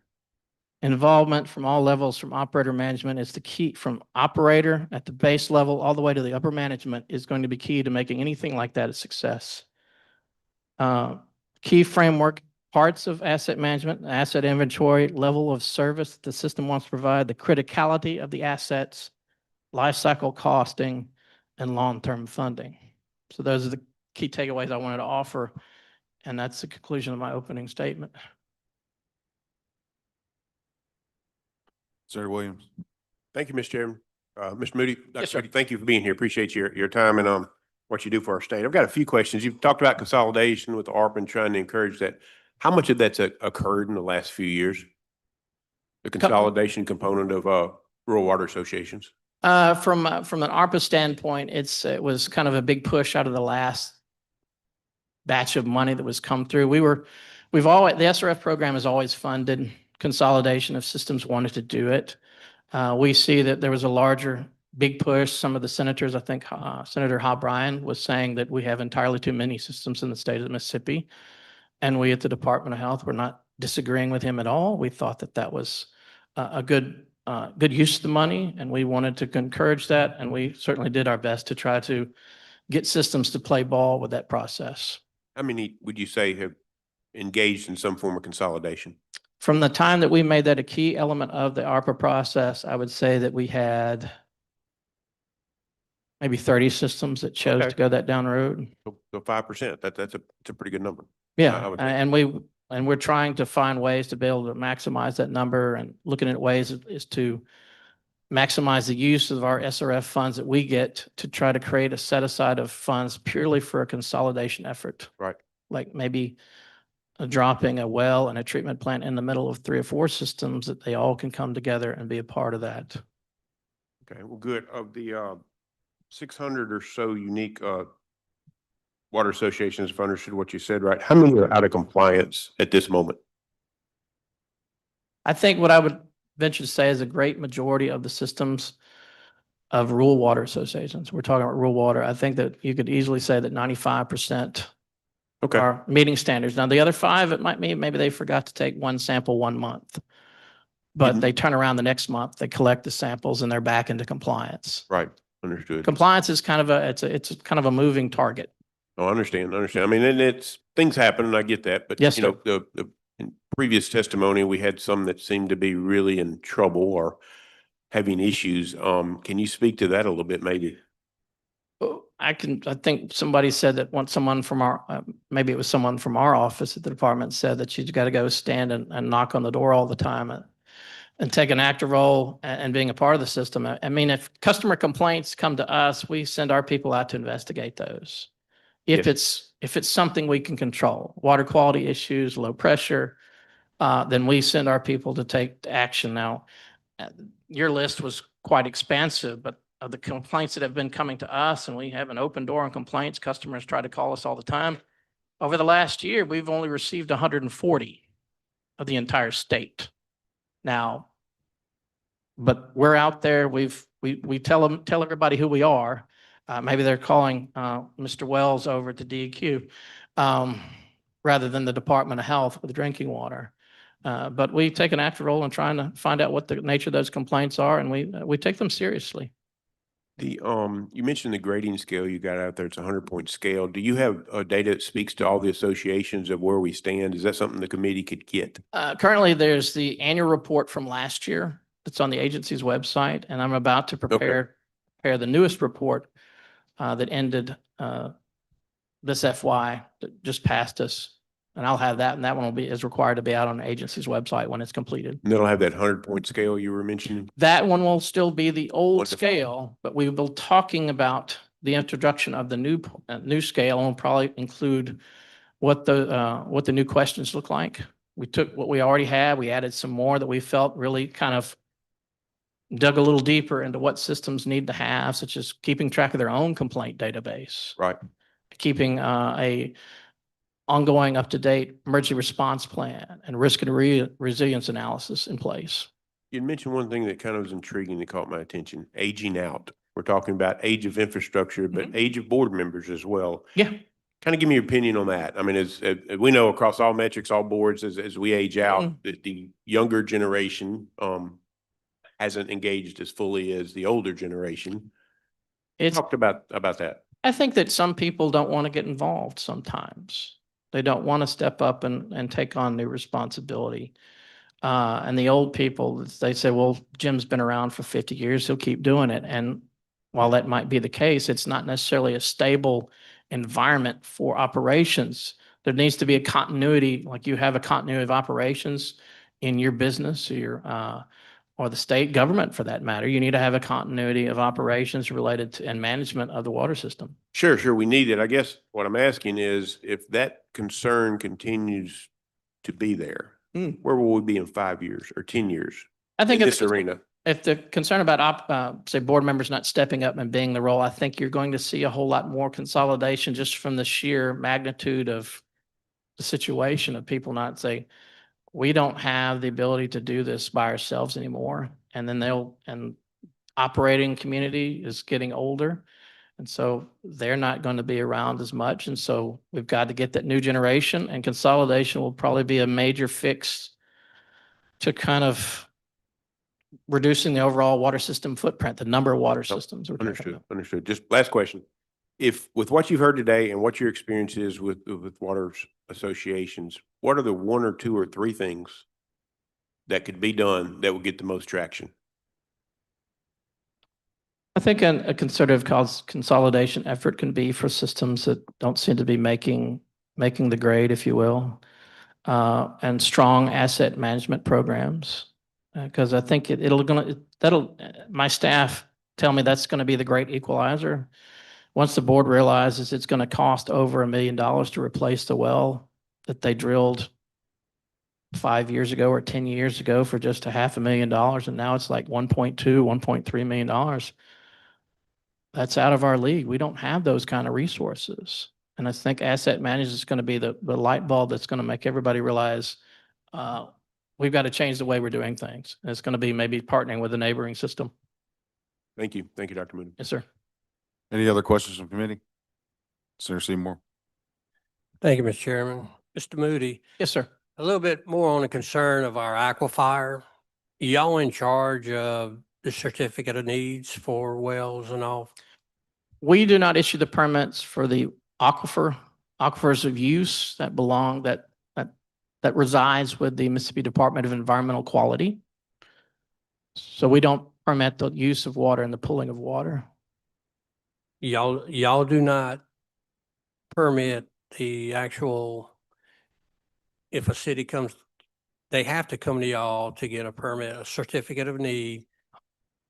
Involvement from all levels, from operator management, is the key. From operator at the base level all the way to the upper management is going to be key to making anything like that a success. Key framework parts of asset management, asset inventory, level of service the system wants to provide, the criticality of the assets, life cycle costing, and long-term funding. So those are the key takeaways I wanted to offer, and that's the conclusion of my opening statement. Senator Williams. Thank you, Mr. Chairman. Mr. Moody, Yes, sir. Moody, thank you for being here. Appreciate your time and what you do for our state. I've got a few questions. You've talked about consolidation with the ARPA and trying to encourage that. How much of that's occurred in the last few years? The consolidation component of, rural water associations? From an ARPA standpoint, it was kind of a big push out of the last batch of money that was come through. The SRF program has always funded consolidation if systems wanted to do it. We see that there was a big push. Some of the senators, I think Senator Hobb Bryan was saying that we have entirely too many systems in the state of Mississippi. And we at the Department of Health were not disagreeing with him at all. We thought that was a good use of the money, and we wanted to encourage that. And we certainly did our best to try to get systems to play ball with that process. How many would you say have engaged in some form of consolidation? From the time that we made that a key element of the ARPA process, I would say that we had maybe 30 systems that chose to go that down the road. So 5%, that's a pretty good number. Yeah, I would think. and we're trying to find ways to be able to maximize that number, and looking at ways is to maximize the use of our SRF funds that we get to try to create a set aside of funds purely for a consolidation effort. Right. Like maybe dropping a well and a treatment plant in the middle of 3 or 4 systems that they all can come together and be a part of that. Okay, well, good. Of the 600 or so unique water associations, if I understood what you said right, how many are out of compliance at this moment? I think what I would venture to say is a great majority of the systems of rural water associations, we're talking about rural water, I think that you could easily say that 95% are meeting standards. Now, the other 5, it might mean maybe they forgot to take one sample 1 month. But they turn around the next month, they collect the samples, and they're back into compliance. Right, understood. Compliance is kind of it's kind of a moving target. Oh, I understand. I mean, and things happen, and I get that, but Yes, you know, the in previous testimony, we had some that seemed to be really in trouble or having issues. Can you speak to that a little bit, maybe? I think somebody said that someone from maybe it was someone from our office at the department said that she's got to go stand and knock on the door all the time and take an active role and being a part of the system. I mean, if customer complaints come to us, we send our people out to investigate those. If it's something we can control, water quality issues, low pressure, then we send our people to take action. Now, your list was quite expansive, but of the complaints that have been coming to us, and we have an open door on complaints, customers try to call us all the time. Over the last year, we've only received 140 of the entire state. Now, but we're out there, we tell everybody who we are. Maybe they're calling Mr. Wells over to DEQ rather than the Department of Health with drinking water. But we take an active role in trying to find out what the nature of those complaints are, and we take them seriously. You mentioned the grading scale you got out there. It's a 100-point scale. Do you have data that speaks to all the associations of where we stand? Is that something the committee could get? Currently, there's the annual report from last year that's on the agency's website, and I'm about to prepare the newest report that ended this FY that just passed us. And I'll have that, and that one is required to be out on the agency's website when it's completed. And it'll have that 100-point scale you were mentioning? That one will still be the old scale, but we will be talking about the introduction of the new scale, and will probably include what the new questions look like. We took what we already had, we added some more that we felt really kind of dug a little deeper into what systems need to have, such as keeping track of their own complaint database. Right. Keeping a ongoing up-to-date emergency response plan and risk and resilience analysis in place. You mentioned one thing that kind of was intriguing that caught my attention, aging out. We're talking about age of infrastructure, but age of board members as well. Yeah. Kind of give me your opinion on that. I mean, as we know across all metrics, all boards, as we age out, the younger generation hasn't engaged as fully as the older generation. Talked about that. I think that some people don't want to get involved sometimes. They don't want to step up and take on new responsibility. And the old people, they say, well, Jim's been around for 50 years, he'll keep doing it. And while that might be the case, it's not necessarily a stable environment for operations. There needs to be a continuity, like you have a continuity of operations in your business or the state government for that matter. You need to have a continuity of operations related to and management of the water system. Sure. We need it. I guess what I'm asking is if that concern continues to be there, where will we be in 5 years or 10 years? I think in if this arena? if the concern about say board members not stepping up and being the role, I think you're going to see a whole lot more consolidation just from the sheer magnitude of the situation of people not say, we don't have the ability to do this by ourselves anymore. And then and operating community is getting older. And so they're not going to be around as much. And so we've got to get that new generation, and consolidation will probably be a major fix to kind of reducing the overall water system footprint, the number of water systems. we're talking Understood, about. understood. Just last question. If, with what you've heard today and what your experience is with water associations, what are the one or two or three things that could be done that would get the most traction? I think a concerted consolidation effort can be for systems that don't seem to be making the grade, if you will, and strong asset management programs. Because I think my staff tell me that's going to be the great equalizer. Once the board realizes it's going to cost over $1 million to replace the well that they drilled 5 years ago or 10 years ago for just $500,000, and now it's like $1.3 million. That's out of our league. We don't have those kind of resources. And I think asset management is going to be the light bulb that's going to make everybody realize we've got to change the way we're doing things. And it's going to be maybe partnering with a neighboring system. Thank you. Thank you, Dr. Moody. Yes, sir. Any other questions from committee? Senator Seymour. Thank you, Mr. Chairman. Mr. Moody, Yes, sir. a little bit more on the concern of our aquifer. Y'all in charge of the certificate of needs for wells and all? We do not issue the permits for the aquifers of use that resides with the Mississippi Department of Environmental Quality. So we don't permit the use of water and the pulling of water. Y'all do not permit the actual, if a city comes, they have to come to y'all to get a permit, a certificate of need.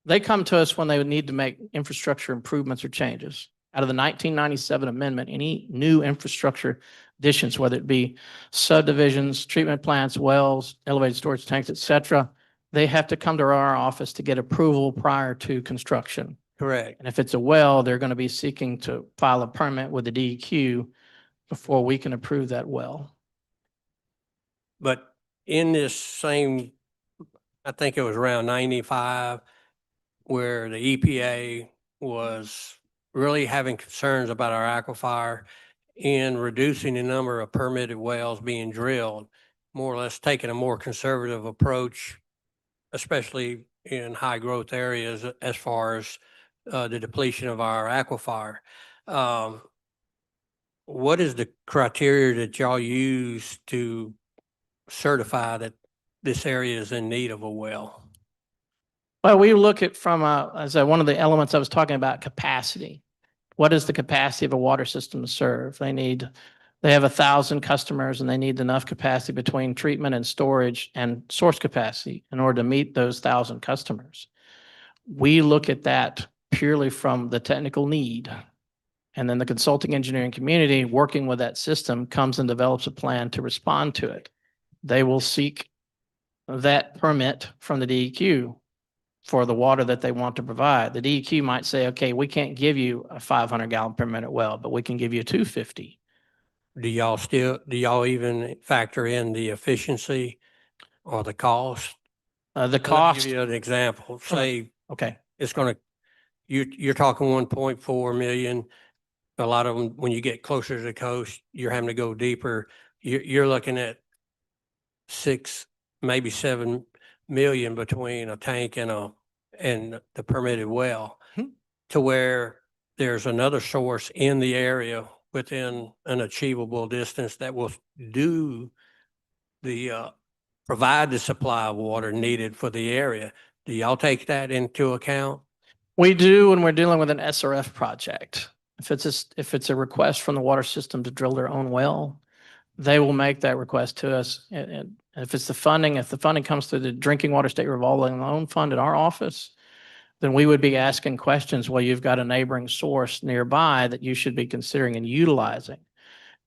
They come to us when they would need to make infrastructure improvements or changes. Out of the 1997 amendment, any new infrastructure additions, whether it be subdivisions, treatment plants, wells, elevated storage tanks, et cetera, they have to come to our office to get approval prior to construction. Correct. And if it's a well, they're going to be seeking to file a permit with the DEQ before we can approve that well. But in this same, I think it was around 95, where the EPA was really having concerns about our aquifer in reducing the number of permitted wells being drilled, more or less taking a more conservative approach, especially in high growth areas as far as the depletion of our aquifer. What is the criteria that y'all use to certify that this area is in need of a well? Well, we look at from one of the elements I was talking about, capacity. What is the capacity of a water system to serve? They have 1,000 customers and they need enough capacity between treatment and storage and source capacity in order to meet those 1,000 customers. We look at that purely from the technical need. And then the consulting engineering community working with that system comes and develops a plan to respond to it. They will seek that permit from the DEQ for the water that they want to provide. The DEQ might say, okay, we can't give you a 500 gallon per minute well, but we can give you 250. Do y'all even factor in the efficiency or the cost? The Let me cost. give you an example. Say, Okay. it's going to, you're talking 1.4 million. A lot of them, when you get closer to the coast, you're having to go deeper. You're looking at 6, maybe 7 million between a tank and the permitted well, to where there's another source in the area within an achievable distance that will provide the supply of water needed for the area. Do y'all take that into account? We do when we're dealing with an SRF project. If it's a request from the water system to drill their own well, they will make that request to us. And if the funding comes through the Drinking Water State Revolving Loan Fund in our office, then we would be asking questions. Well, you've got a neighboring source nearby that you should be considering and utilizing.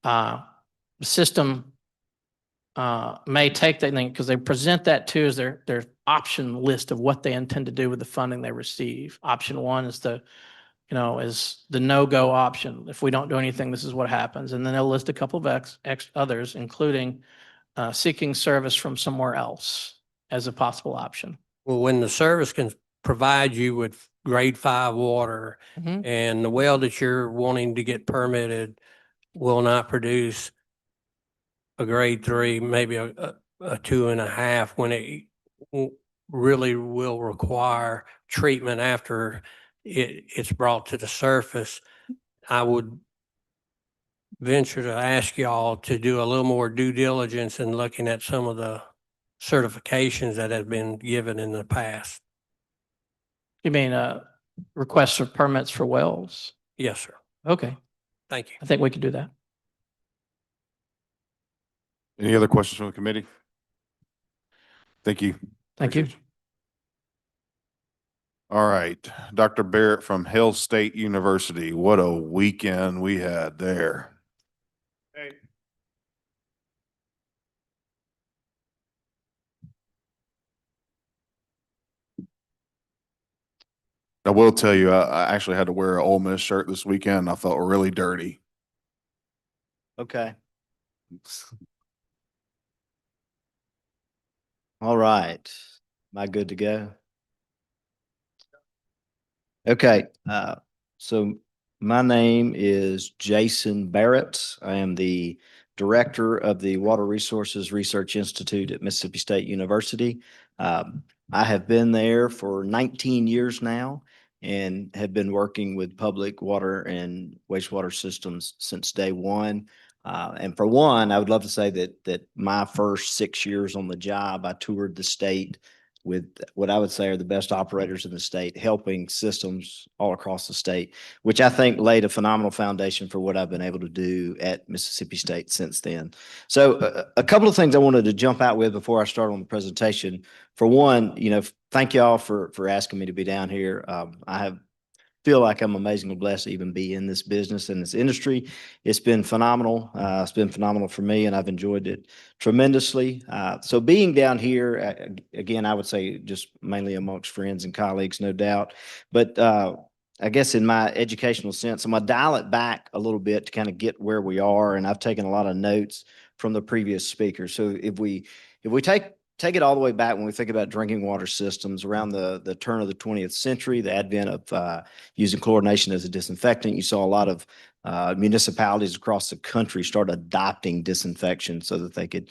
The system may take that thing, because they present that too as their option list of what they intend to do with the funding they receive. Option one is is the no-go option. If we don't do anything, this is what happens. And then they'll list a couple of others, including seeking service from somewhere else as a possible option. Well, when the service can provide you with grade 5 water and the well that you're wanting to get permitted will not produce a grade 3, maybe a 2.5, when it really will require treatment after it's brought to the surface, I would venture to ask y'all to do a little more due diligence in looking at some of the certifications that have been given in the past. You mean requests for permits for wells? Yes, sir. Okay, Thank you. I think we can do that. Any other questions from the committee? Thank you. Thank you. All right, Dr. Barrett from Hill State University. What a weekend we had there. Hey. I will tell you, I actually had to wear an Ole Miss shirt this weekend. I felt really dirty. Okay. All right. Am I good to go? Okay. So my name is Jason Barrett. I am the director of the Water Resources Research Institute at Mississippi State University. I have been there for 19 years now and have been working with public water and wastewater systems since day one. And for one, I would love to say that my first 6 years on the job, I toured the state with what I would say are the best operators in the state, helping systems all across the state, which I think laid a phenomenal foundation for what I've been able to do at Mississippi State since then. So a couple of things I wanted to jump out with before I start on the presentation. For one, thank y'all for asking me to be down here. I feel like I'm amazingly blessed to even be in this business and this industry. It's been phenomenal. It's been phenomenal for me, and I've enjoyed it tremendously. So being down here, again, I would say just mainly amongst friends and colleagues, no doubt. But I guess in my educational sense, I'm going to dial it back a little bit to kind of get where we are. And I've taken a lot of notes from the previous speaker. So if we take it all the way back when we think about drinking water systems around the turn of the 20th century, the advent of using chlorination as a disinfectant, you saw a lot of municipalities across the country start adopting disinfection so that they could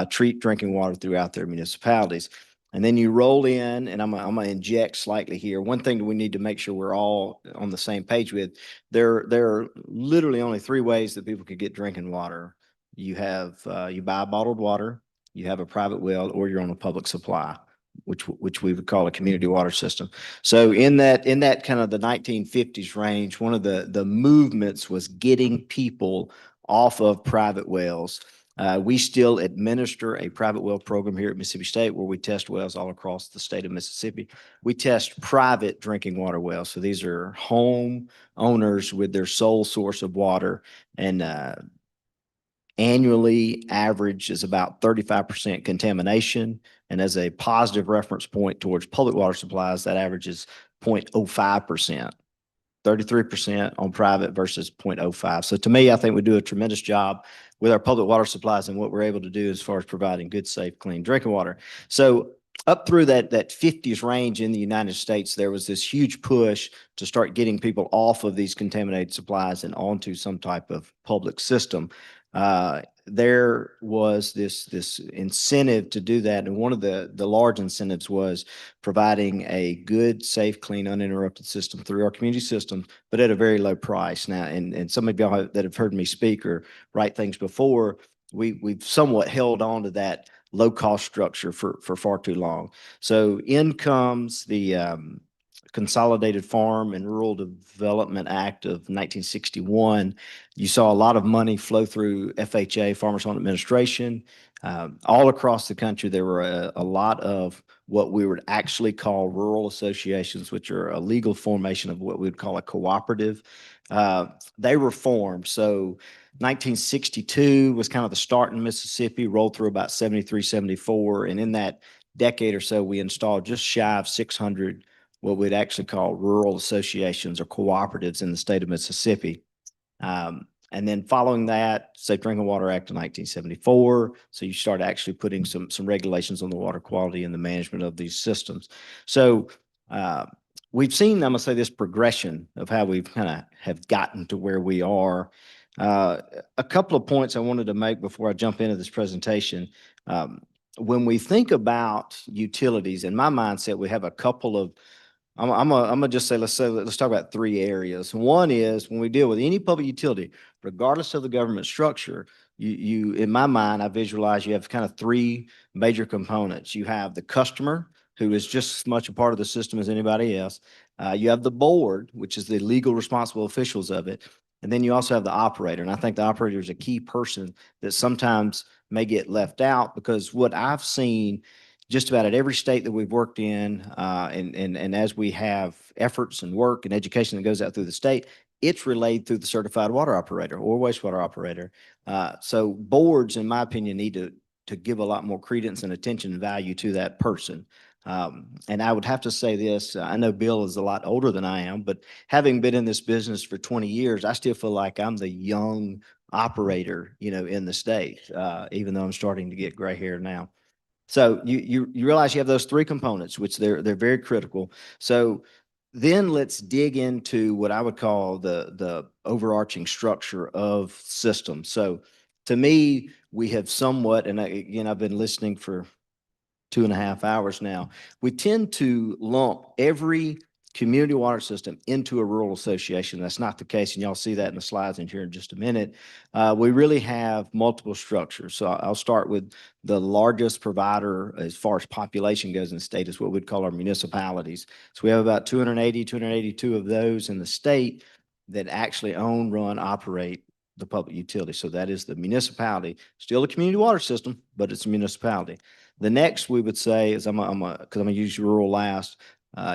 treat drinking water throughout their municipalities. And then you roll in, and I'm going to inject slightly here. One thing that we need to make sure we're all on the same page with, there are literally only 3 ways that people could get drinking water. You buy bottled water, you have a private well, or you're on a public supply, which we would call a community water system. So in that kind of the 1950s range, one of the movements was getting people off of private wells. We still administer a private well program here at Mississippi State where we test wells all across the state of Mississippi. We test private drinking water wells. So these are home owners with their sole source of water, and annually average is about 35% contamination. And as a positive reference point towards public water supplies, that average is 0.05%, 33% on private versus 0.05. So to me, I think we do a tremendous job with our public water supplies and what we're able to do as far as providing good, safe, clean drinking water. So up through that 50s range in the United States, there was this huge push to start getting people off of these contaminated supplies and onto some type of public system. There was this incentive to do that. And one of the large incentives was providing a good, safe, clean, uninterrupted system through our community system, but at a very low price. Now, and some of y'all that have heard me speak or write things before, we've somewhat held on to that low cost structure for far too long. So in comes the Consolidated Farm and Rural Development Act of 1961. You saw a lot of money flow through FHA, Farmers Home Administration. All across the country, there were a lot of what we would actually call rural associations, which are a legal formation of what we would call a cooperative. They were formed. So 1962 was kind of the start in Mississippi, rolled through about 73, 74. And in that decade or so, we installed just shy of 600 what we'd actually call rural associations or cooperatives in the state of Mississippi. And then following that, Safe Drinking Water Act of 1974. So you start actually putting some regulations on the water quality and the management of these systems. So we've seen, I'm gonna say, this progression of how we've kind of have gotten to where we are. A couple of points I wanted to make before I jump into this presentation. When we think about utilities, in my mindset, we have a couple of, I'm gonna just say, let's talk about three areas. One is when we deal with any public utility, regardless of the government structure, you in my mind, I visualize you have kind of three major components. You have the customer, who is just as much a part of the system as anybody else. You have the board, which is the legal responsible officials of it. And then you also have the operator. And I think the operator is a key person that sometimes may get left out, because what I've seen just about at every state that we've worked in, and as we have efforts and work and education that goes out through the state, it's relayed through the certified water operator or wastewater operator. So boards, in my opinion, need to give a lot more credence and attention and value to that person. And I would have to say this, I know Bill is a lot older than I am, but having been in this business for 20 years, I still feel like I'm the young operator, in the state, even though I'm starting to get gray hair now. So you realize you have those three components, which they're very critical. So then let's dig into what I would call the overarching structure of systems. So to me, we have somewhat, and again, I've been listening for 2.5 hours now. We tend to lump every community water system into a rural association. That's not the case, and y'all see that in the slides in here in just a minute. We really have multiple structures. So I'll start with the largest provider as far as population goes in the state is what we'd call our municipalities. So we have about 280, 282 of those in the state that actually own, run, operate the public utility. So that is the municipality, still a community water system, but it's a municipality. The next we would say is, because I'm gonna use rural last,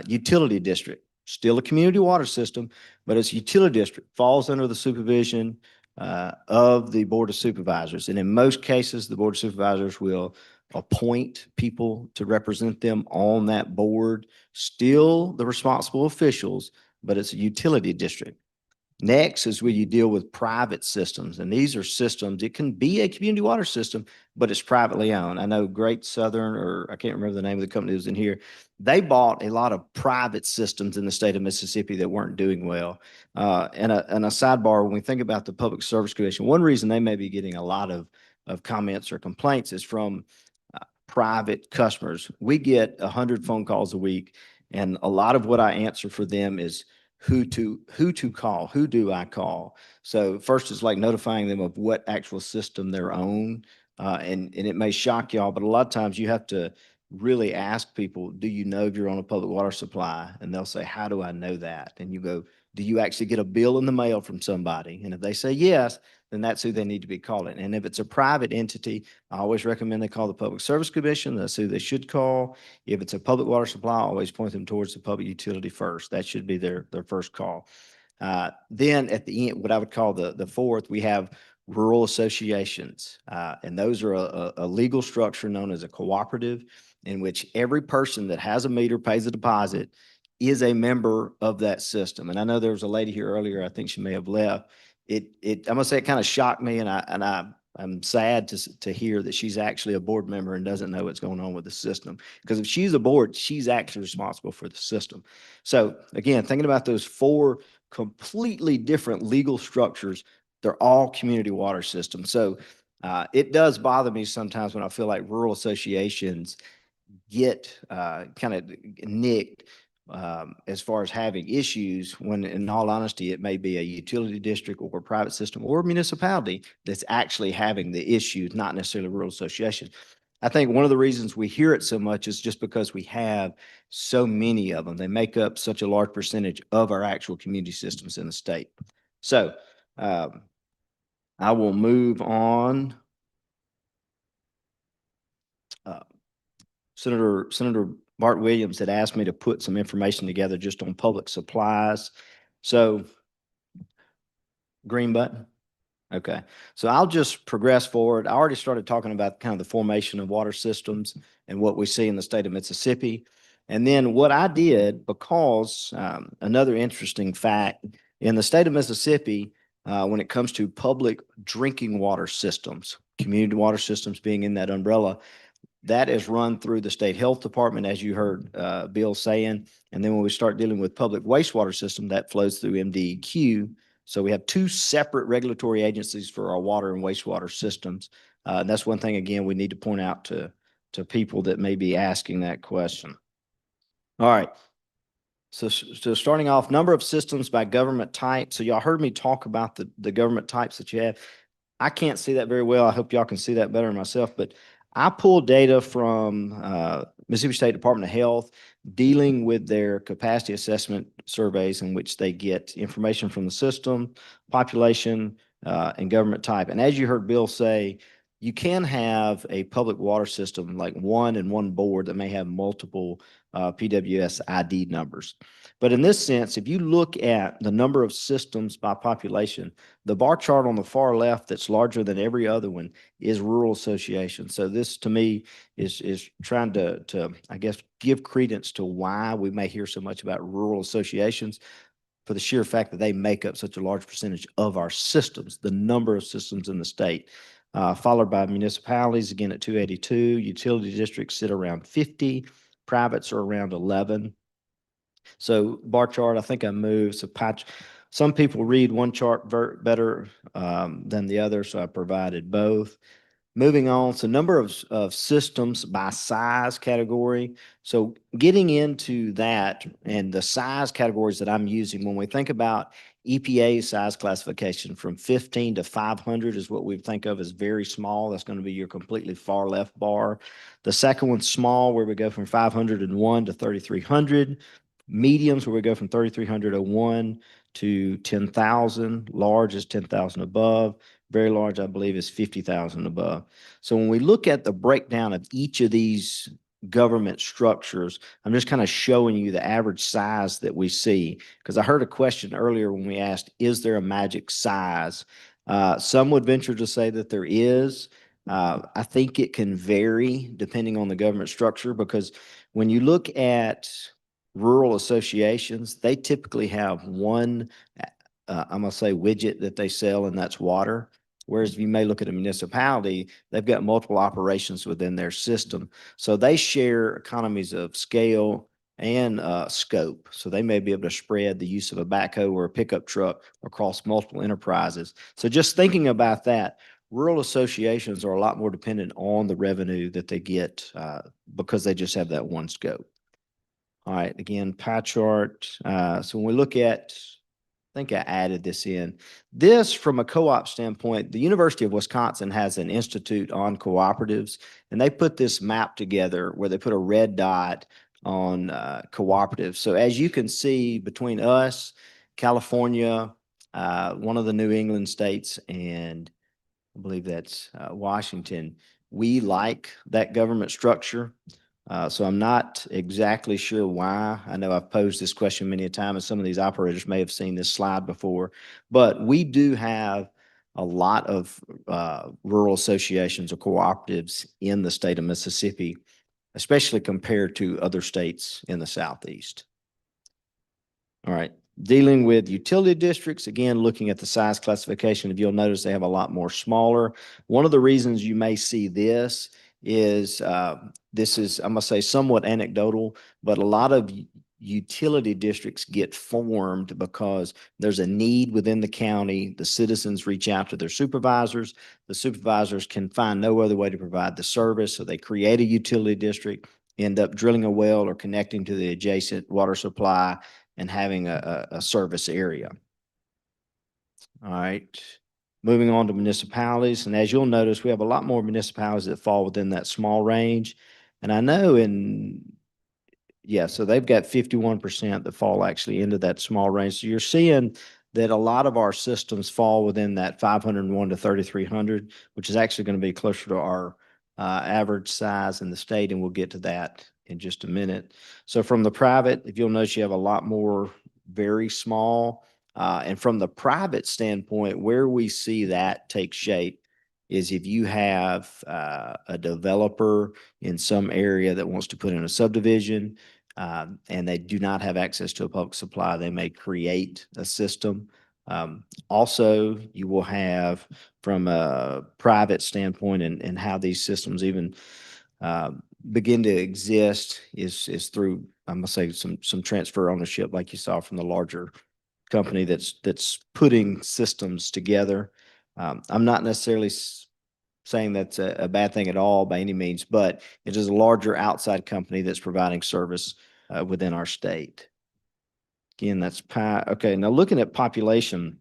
utility district, still a community water system, but it's utility district, falls under the supervision of the Board of Supervisors. And in most cases, the Board of Supervisors will appoint people to represent them on that board, still the responsible officials, but it's a utility district. Next is where you deal with private systems, and these are systems, it can be a community water system, but it's privately owned. I know Great Southern, or I can't remember the name of the company that was in here, they bought a lot of private systems in the state of Mississippi that weren't doing well. And a sidebar, when we think about the Public Service Commission, one reason they may be getting a lot of comments or complaints is from private customers. We get 100 phone calls a week, and a lot of what I answer for them is who to call, who do I call? So first is like notifying them of what actual system they're on. And it may shock y'all, but a lot of times you have to really ask people, do you know if you're on a public water supply? And they'll say, how do I know that? And you go, do you actually get a bill in the mail from somebody? And if they say yes, then that's who they need to be calling. And if it's a private entity, I always recommend they call the Public Service Commission. That's who they should call. If it's a public water supply, I always point them towards the public utility first. That should be their first call. Then at the end, what I would call the fourth, we have rural associations. And those are a legal structure known as a cooperative, in which every person that has a meter, pays a deposit, is a member of that system. And I know there was a lady here earlier, I think she may have left. I'm gonna say it kind of shocked me, and I'm sad to hear that she's actually a board member and doesn't know what's going on with the system. Because if she's a board, she's actually responsible for the system. So again, thinking about those four completely different legal structures, they're all community water systems. So it does bother me sometimes when I feel like rural associations get kind of nicked as far as having issues, when in all honesty, it may be a utility district or a private system or a municipality that's actually having the issues, not necessarily a rural association. I think one of the reasons we hear it so much is just because we have so many of them. They make up such a large percentage of our actual community systems in the state. So I will move on. Senator Bart Williams had asked me to put some information together just on public supplies. So green button. Okay, so I'll just progress forward. I already started talking about kind of the formation of water systems and what we see in the state of Mississippi. And then what I did, because another interesting fact, in the state of Mississippi, when it comes to public drinking water systems, community water systems being in that umbrella, that is run through the state health department, as you heard Bill saying. And then when we start dealing with public wastewater system, that flows through MDEQ. So we have two separate regulatory agencies for our water and wastewater systems. And that's one thing, again, we need to point out to people that may be asking that question. All right. So starting off, number of systems by government type. So y'all heard me talk about the government types that you have. I can't see that very well. I hope y'all can see that better than myself, but I pulled data from Mississippi State Department of Health dealing with their capacity assessment surveys in which they get information from the system, population, and government type. And as you heard Bill say, you can have a public water system like one and one board that may have multiple PWS ID numbers. But in this sense, if you look at the number of systems by population, the bar chart on the far left that's larger than every other one is rural association. So this to me is trying to I guess give credence to why we may hear so much about rural associations, for the sheer fact that they make up such a large percentage of our systems, the number of systems in the state. Followed by municipalities, again at 282, utility districts sit around 50, privates are around 11. So bar chart, I think I moved. So patch, some people read one chart better than the other, so I provided both. Moving on, so number of systems by size category. So getting into that and the size categories that I'm using, when we think about EPA size classification from 15 to 500 is what we think of as very small. That's going to be your completely far left bar. The second one's small, where we go from 501 to 3,300. Mediums, where we go from 3,301 to 10,000. Large is 10,000 above. Very large, I believe, is 50,000 above. So when we look at the breakdown of each of these government structures, I'm just kind of showing you the average size that we see. Because I heard a question earlier when we asked, is there a magic size? Some would venture to say that there is. I think it can vary depending on the government structure, because when you look at rural associations, they typically have one, I'm going to say, widget that they sell, and that's water. Whereas if you may look at a municipality, they've got multiple operations within their system. So they share economies of scale and scope. So they may be able to spread the use of a backhoe or a pickup truck across multiple enterprises. So just thinking about that, rural associations are a lot more dependent on the revenue that they get because they just have that one scope. All right, again, pie chart. So when we look at, I think I added this in. This, from a co-op standpoint, the University of Wisconsin has an institute on cooperatives, and they put this map together where they put a red dot on cooperatives. So as you can see, between us, California, one of the New England states, and I believe that's Washington, we like that government structure. So I'm not exactly sure why. I know I've posed this question many a time, and some of these operators may have seen this slide before, but we do have a lot of rural associations or cooperatives in the state of Mississippi, especially compared to other states in the Southeast. All right. Dealing with utility districts, again, looking at the size classification, if you'll notice, they have a lot more smaller. One of the reasons you may see this is, this is, I'm going to say, somewhat anecdotal, but a lot of utility districts get formed because there's a need within the county. The citizens reach out to their supervisors. The supervisors can find no other way to provide the service, so they create a utility district, end up drilling a well or connecting to the adjacent water supply and having a service area. All right. Moving on to municipalities. And as you'll notice, we have a lot more municipalities that fall within that small range. And I know so they've got 51% that fall actually into that small range. So you're seeing that a lot of our systems fall within that 501 to 3,300, which is actually going to be closer to our average size in the state, and we'll get to that in just a minute. So from the private, if you'll notice, you have a lot more very small. And from the private standpoint, where we see that take shape is if you have a developer in some area that wants to put in a subdivision, and they do not have access to a public supply, they may create a system. Also, you will have from a private standpoint and how these systems even begin to exist is through, I'm gonna say, some transfer ownership, like you saw from the larger company that's putting systems together. I'm not necessarily saying that's a bad thing at all by any means, but it is a larger outside company that's providing service within our state. Again, that's okay. Now looking at population,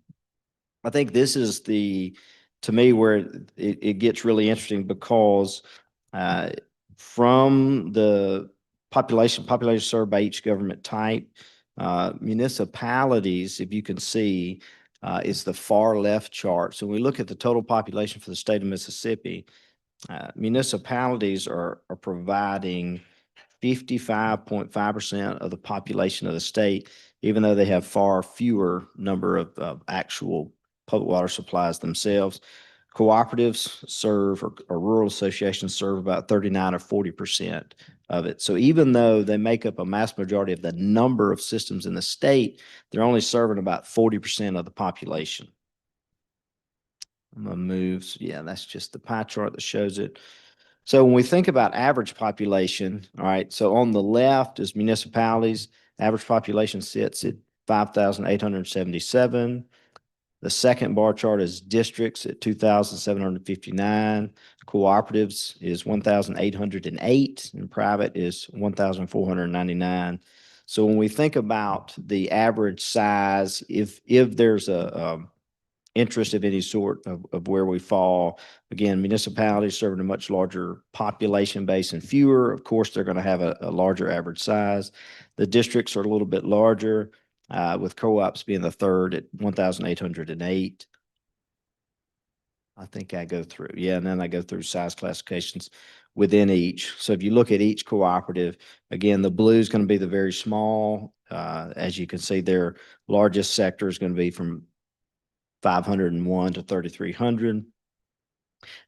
I think this is to me, where it gets really interesting, because from the population served by each government type, municipalities, if you can see, is the far left chart. So when we look at the total population for the state of Mississippi, municipalities are providing 55.5% of the population of the state, even though they have far fewer number of actual public water supplies themselves. Cooperatives serve, or rural associations serve, about 39 or 40% of it. So even though they make up a mass majority of the number of systems in the state, they're only serving about 40% of the population. I'm gonna move. So yeah, that's just the pie chart that shows it. So when we think about average population, all right, so on the left is municipalities. Average population sits at 5,877. The second bar chart is districts at 2,759. Cooperatives is 1,808, and private is 1,499. So when we think about the average size, if there's a interest of any sort of where we fall, again, municipalities serving a much larger population base and fewer, of course, they're going to have a larger average size. The districts are a little bit larger, with co-ops being the third at 1,808. I think I go through, and then I go through size classifications within each. So if you look at each cooperative, again, the blue is going to be the very small. As you can see, their largest sector is going to be from 501 to 3,300. And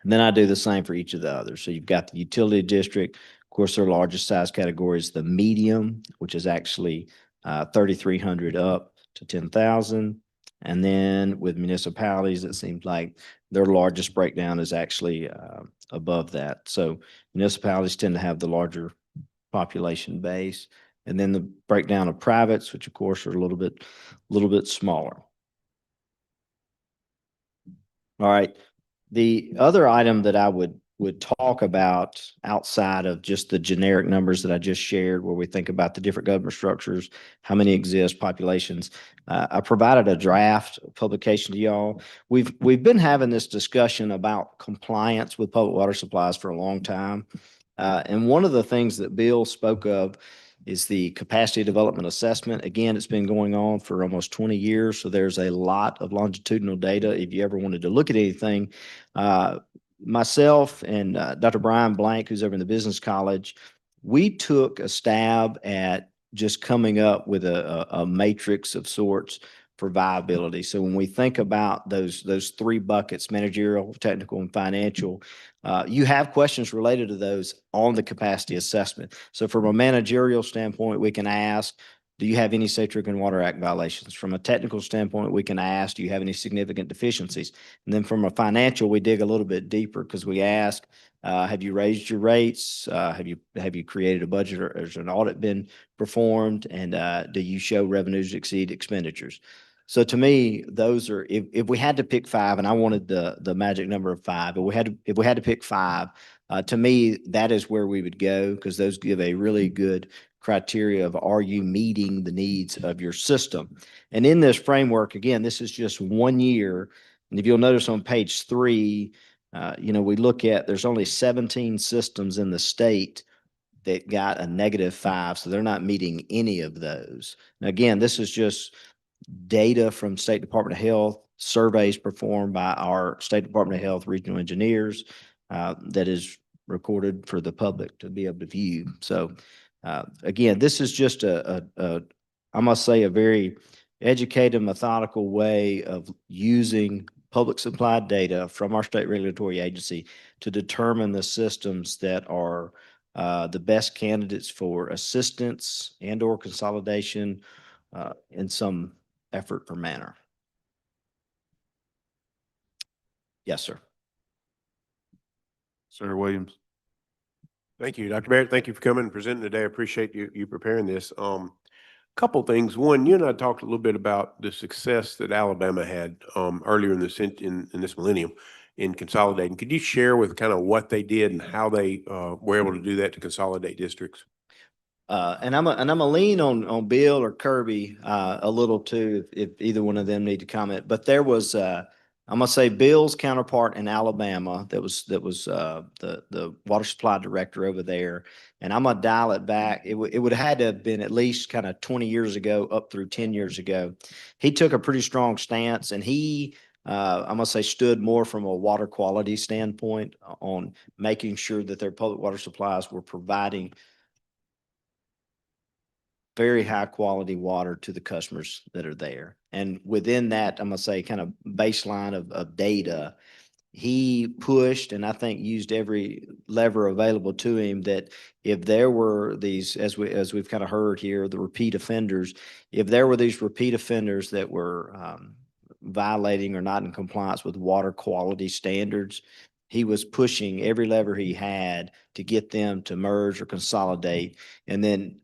then I do the same for each of the others. So you've got the utility district. Of course, their largest size category is the medium, which is actually 3,300 up to 10,000. And then with municipalities, it seems like their largest breakdown is actually above that. So municipalities tend to have the larger population base. And then the breakdown of privates, which of course are a little bit smaller. All right. The other item that I would talk about outside of just the generic numbers that I just shared, where we think about the different government structures, how many exist, populations. I provided a draft publication to y'all. We've been having this discussion about compliance with public water supplies for a long time. And one of the things that Bill spoke of is the capacity development assessment. Again, it's been going on for almost 20 years. So there's a lot of longitudinal data. If you ever wanted to look at anything, myself and Dr. Brian Blank, who's over in the business college, we took a stab at just coming up with a matrix of sorts for viability. So when we think about those three buckets, managerial, technical, and financial, you have questions related to those on the capacity assessment. So from a managerial standpoint, we can ask, do you have any Safe Drinking Water Act violations? From a technical standpoint, we can ask, do you have any significant deficiencies? And then from a financial, we dig a little bit deeper, because we ask, have you raised your rates? Have you created a budget, or has an audit been performed? And do you show revenues exceed expenditures? So to me, those are, if we had to pick five, and I wanted the magic number of five, but if we had to pick five, to me, that is where we would go, because those give a really good criteria of, are you meeting the needs of your system? And in this framework, again, this is just 1 year. And if you'll notice on page 3, we look at, there's only 17 systems in the state that got a -5, so they're not meeting any of those. Now, again, this is just data from State Department of Health, surveys performed by our State Department of Health regional engineers, that is recorded for the public to be able to view. So again, this is just I must say, a very educated, methodical way of using public supply data from our state regulatory agency to determine the systems that are the best candidates for assistance and or consolidation in some effort or manner. Yes, sir. Senator Williams. Thank you, Dr. Barrett. Thank you for coming and presenting today. I appreciate you preparing this. Couple things. One, you and I talked a little bit about the success that Alabama had earlier in this millennium in consolidating. Could you share with kind of what they did and how they were able to do that to consolidate districts? And I'm a lean on Bill or Kirby a little too, if either one of them need to comment. But there was I'm gonna say Bill's counterpart in Alabama that was the water supply director over there. And I'm gonna dial it back. It would have had to have been at least kind of 20 years ago up through 10 years ago. He took a pretty strong stance, and he I'm gonna say stood more from a water quality standpoint on making sure that their public water supplies were providing very high quality water to the customers that are there. And within that, I'm gonna say kind of baseline of data, he pushed and I think used every lever available to him that if there were these, as we've kind of heard here, the repeat offenders, if there were these repeat offenders that were violating or not in compliance with water quality standards, he was pushing every lever he had to get them to merge or consolidate. And then,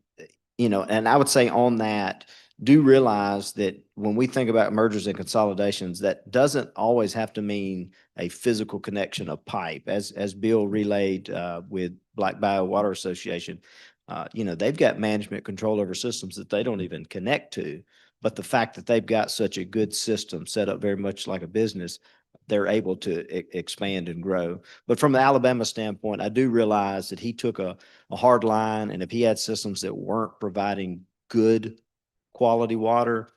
and I would say on that, do realize that when we think about mergers and consolidations, that doesn't always have to mean a physical connection of pipe. As Bill relayed with Black Bayou Water Association, they've got management control over systems that they don't even connect to. But the fact that they've got such a good system set up very much like a business, they're able to expand and grow. But from the Alabama standpoint, I do realize that he took a hard line, and if he had systems that weren't providing good quality water,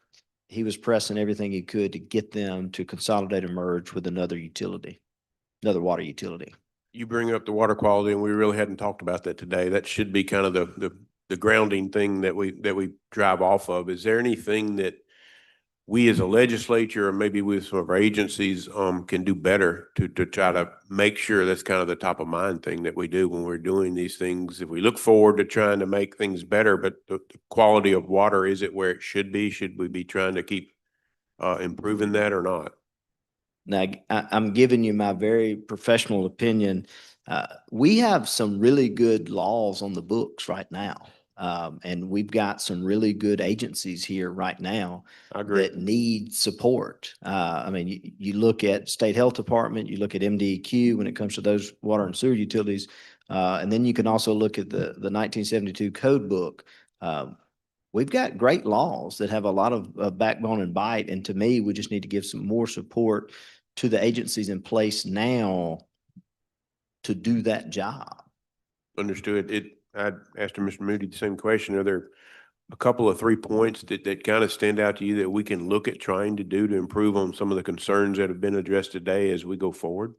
he was pressing everything he could to get them to consolidate and merge with another water utility. You bring up the water quality, and we really hadn't talked about that today. That should be kind of the grounding thing that we drive off of. Is there anything that we as a legislature, or maybe with some of our agencies, can do better to try to make sure that's kind of the top of mind thing that we do when we're doing these things? If we look forward to trying to make things better, but the quality of water, is it where it should be? Should we be trying to keep improving that or not? Now, I'm giving you my very professional opinion. We have some really good laws on the books right now. And we've got some really good agencies here right now that need support. I mean, you look at State Health Department, you look at MDEQ when it comes to those water and sewer utilities. And then you can also look at the 1972 code book. We've got great laws that have a lot of backbone and bite. And to me, we just need to give some more support to the agencies in place now to do that job. Understood. I asked Mr. Moody the same question. Are there a couple of 3 points that kind of stand out to you that we can look at trying to do to improve on some of the concerns that have been addressed today as we go forward?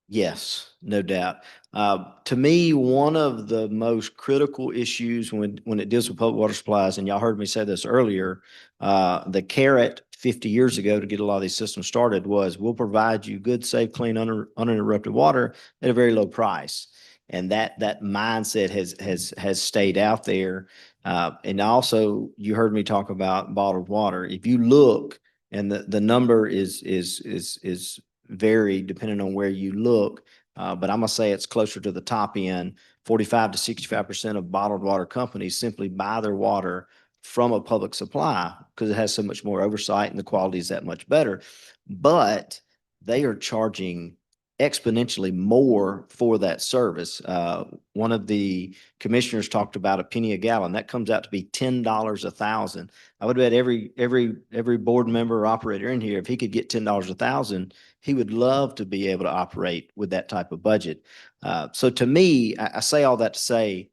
Yes, no doubt. To me, one of the most critical issues when it deals with public water supplies, and y'all heard me say this earlier, the carrot 50 years ago to get a lot of these systems started was, we'll provide you good, safe, clean, uninterrupted water at a very low price. And that mindset has stayed out there. And also, you heard me talk about bottled water. If you look, and the number is varied depending on where you look, but I'm gonna say it's closer to the top end. 45 to 65% of bottled water companies simply buy their water from a public supply because it has so much more oversight and the quality is that much better. But they are charging exponentially more for that service. One of the commissioners talked about a penny a gallon. That comes out to be $10 a thousand. I would bet every board member or operator in here, if he could get $10 a thousand, he would love to be able to operate with that type of budget. So to me, I say all that to say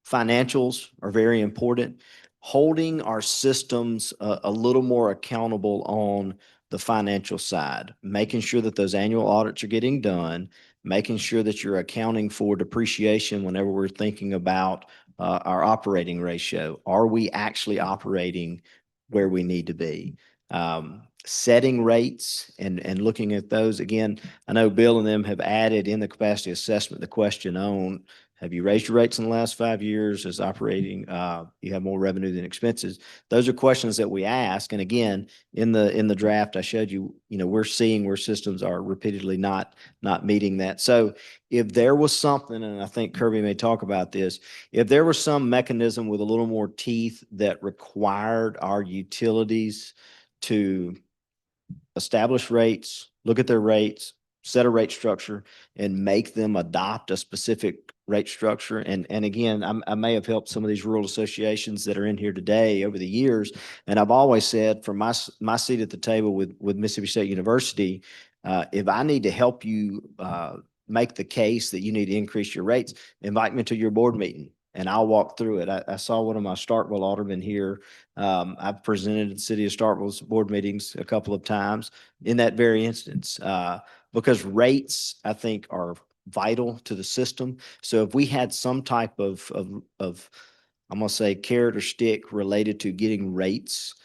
financials are very important. holding our systems a little more accountable on the financial side, making sure that those annual audits are getting done, making sure that you're accounting for depreciation whenever we're thinking about our operating ratio. Are we actually operating where we need to be? Setting rates and looking at those. Again, I know Bill and them have added in the capacity assessment the question on, have you raised your rates in the last 5 years? Is operating, you have more revenue than expenses? Those are questions that we ask. And again, in the draft, I showed you, we're seeing where systems are repeatedly not meeting that. So if there was something, and I think Kirby may talk about this, if there was some mechanism with a little more teeth that required our utilities to establish rates, look at their rates, set a rate structure, and make them adopt a specific rate structure. And again, I may have helped some of these rural associations that are in here today over the years. And I've always said, from my seat at the table with Mississippi State University, if I need to help you make the case that you need to increase your rates, invite me to your board meeting and I'll walk through it. I saw one of my Starkville aldermen here. I've presented at the city of Starkville's board meetings a couple of times in that very instance, because rates, I think, are vital to the system. So if we had some type of I'm gonna say carrot or stick related to getting rates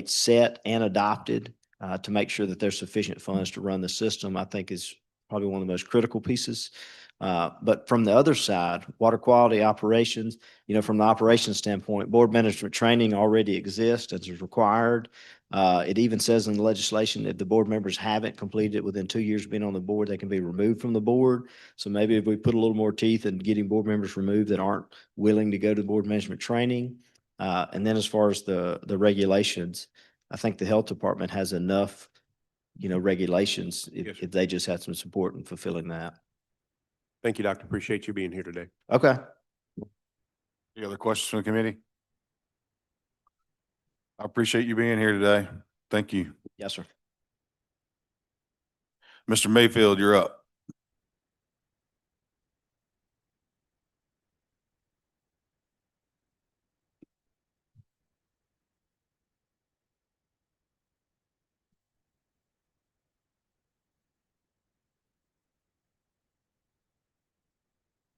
set and adopted to make sure that there's sufficient funds to run the system, I think is probably one of the most critical pieces. But from the other side, water quality operations, from the operations standpoint, board management training already exists as is required. It even says in the legislation, if the board members haven't completed it within 2 years of being on the board, they can be removed from the board. So maybe if we put a little more teeth in getting board members removed that aren't willing to go to board management training. And then as far as the regulations, I think the health department has enough, regulations if they just had some support in fulfilling that. Thank you, Doctor. Appreciate you being here today. Okay. Any other questions from the committee? I appreciate you being here today. Thank you. Yes, sir. Mr. Mayfield, you're up.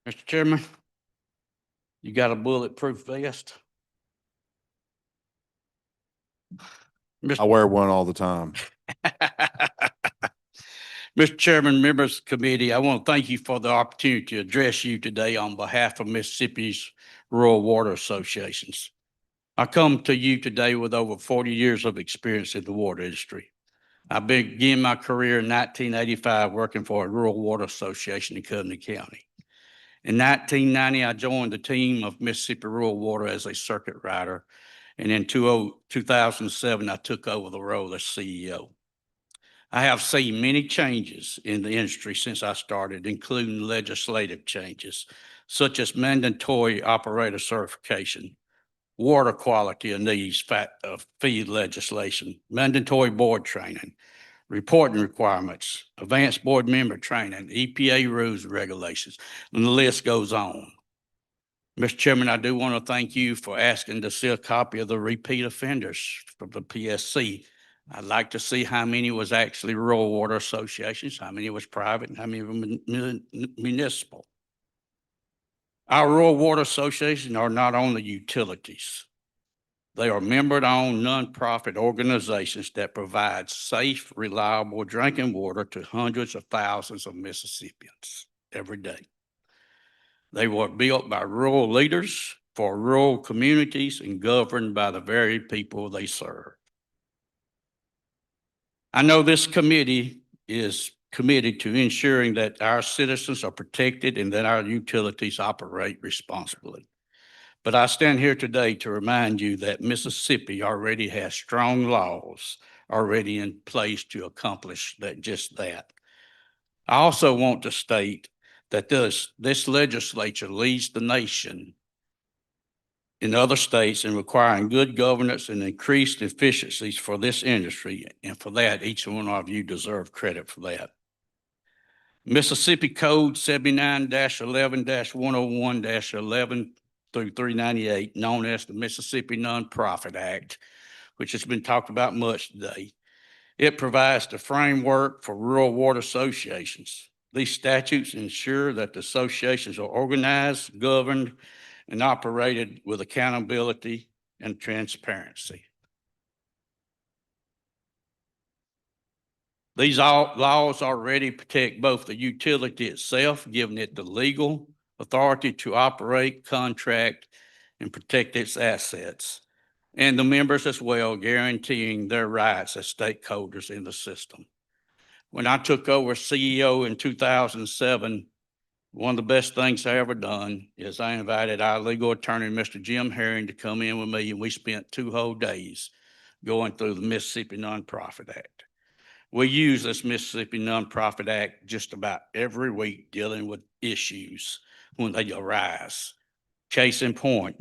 Mr. Chairman, you got a bulletproof vest? I wear one all the time. Mr. Chairman, members of the committee, I want to thank you for the opportunity to address you today on behalf of Mississippi's Rural Water Associations. I come to you today with over 40 years of experience in the water industry. I began my career in 1985 working for a rural water association in Covington County. In 1990, I joined the team of Mississippi Rural Water as a circuit rider. And in 2007, I took over the role as CEO. I have seen many changes in the industry since I started, including legislative changes, such as mandatory operator certification, water quality and needs feed legislation, mandatory board training, reporting requirements, advanced board member training, EPA rules and regulations, and the list goes on. Mr. Chairman, I do want to thank you for asking to see a copy of the repeat offenders from the PSC. I'd like to see how many was actually rural water associations, how many was private, and how many were municipal. Our rural water associations are not only utilities. They are member-owned nonprofit organizations that provide safe, reliable drinking water to hundreds of thousands of Mississippians every day. They were built by rural leaders for rural communities and governed by the very people they serve. I know this committee is committed to ensuring that our citizens are protected and that our utilities operate responsibly. But I stand here today to remind you that Mississippi already has strong laws already in place to accomplish just that. I also want to state that this legislature leads the nation in other states in requiring good governance and increased efficiencies for this industry. And for that, each one of you deserve credit for that. Mississippi Code 79-11-101-11 through 398, known as the Mississippi Nonprofit Act, which has been talked about much today. It provides the framework for rural water associations. These statutes ensure that the associations are organized, governed, and operated with accountability and transparency. These laws already protect both the utility itself, giving it the legal authority to operate, contract, and protect its assets, and the members as well, guaranteeing their rights as stakeholders in the system. When I took over CEO in 2007, one of the best things I ever done is I invited our legal attorney, Mr. Jim Herring, to come in with me, and we spent 2 whole days going through the Mississippi Nonprofit Act. We use this Mississippi Nonprofit Act just about every week dealing with issues when they arise. Case in point,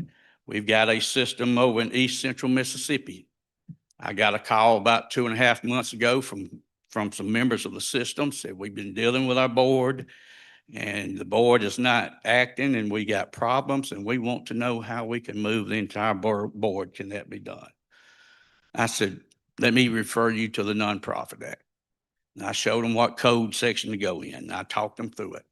we've got a system over in East Central Mississippi. I got a call about 2.5 months ago from some members of the system, said we've been dealing with our board and the board is not acting and we got problems and we want to know how we can move the entire board. Can that be done? I said, let me refer you to the Nonprofit Act. And I showed them what code section to go in. And I talked them through it.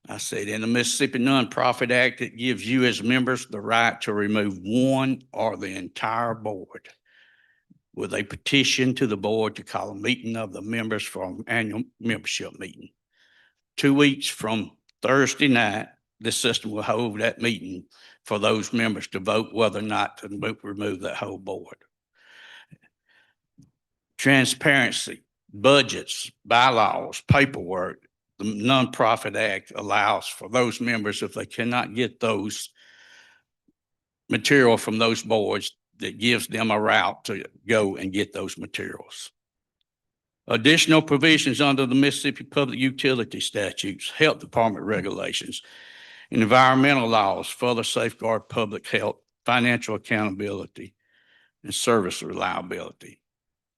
I said, in the Mississippi Nonprofit Act, it gives you as members the right to remove one or the entire board with a petition to the board to call a meeting of the members for an annual membership meeting. 2 weeks from Thursday night, the system will hold that meeting for those members to vote whether or not to remove that whole board. Transparency, budgets, bylaws, paperwork. The Nonprofit Act allows for those members, if they cannot get those material from those boards, that gives them a route to go and get those materials. Additional provisions under the Mississippi Public Utility Statutes, Health Department regulations, and environmental laws further safeguard public health, financial accountability, and service reliability.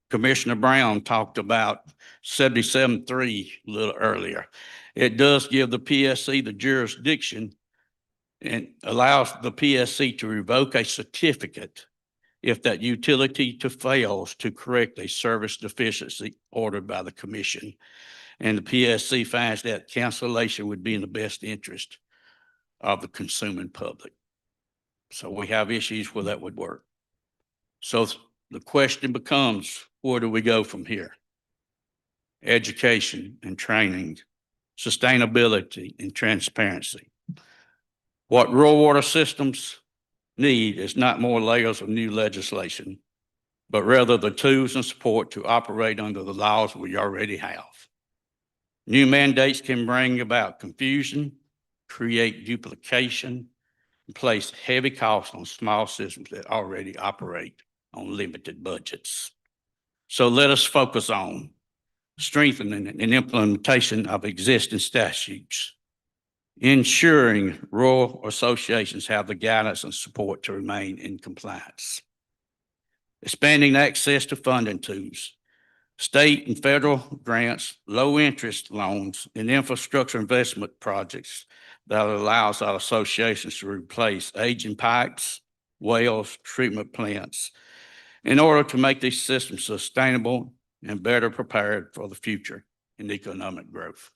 Commissioner Brown talked about 77.3 a little earlier. It does give the PSC the jurisdiction and allows the PSC to revoke a certificate if that utility fails to correct a service deficiency ordered by the commission. And the PSC finds that cancellation would be in the best interest of the consuming public. So we have issues where that would work. So the question becomes, where do we go from here? Education and training, sustainability and transparency. What rural water systems need is not more layers of new legislation, but rather the tools and support to operate under the laws we already have. New mandates can bring about confusion, create duplication, and place heavy costs on small systems that already operate on limited budgets. So let us focus on strengthening and implementation of existing statutes, ensuring rural associations have the guidance and support to remain in compliance, expanding access to funding tools, state and federal grants, low interest loans, and infrastructure investment projects that allows our associations to replace aging pipes, wells, treatment plants, in order to make these systems sustainable and better prepared for the future in economic growth.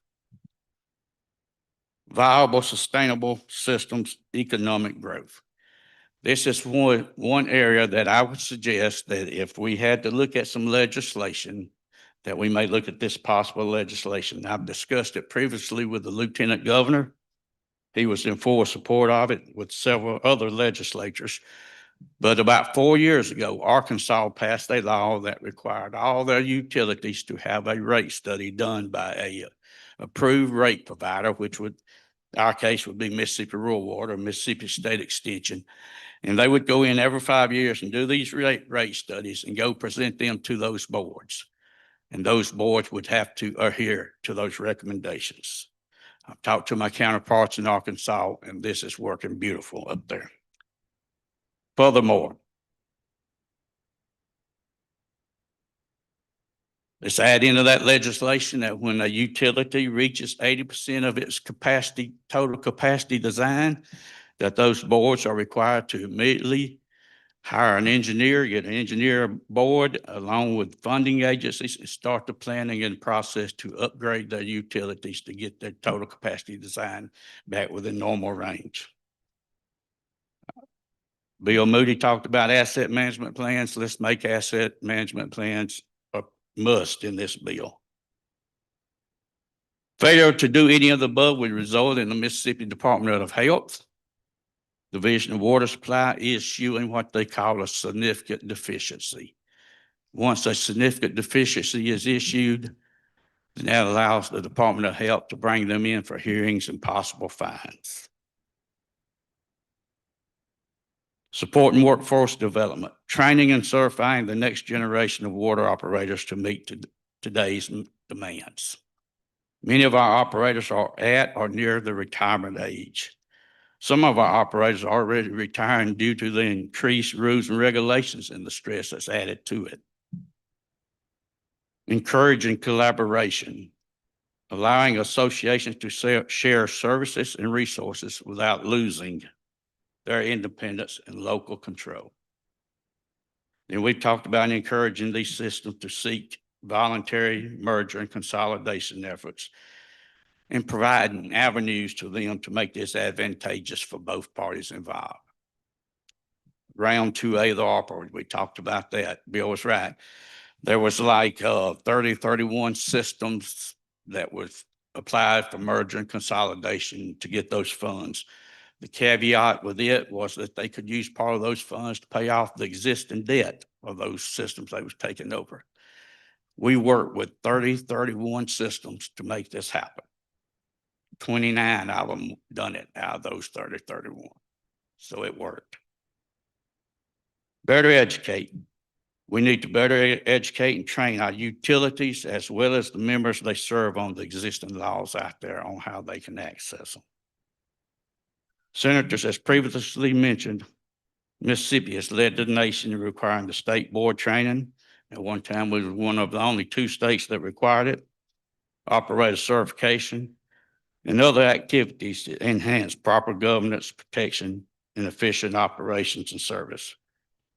Viable, sustainable systems, economic growth. This is one area that I would suggest that if we had to look at some legislation, that we may look at this possible legislation. I've discussed it previously with the Lieutenant Governor. He was in full support of it with several other legislatures. But about 4 years ago, Arkansas passed a law that required all their utilities to have a rate study done by a approved rate provider, which would, our case would be Mississippi Rural Water, Mississippi State Extension. And they would go in every 5 years and do these rate studies and go present them to those boards. And those boards would have to adhere to those recommendations. I've talked to my counterparts in Arkansas, and this is working beautiful up there. Furthermore, let's add into that legislation that when a utility reaches 80% of its capacity, total capacity design, that those boards are required to immediately hire an engineer, get an engineer board along with funding agencies and start the planning and process to upgrade their utilities to get their total capacity design back within normal range. Bill Moody talked about asset management plans. Let's make asset management plans a must in this bill. Failure to do any of the above would result in the Mississippi Department of Health Division of Water Supply issuing what they call a significant deficiency. Once a significant deficiency is issued, then that allows the Department of Health to bring them in for hearings and possible fines. Supporting workforce development, training and certifying the next generation of water operators to meet today's demands. Many of our operators are at or near the retirement age. Some of our operators are already retiring due to the increased rules and regulations and the stress that's added to it. Encouraging collaboration, allowing associations to share services and resources without losing their independence and local control. Then we've talked about encouraging these systems to seek voluntary merger and consolidation efforts and providing avenues to them to make this advantageous for both parties involved. Round 2A of the ARPA, we talked about that. Bill was right. There was like 31 systems that was applied for merger and consolidation to get those funds. The caveat with it was that they could use part of those funds to pay off the existing debt of those systems they was taking over. We worked with 31 systems to make this happen. 29 of them done it out of those 31. So it worked. Better educate. We need to better educate and train our utilities as well as the members they serve on the existing laws out there on how they can access them. Senators, as previously mentioned, Mississippi has led the nation in requiring the state board training. At one time, we were one of the only 2 states that required it. Operator certification and other activities to enhance proper governance, protection, and efficient operations and service.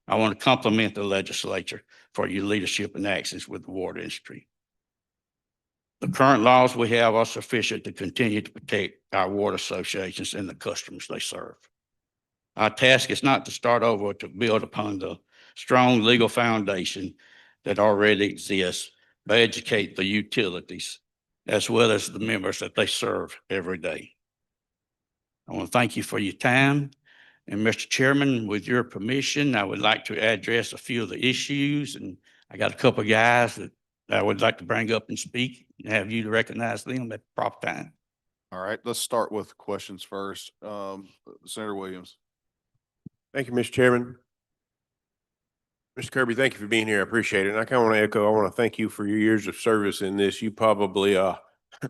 I want to compliment the legislature for your leadership and actions with the water industry. The current laws we have are sufficient to continue to protect our water associations and the customers they serve. Our task is not to start over, to build upon the strong legal foundation that already exists, but educate the utilities as well as the members that they serve every day. I want to thank you for your time. And Mr. Chairman, with your permission, I would like to address a few of the issues. And I got a couple of guys that I would like to bring up and speak and have you to recognize them at the proper time. All right, let's start with questions first. Senator Williams. Thank you, Mr. Chairman. Mr. Kirby, thank you for being here. I appreciate it. And I kind of want to echo, I want to thank you for your years of service in this. You probably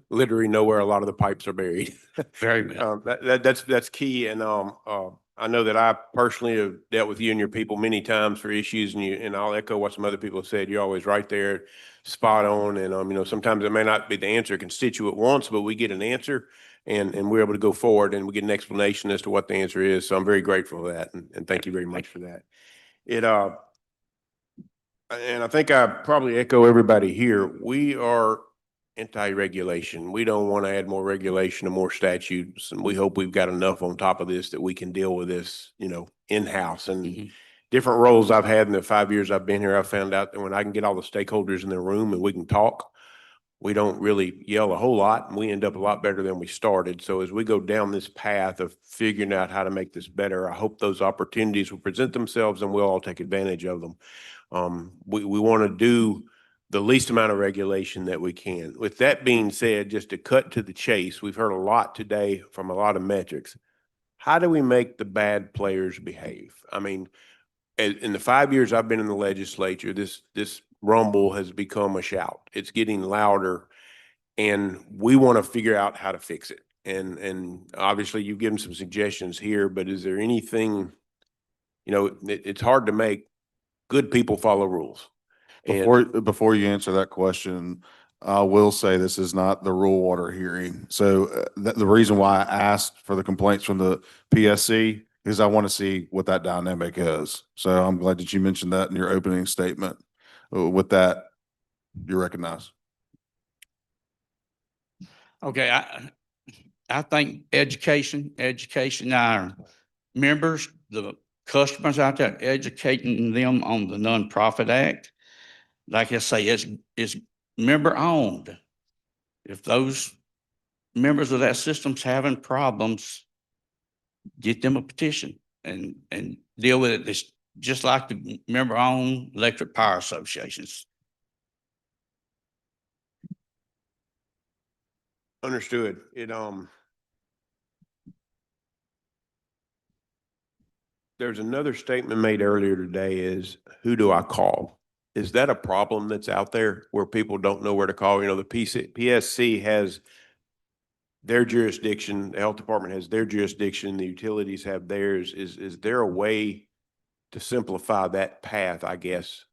literally know where a lot of the pipes are buried. Very much. That's key. And I know that I personally have dealt with you and your people many times for issues, and I'll echo what some other people have said. You're always right there, spot on. And you know, sometimes it may not be the answer constituent wants, but we get an answer and we're able to go forward and we get an explanation as to what the answer is. So I'm very grateful for that, and thank you very much for that. And I think I probably echo everybody here. We are anti-regulation. We don't want to add more regulation and more statutes. And we hope we've got enough on top of this that we can deal with this, you know, in-house. And different roles I've had in the 5 years I've been here, I've found out that when I can get all the stakeholders in the room and we can talk, we don't really yell a whole lot and we end up a lot better than we started. So as we go down this path of figuring out how to make this better, I hope those opportunities will present themselves and we'll all take advantage of them. We want to do the least amount of regulation that we can. With that being said, just to cut to the chase, we've heard a lot today from a lot of metrics. How do we make the bad players behave? I mean, in the 5 years I've been in the legislature, this rumble has become a shout. It's getting louder, and we want to figure out how to fix it. And obviously you've given some suggestions here, but is there anything, you know, it's hard to make good people follow rules. Before you answer that question, I will say this is not the rural water hearing. So the reason why I asked for the complaints from the PSC is I want to see what that dynamic is. So I'm glad that you mentioned that in your opening statement. With that, you recognize. Okay, I think education, our members, the customers out there, educating them on the Nonprofit Act. Like I say, it's member owned. If those members of that system's having problems, get them a petition and deal with it. It's just like the member owned electric power associations. Understood. There's another statement made earlier today is, who do I call? Is that a problem that's out there where people don't know where to call? You know, the PSC has their jurisdiction, the health department has their jurisdiction, the utilities have theirs. Is there a way to simplify that path, I guess?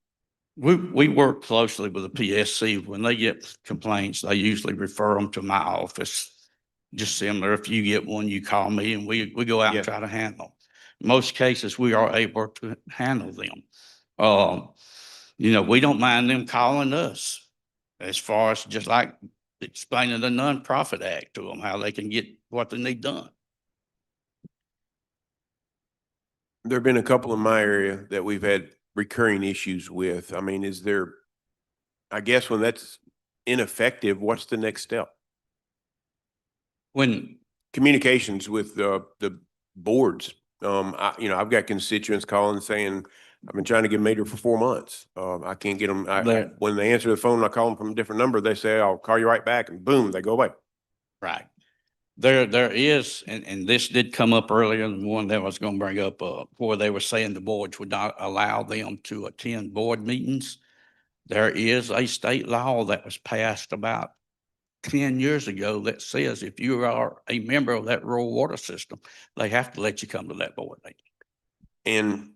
We work closely with the PSC. When they get complaints, they usually refer them to my office. Just similar, if you get one, you call me and we go out and try to handle. Most cases, we are able to handle them. You know, we don't mind them calling us as far as just like explaining the Nonprofit Act to them, how they can get what they need done. There've been a couple in my area that we've had recurring issues with. I mean, is there, I guess when that's ineffective, what's the next step? When communications with the boards, I've got constituents calling saying, I've been trying to get meter for 4 months. I can't get them. When they answer the phone, I call them from a different number. They say, I'll call you right back, and boom, they go away. Right. There is, and this did come up earlier, the one that I was going to bring up, where they were saying the boards would not allow them to attend board meetings. There is a state law that was passed about 10 years ago that says if you are a member of that rural water system, they have to let you come to that board meeting. And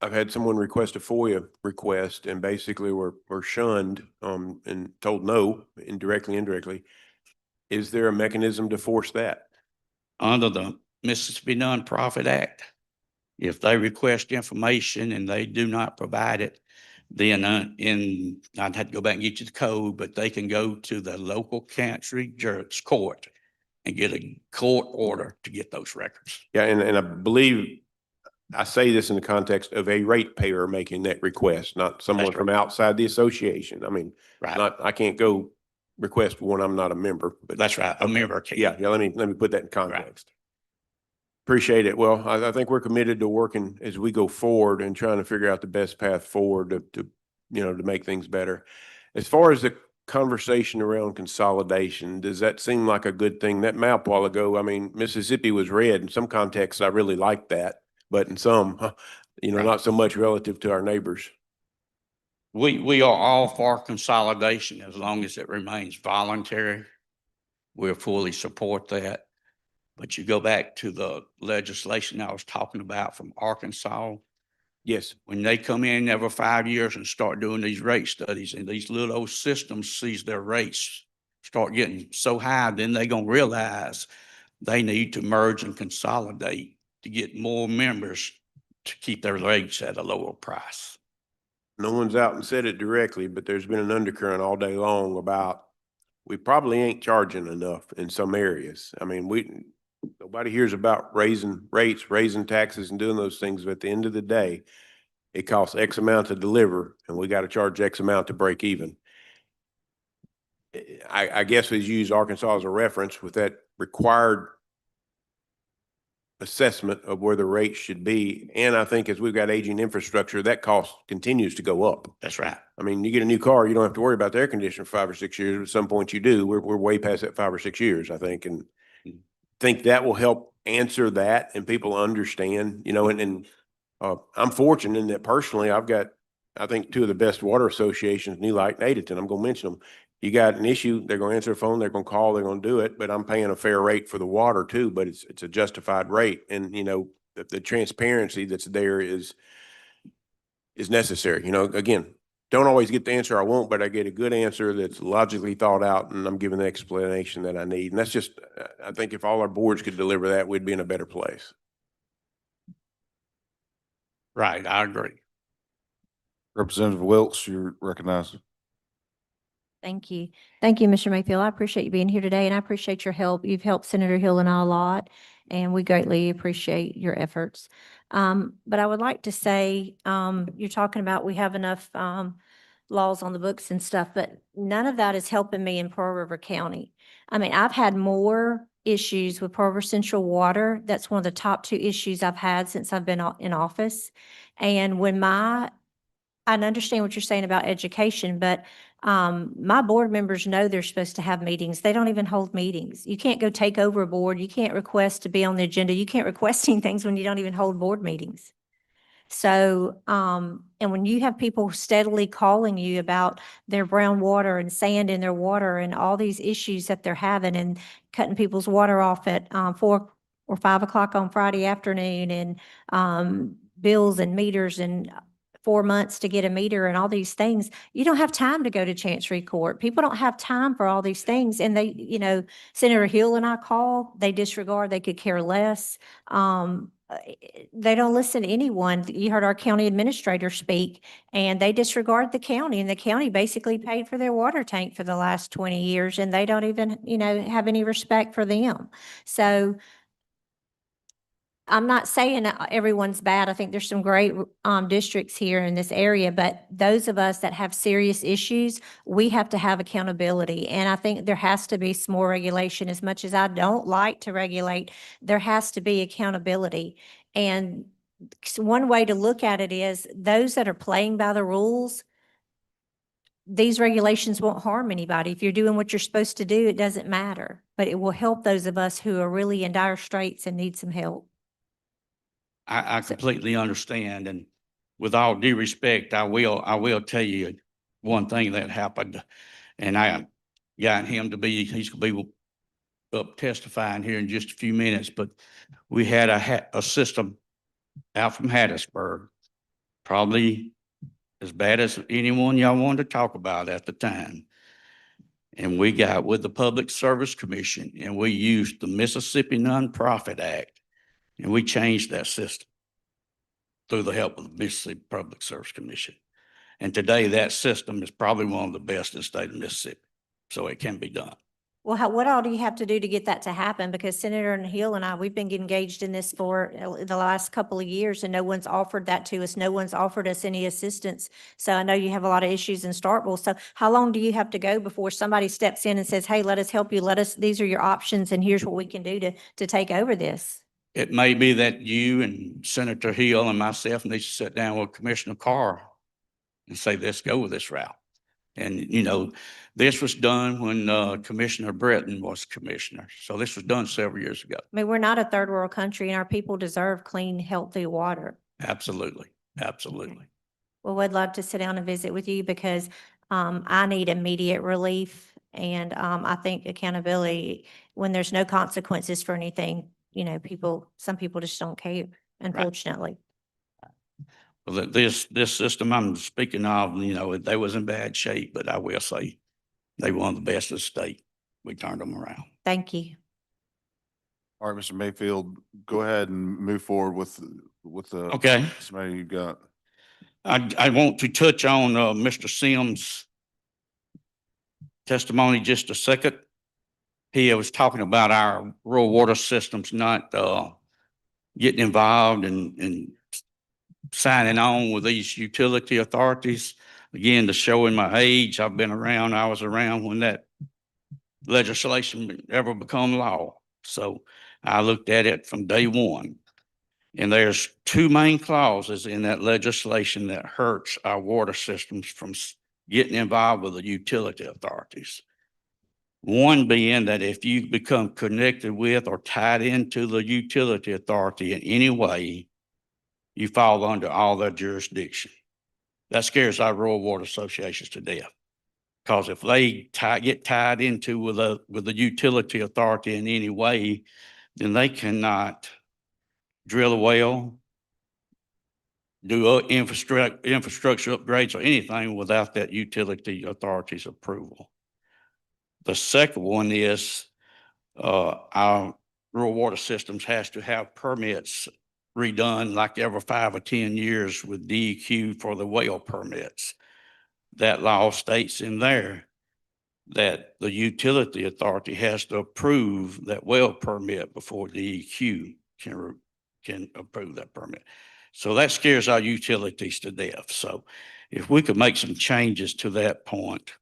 I've had someone request a FOIA request and basically were shunned and told no, indirectly. Is there a mechanism to force that? Under the Mississippi Nonprofit Act, if they request information and they do not provide it, then I'd have to go back and get you the code, but they can go to the local country court and get a court order to get those records. Yeah, and I believe I say this in the context of a ratepayer making that request, not someone from outside the association. I mean, I can't go request one I'm not a member, but that's right. A member can. Yeah. Let me put that in context. Right. Appreciate it. Well, I think we're committed to working as we go forward and trying to figure out the best path forward to make things better. As far as the conversation around consolidation, does that seem like a good thing? That map a while ago, I mean, Mississippi was red. In some contexts, I really liked that, but in some, not so much relative to our neighbors. We are all for consolidation as long as it remains voluntary. We'll fully support that. But you go back to the legislation I was talking about from Arkansas. Yes. When they come in every 5 years and start doing these rate studies and these little old systems sees their rates start getting so high, then they're going to realize they need to merge and consolidate to get more members to keep their rates at a lower price. No one's out and said it directly, but there's been an undercurrent all day long about we probably ain't charging enough in some areas. I mean, nobody hears about raising rates, raising taxes and doing those things. But at the end of the day, it costs X amount to deliver and we got to charge X amount to break even. I guess we use Arkansas as a reference with that required assessment of where the rates should be. And I think as we've got aging infrastructure, that cost continues to go up. That's right. I mean, you get a new car, you don't have to worry about the air conditioner for 5 or 6 years. At some point you do. We're way past that 5 or 6 years, I think. And think that will help answer that and people understand, I'm fortunate in that personally, I've got, I think 2 of the best water associations, New Light and Adenton. I'm going to mention them. You got an issue, they're going to answer the phone, they're going to call, they're going to do it, but I'm paying a fair rate for the water too, but it's a justified rate. And, the transparency that's there is necessary. Again, don't always get the answer I want, but I get a good answer that's logically thought out, and I'm given the explanation that I need. And that's just, I think if all our boards could deliver that, we'd be in a better place. Right, I agree. Representative Wilkes, you're recognized. Thank you. Thank you, Mr. Mayfield. I appreciate you being here today, and I appreciate your help. You've helped Senator Hill and I a lot, and we greatly appreciate your efforts. But I would like to say, you're talking about we have enough laws on the books and stuff, but none of that is helping me in Pearl River County. I mean, I've had more issues with Pearl River Central Water. That's one of the top 2 issues I've had since I've been in office. And when I understand what you're saying about education, but my board members know they're supposed to have meetings. They don't even hold meetings. You can't go take over a board. You can't request to be on the agenda. You can't request things when you don't even hold board meetings. So, and when you have people steadily calling you about their brown water and sand in their water and all these issues that they're having and cutting people's water off at 4 or 5 o'clock on Friday afternoon and bills and meters and 4 months to get a meter and all these things, you don't have time to go to Chancery Court. People don't have time for all these things. And they, Senator Hill and I call, they disregard, they could care less. They don't listen to anyone. You heard our county administrator speak, and they disregard the county, and the county basically paid for their water tank for the last 20 years, and they don't even, have any respect for them. So I'm not saying everyone's bad. I think there's some great districts here in this area, but those of us that have serious issues, we have to have accountability. And I think there has to be some more regulation. As much as I don't like to regulate, there has to be accountability. And one way to look at it is those that are playing by the rules, these regulations won't harm anybody. If you're doing what you're supposed to do, it doesn't matter. But it will help those of us who are really in dire straits and need some help. I completely understand, and with all due respect, I will tell you one thing that happened, and I got him to be, he's gonna be up testifying here in just a few minutes, but we had a system out from Hattiesburg, probably as bad as anyone y'all wanted to talk about at the time. And we got with the Public Service Commission, and we used the Mississippi Nonprofit Act, and we changed that system through the help of the Mississippi Public Service Commission. And today that system is probably one of the best in the state of Mississippi. So it can be done. Well, what all do you have to do to get that to happen? Because Senator Hill and I, we've been engaged in this for the last couple of years, and no one's offered that to us. No one's offered us any assistance. So I know you have a lot of issues in Starkville. So how long do you have to go before somebody steps in and says, hey, let us help you. These are your options, and here's what we can do to take over this? It may be that you and Senator Hill and myself need to sit down with Commissioner Carr and say, let's go with this route. And, this was done when Commissioner Breton was commissioner. So this was done several years ago. I mean, we're not a third world country, and our people deserve clean, healthy water. Absolutely. Absolutely. Well, we'd love to sit down and visit with you because I need immediate relief. And I think accountability, when there's no consequences for anything, some people just don't care, unfortunately. Well, this system I'm speaking of, they was in bad shape, but I will say they were one of the best in the state. We turned them around. Thank you. All right, Mr. Mayfield, go ahead and move forward with the Okay. somebody you got. I want to touch on Mr. Sims' testimony just a second. He was talking about our rural water systems not getting involved and signing on with these utility authorities. Again, to show in my age, I was around when that legislation ever become law. So I looked at it from day one. And there's 2 main clauses in that legislation that hurts our water systems from getting involved with the utility authorities. One being that if you become connected with or tied into the utility authority in any way, you fall under all their jurisdiction. That scares our rural water associations to death. Because if they get tied into with the utility authority in any way, then they cannot drill a well, do infrastructure upgrades or anything without that utility authority's approval. The second one is our rural water systems has to have permits redone like every 5 or 10 years with DEQ for the well permits. That law states in there that the utility authority has to approve that well permit before DEQ can approve that permit. So that scares our utilities to death. So if we could make some changes to that point.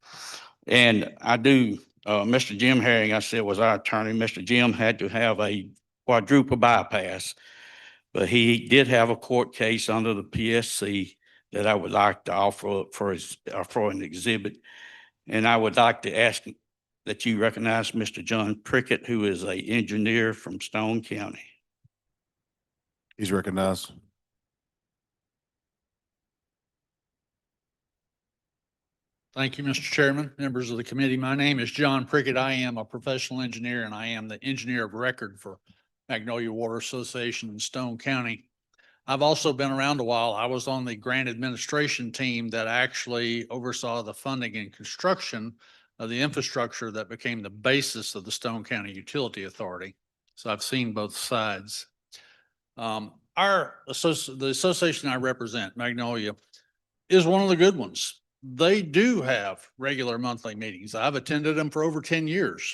And I do, Mr. Jim Herring, I said was our attorney. Mr. Jim had to have a quadruple bypass, but he did have a court case under the PSC that I would like to offer up for an exhibit. And I would like to ask that you recognize Mr. John Prickett, who is an engineer from Stone County. He's recognized. Thank you, Mr. Chairman, members of the committee. My name is John Prickett. I am a professional engineer and I am the engineer of record for Magnolia Water Association in Stone County. I've also been around a while. I was on the grant administration team that actually oversaw the funding and construction of the infrastructure that became the basis of the Stone County Utility Authority. So I've seen both sides. The association I represent, Magnolia, is one of the good ones. They do have regular monthly meetings. I've attended them for over 10 years.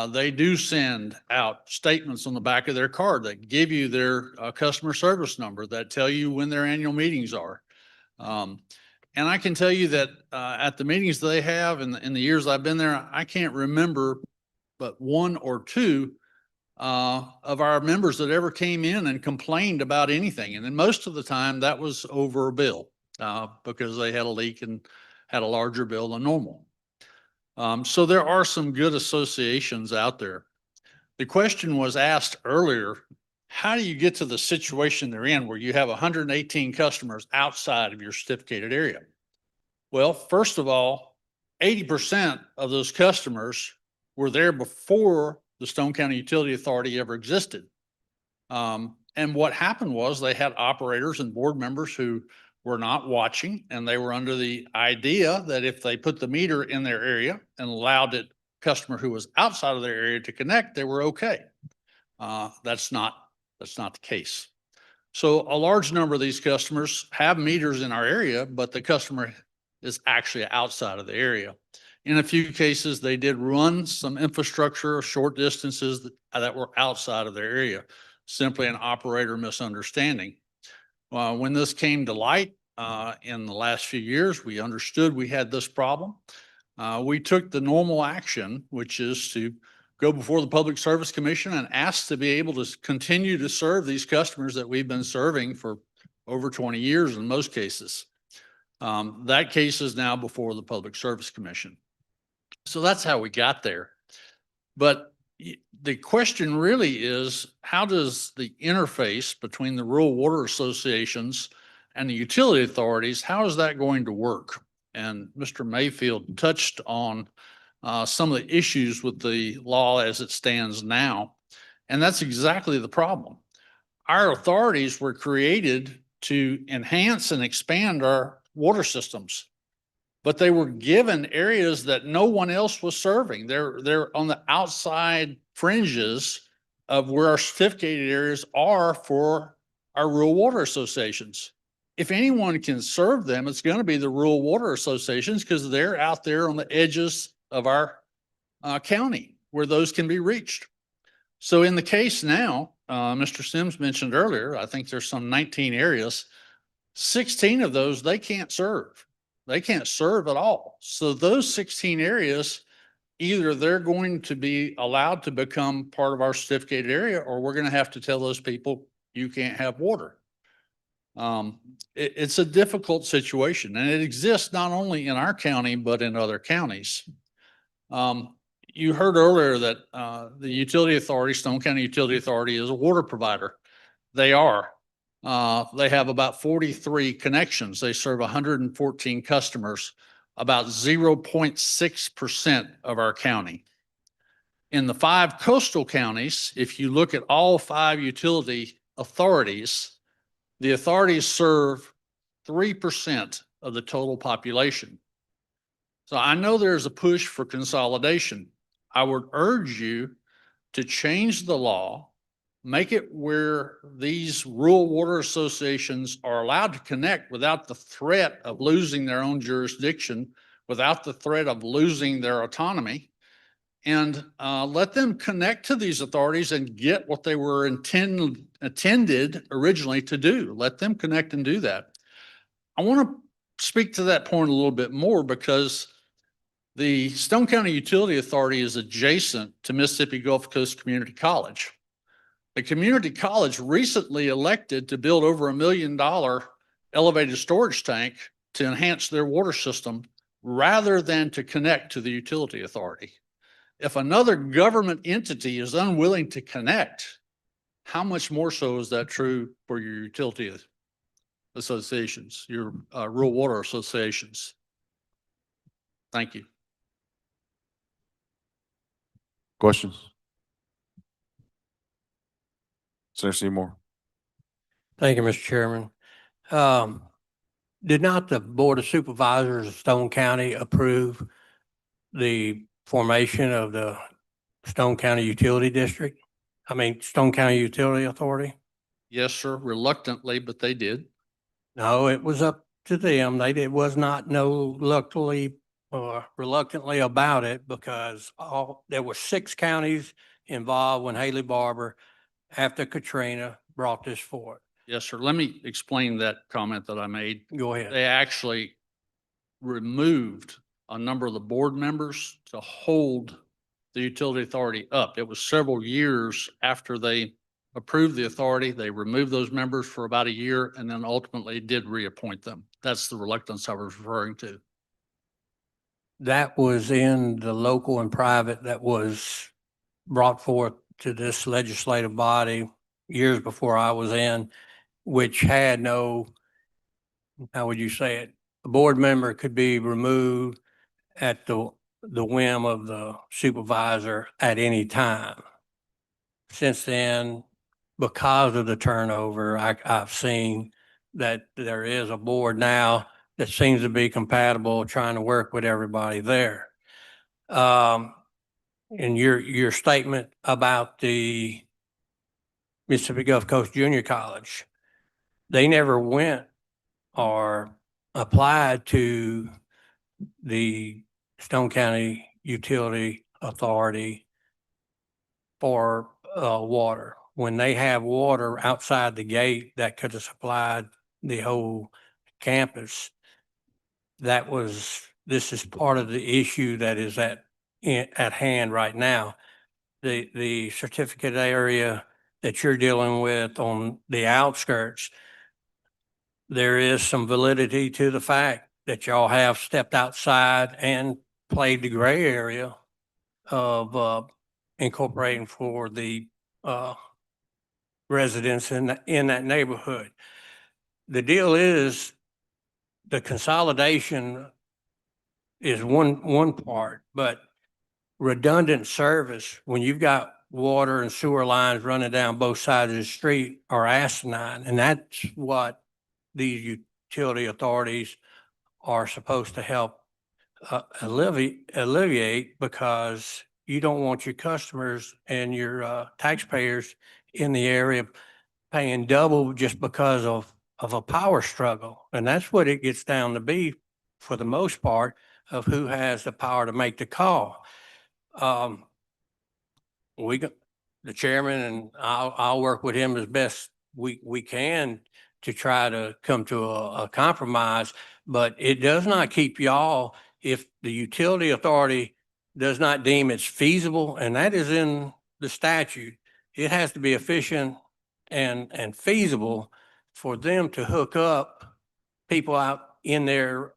They do send out statements on the back of their card that give you their customer service number that tell you when their annual meetings are. And I can tell you that at the meetings they have in the years I've been there, I can't remember but one or two of our members that ever came in and complained about anything. And then most of the time that was over a bill because they had a leak and had a larger bill than normal. So there are some good associations out there. The question was asked earlier, how do you get to the situation they're in where you have 118 customers outside of your certificated area? Well, first of all, 80% of those customers were there before the Stone County Utility Authority ever existed. And what happened was they had operators and board members who were not watching, and they were under the idea that if they put the meter in their area and allowed it customer who was outside of their area to connect, they were okay. That's not the case. So a large number of these customers have meters in our area, but the customer is actually outside of the area. In a few cases, they did run some infrastructure short distances that were outside of their area, simply an operator misunderstanding. When this came to light in the last few years, we understood we had this problem. We took the normal action, which is to go before the Public Service Commission and ask to be able to continue to serve these customers that we've been serving for over 20 years in most cases. That case is now before the Public Service Commission. So that's how we got there. But the question really is, how does the interface between the rural water associations and the utility authorities, how is that going to work? And Mr. Mayfield touched on some of the issues with the law as it stands now. And that's exactly the problem. Our authorities were created to enhance and expand our water systems, but they were given areas that no one else was serving. They're on the outside fringes of where our certificated areas are for our rural water associations. If anyone can serve them, it's going to be the rural water associations because they're out there on the edges of our county where those can be reached. So in the case now, Mr. Sims mentioned earlier, I think there's some 19 areas, 16 of those they can't serve. They can't serve at all. So those 16 areas, either they're going to be allowed to become part of our certificated area, or we're going to have to tell those people you can't have water. It's a difficult situation, and it exists not only in our county, but in other counties. You heard earlier that the utility authority, Stone County Utility Authority, is a water provider. They are. They have about 43 connections. They serve 114 customers, about 0.6% of our county. In the 5 coastal counties, if you look at all 5 utility authorities, The authorities serve 3% of the total population. So I know there's a push for consolidation. I would urge you to change the law, make it where these rural water associations are allowed to connect without the threat of losing their own jurisdiction, without the threat of losing their autonomy, and let them connect to these authorities and get what they were intended originally to do. Let them connect and do that. I want to speak to that point a little bit more because the Stone County Utility Authority is adjacent to Mississippi Gulf Coast Community College. The community college recently elected to build over $1 million elevated storage tank to enhance their water system rather than to connect to the utility authority. If another government entity is unwilling to connect, how much more so is that true for your utility associations, your rural water associations? Thank you. Questions? Senator Seymour. Thank you, Mr. Chairman. Did not the Board of Supervisors of Stone County approve the formation of the Stone County Utility District? Stone County Utility Authority? Yes, sir, reluctantly, but they did. No, it was up to them. It was not no reluctantly about it because there were 6 counties involved when Haley Barbour, after Katrina, brought this forward. Yes, sir. Let me explain that comment that I made. Go ahead. They actually removed a number of the board members to hold the utility authority up. It was several years after they approved the authority. They removed those members for about a year and then ultimately did reappoint them. That's the reluctance I was referring to. That was in the local and private that was brought forth to this legislative body years before I was in, which had no, how would you say it? A board member could be removed at the whim of the supervisor at any time. Since then, because of the turnover, I've seen that there is a board now that seems to be compatible, trying to work with everybody there. And your statement about the Mississippi Gulf Coast Junior College, they never went or applied to the Stone County Utility Authority for water. When they have water outside the gate that could have supplied the whole campus, this is part of the issue that is at hand right now. The certificate area that you're dealing with on the outskirts, there is some validity to the fact that y'all have stepped outside and played the gray area of incorporating for the residents in that neighborhood. The deal is the consolidation is one part, but redundant service, when you've got water and sewer lines running down both sides of the street, are asinine. And that's what these utility authorities are supposed to help alleviate, because you don't want your customers and your taxpayers in the area paying double just because of a power struggle. And that's what it gets down to be for the most part, of who has the power to make the call. The chairman and I'll work with him as best we can to try to come to a compromise, but it does not keep y'all, if the utility authority does not deem it's feasible, and that is in the statute, it has to be efficient and feasible for them to hook up people out in their,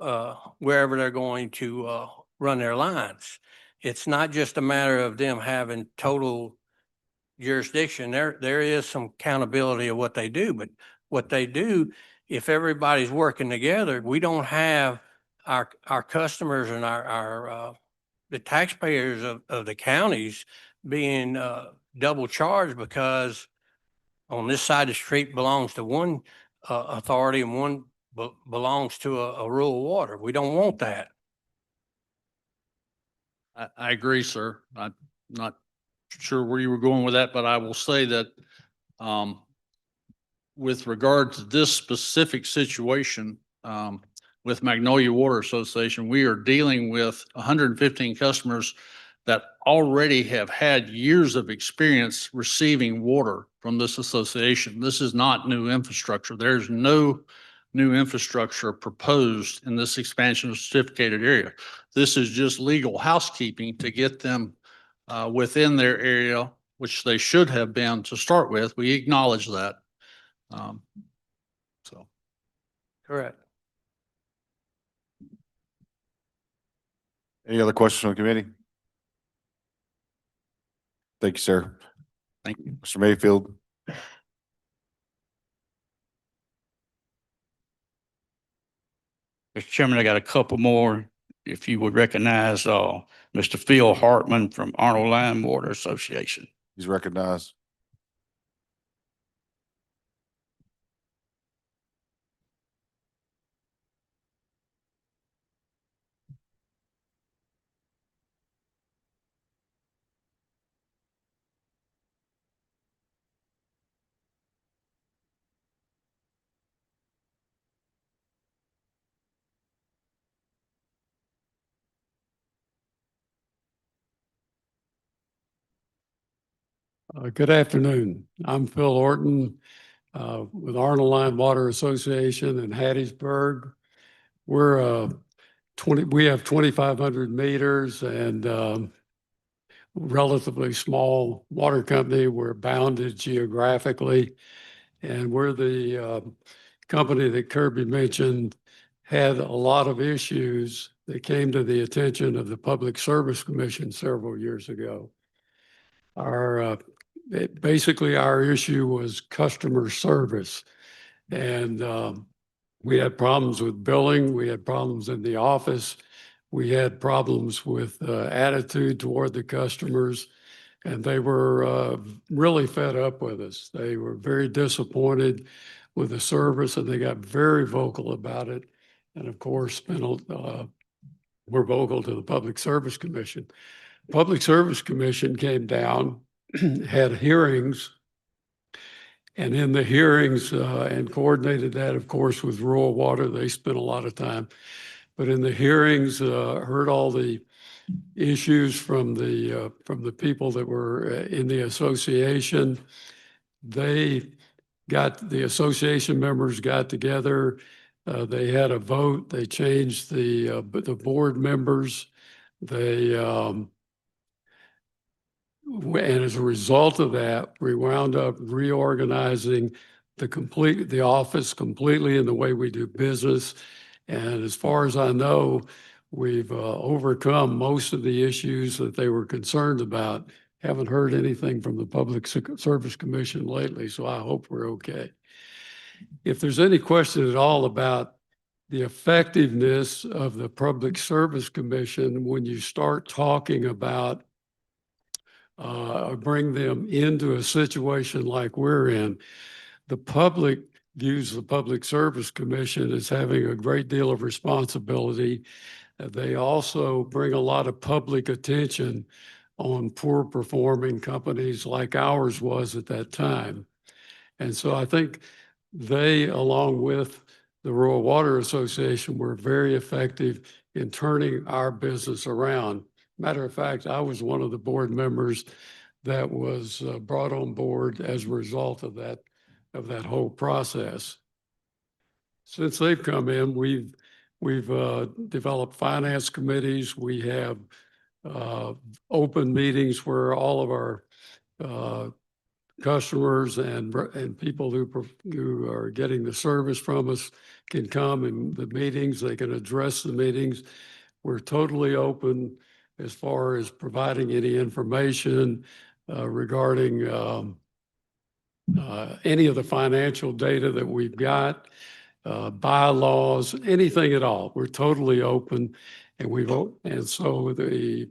wherever they're going to run their lines. It's not just a matter of them having total jurisdiction. There is some accountability of what they do, but what they do, if everybody's working together, we don't have our customers and our the taxpayers of the counties being double charged because on this side of the street belongs to one authority and one belongs to a rural water. We don't want that. I agree, sir. I'm not sure where you were going with that, but I will say that with regard to this specific situation, with Magnolia Water Association, we are dealing with 115 customers that already have had years of experience receiving water from this association. This is not new infrastructure. There's no new infrastructure proposed in this expansion of certificated area. This is just legal housekeeping to get them within their area, which they should have been to start with. We acknowledge that. So. Correct. Any other questions from the committee? Thank you, sir. Thank you. Mr. Mayfield. Mr. Chairman, I got a couple more. If you would recognize, Mr. Phil Hartman from Arnold Line Water Association. He's recognized. Good afternoon. I'm Phil Orton with Arnold Line Water Association in Hattiesburg. We're we have 2,500 meters and relatively small water company. We're bounded geographically, and we're the company that Kirby mentioned had a lot of issues that came to the attention of the Public Service Commission several years ago. Basically, our issue was customer service. And we had problems with billing. We had problems in the office. We had problems with attitude toward the customers. And they were really fed up with us. They were very disappointed with the service, and they got very vocal about it. And of course, were vocal to the Public Service Commission. Public Service Commission came down, had hearings, and in the hearings and coordinated that, of course, with rural water. They spent a lot of time, but in the hearings, heard all the issues from the people that were in the association. The association members got together. They had a vote. They changed the board members. And as a result of that, we wound up reorganizing the office completely in the way we do business. And as far as I know, we've overcome most of the issues that they were concerned about. Haven't heard anything from the Public Service Commission lately, so I hope we're okay. If there's any question at all about the effectiveness of the Public Service Commission, when you start talking about bring them into a situation like we're in, the public views the Public Service Commission as having a great deal of responsibility. They also bring a lot of public attention on poor performing companies like ours was at that time. And so I think they, along with the Rural Water Association, were very effective in turning our business around. Matter of fact, I was one of the board members that was brought on board as a result of that whole process. Since they've come in, we've developed finance committees. We have open meetings where all of our customers and people who are getting the service from us can come in the meetings. They can address the meetings. We're totally open as far as providing any information regarding any of the financial data that we've got, bylaws, anything at all. We're totally open, and so the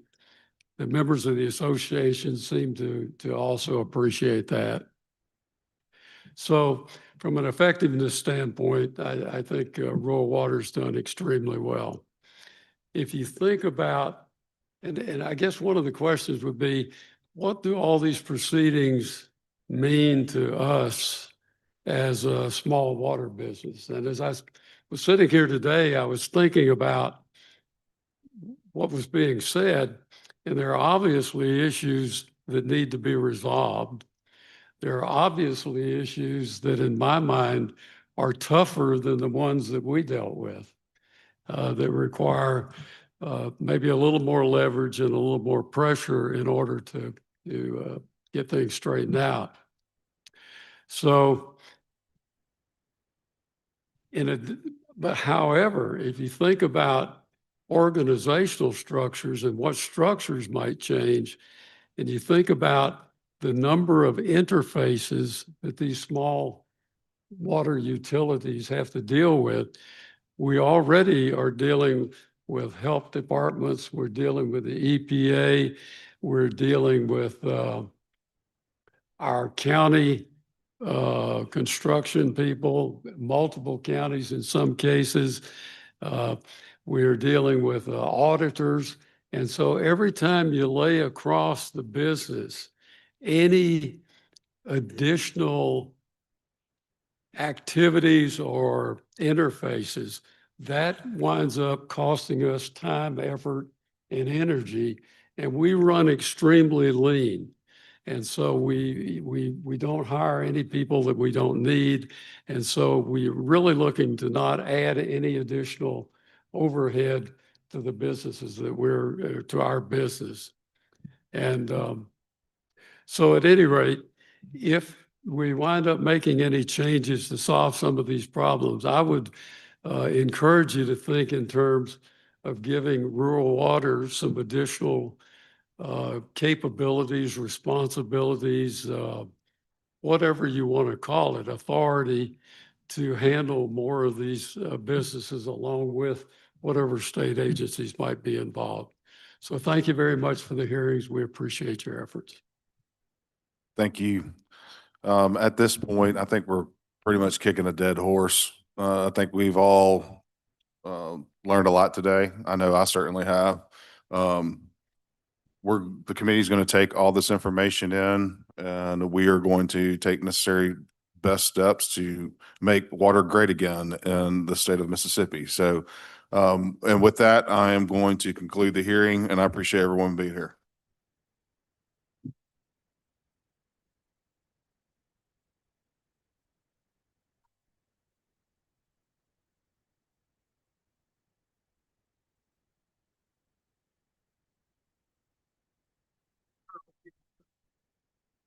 members of the association seem to also appreciate that. So from an effectiveness standpoint, I think rural water's done extremely well. If you think about, and I guess one of the questions would be, what do all these proceedings mean to us as a small water business? And as I was sitting here today, I was thinking about what was being said, and there are obviously issues that need to be resolved. There are obviously issues that in my mind are tougher than the ones that we dealt with, that require maybe a little more leverage and a little more pressure in order to get things straightened out. So, but however, if you think about organizational structures and what structures might change, and you think about the number of interfaces that these small water utilities have to deal with, we already are dealing with health departments, we're dealing with the EPA, we're dealing with our county construction people, multiple counties in some cases. We're dealing with auditors. And so every time you lay across the business any additional activities or interfaces, that winds up costing us time, effort, and energy. And we run extremely lean. And so we don't hire any people that we don't need. And so we're really looking to not add any additional overhead to the businesses that we're, to our business. And so at any rate, if we wind up making any changes to solve some of these problems, I would encourage you to think in terms of giving rural water some additional capabilities, responsibilities, whatever you want to call it, authority to handle more of these businesses along with whatever state agencies might be involved. So thank you very much for the hearings. We appreciate your efforts. Thank you. At this point, I think we're pretty much kicking a dead horse. I think we've all learned a lot today. I know I certainly have. The committee's going to take all this information in, and we are going to take necessary best steps to make water great again in the state of Mississippi. So, and with that, I am going to conclude the hearing, and I appreciate everyone being here.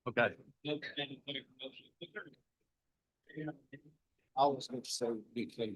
Okay. I was going to say, be clear.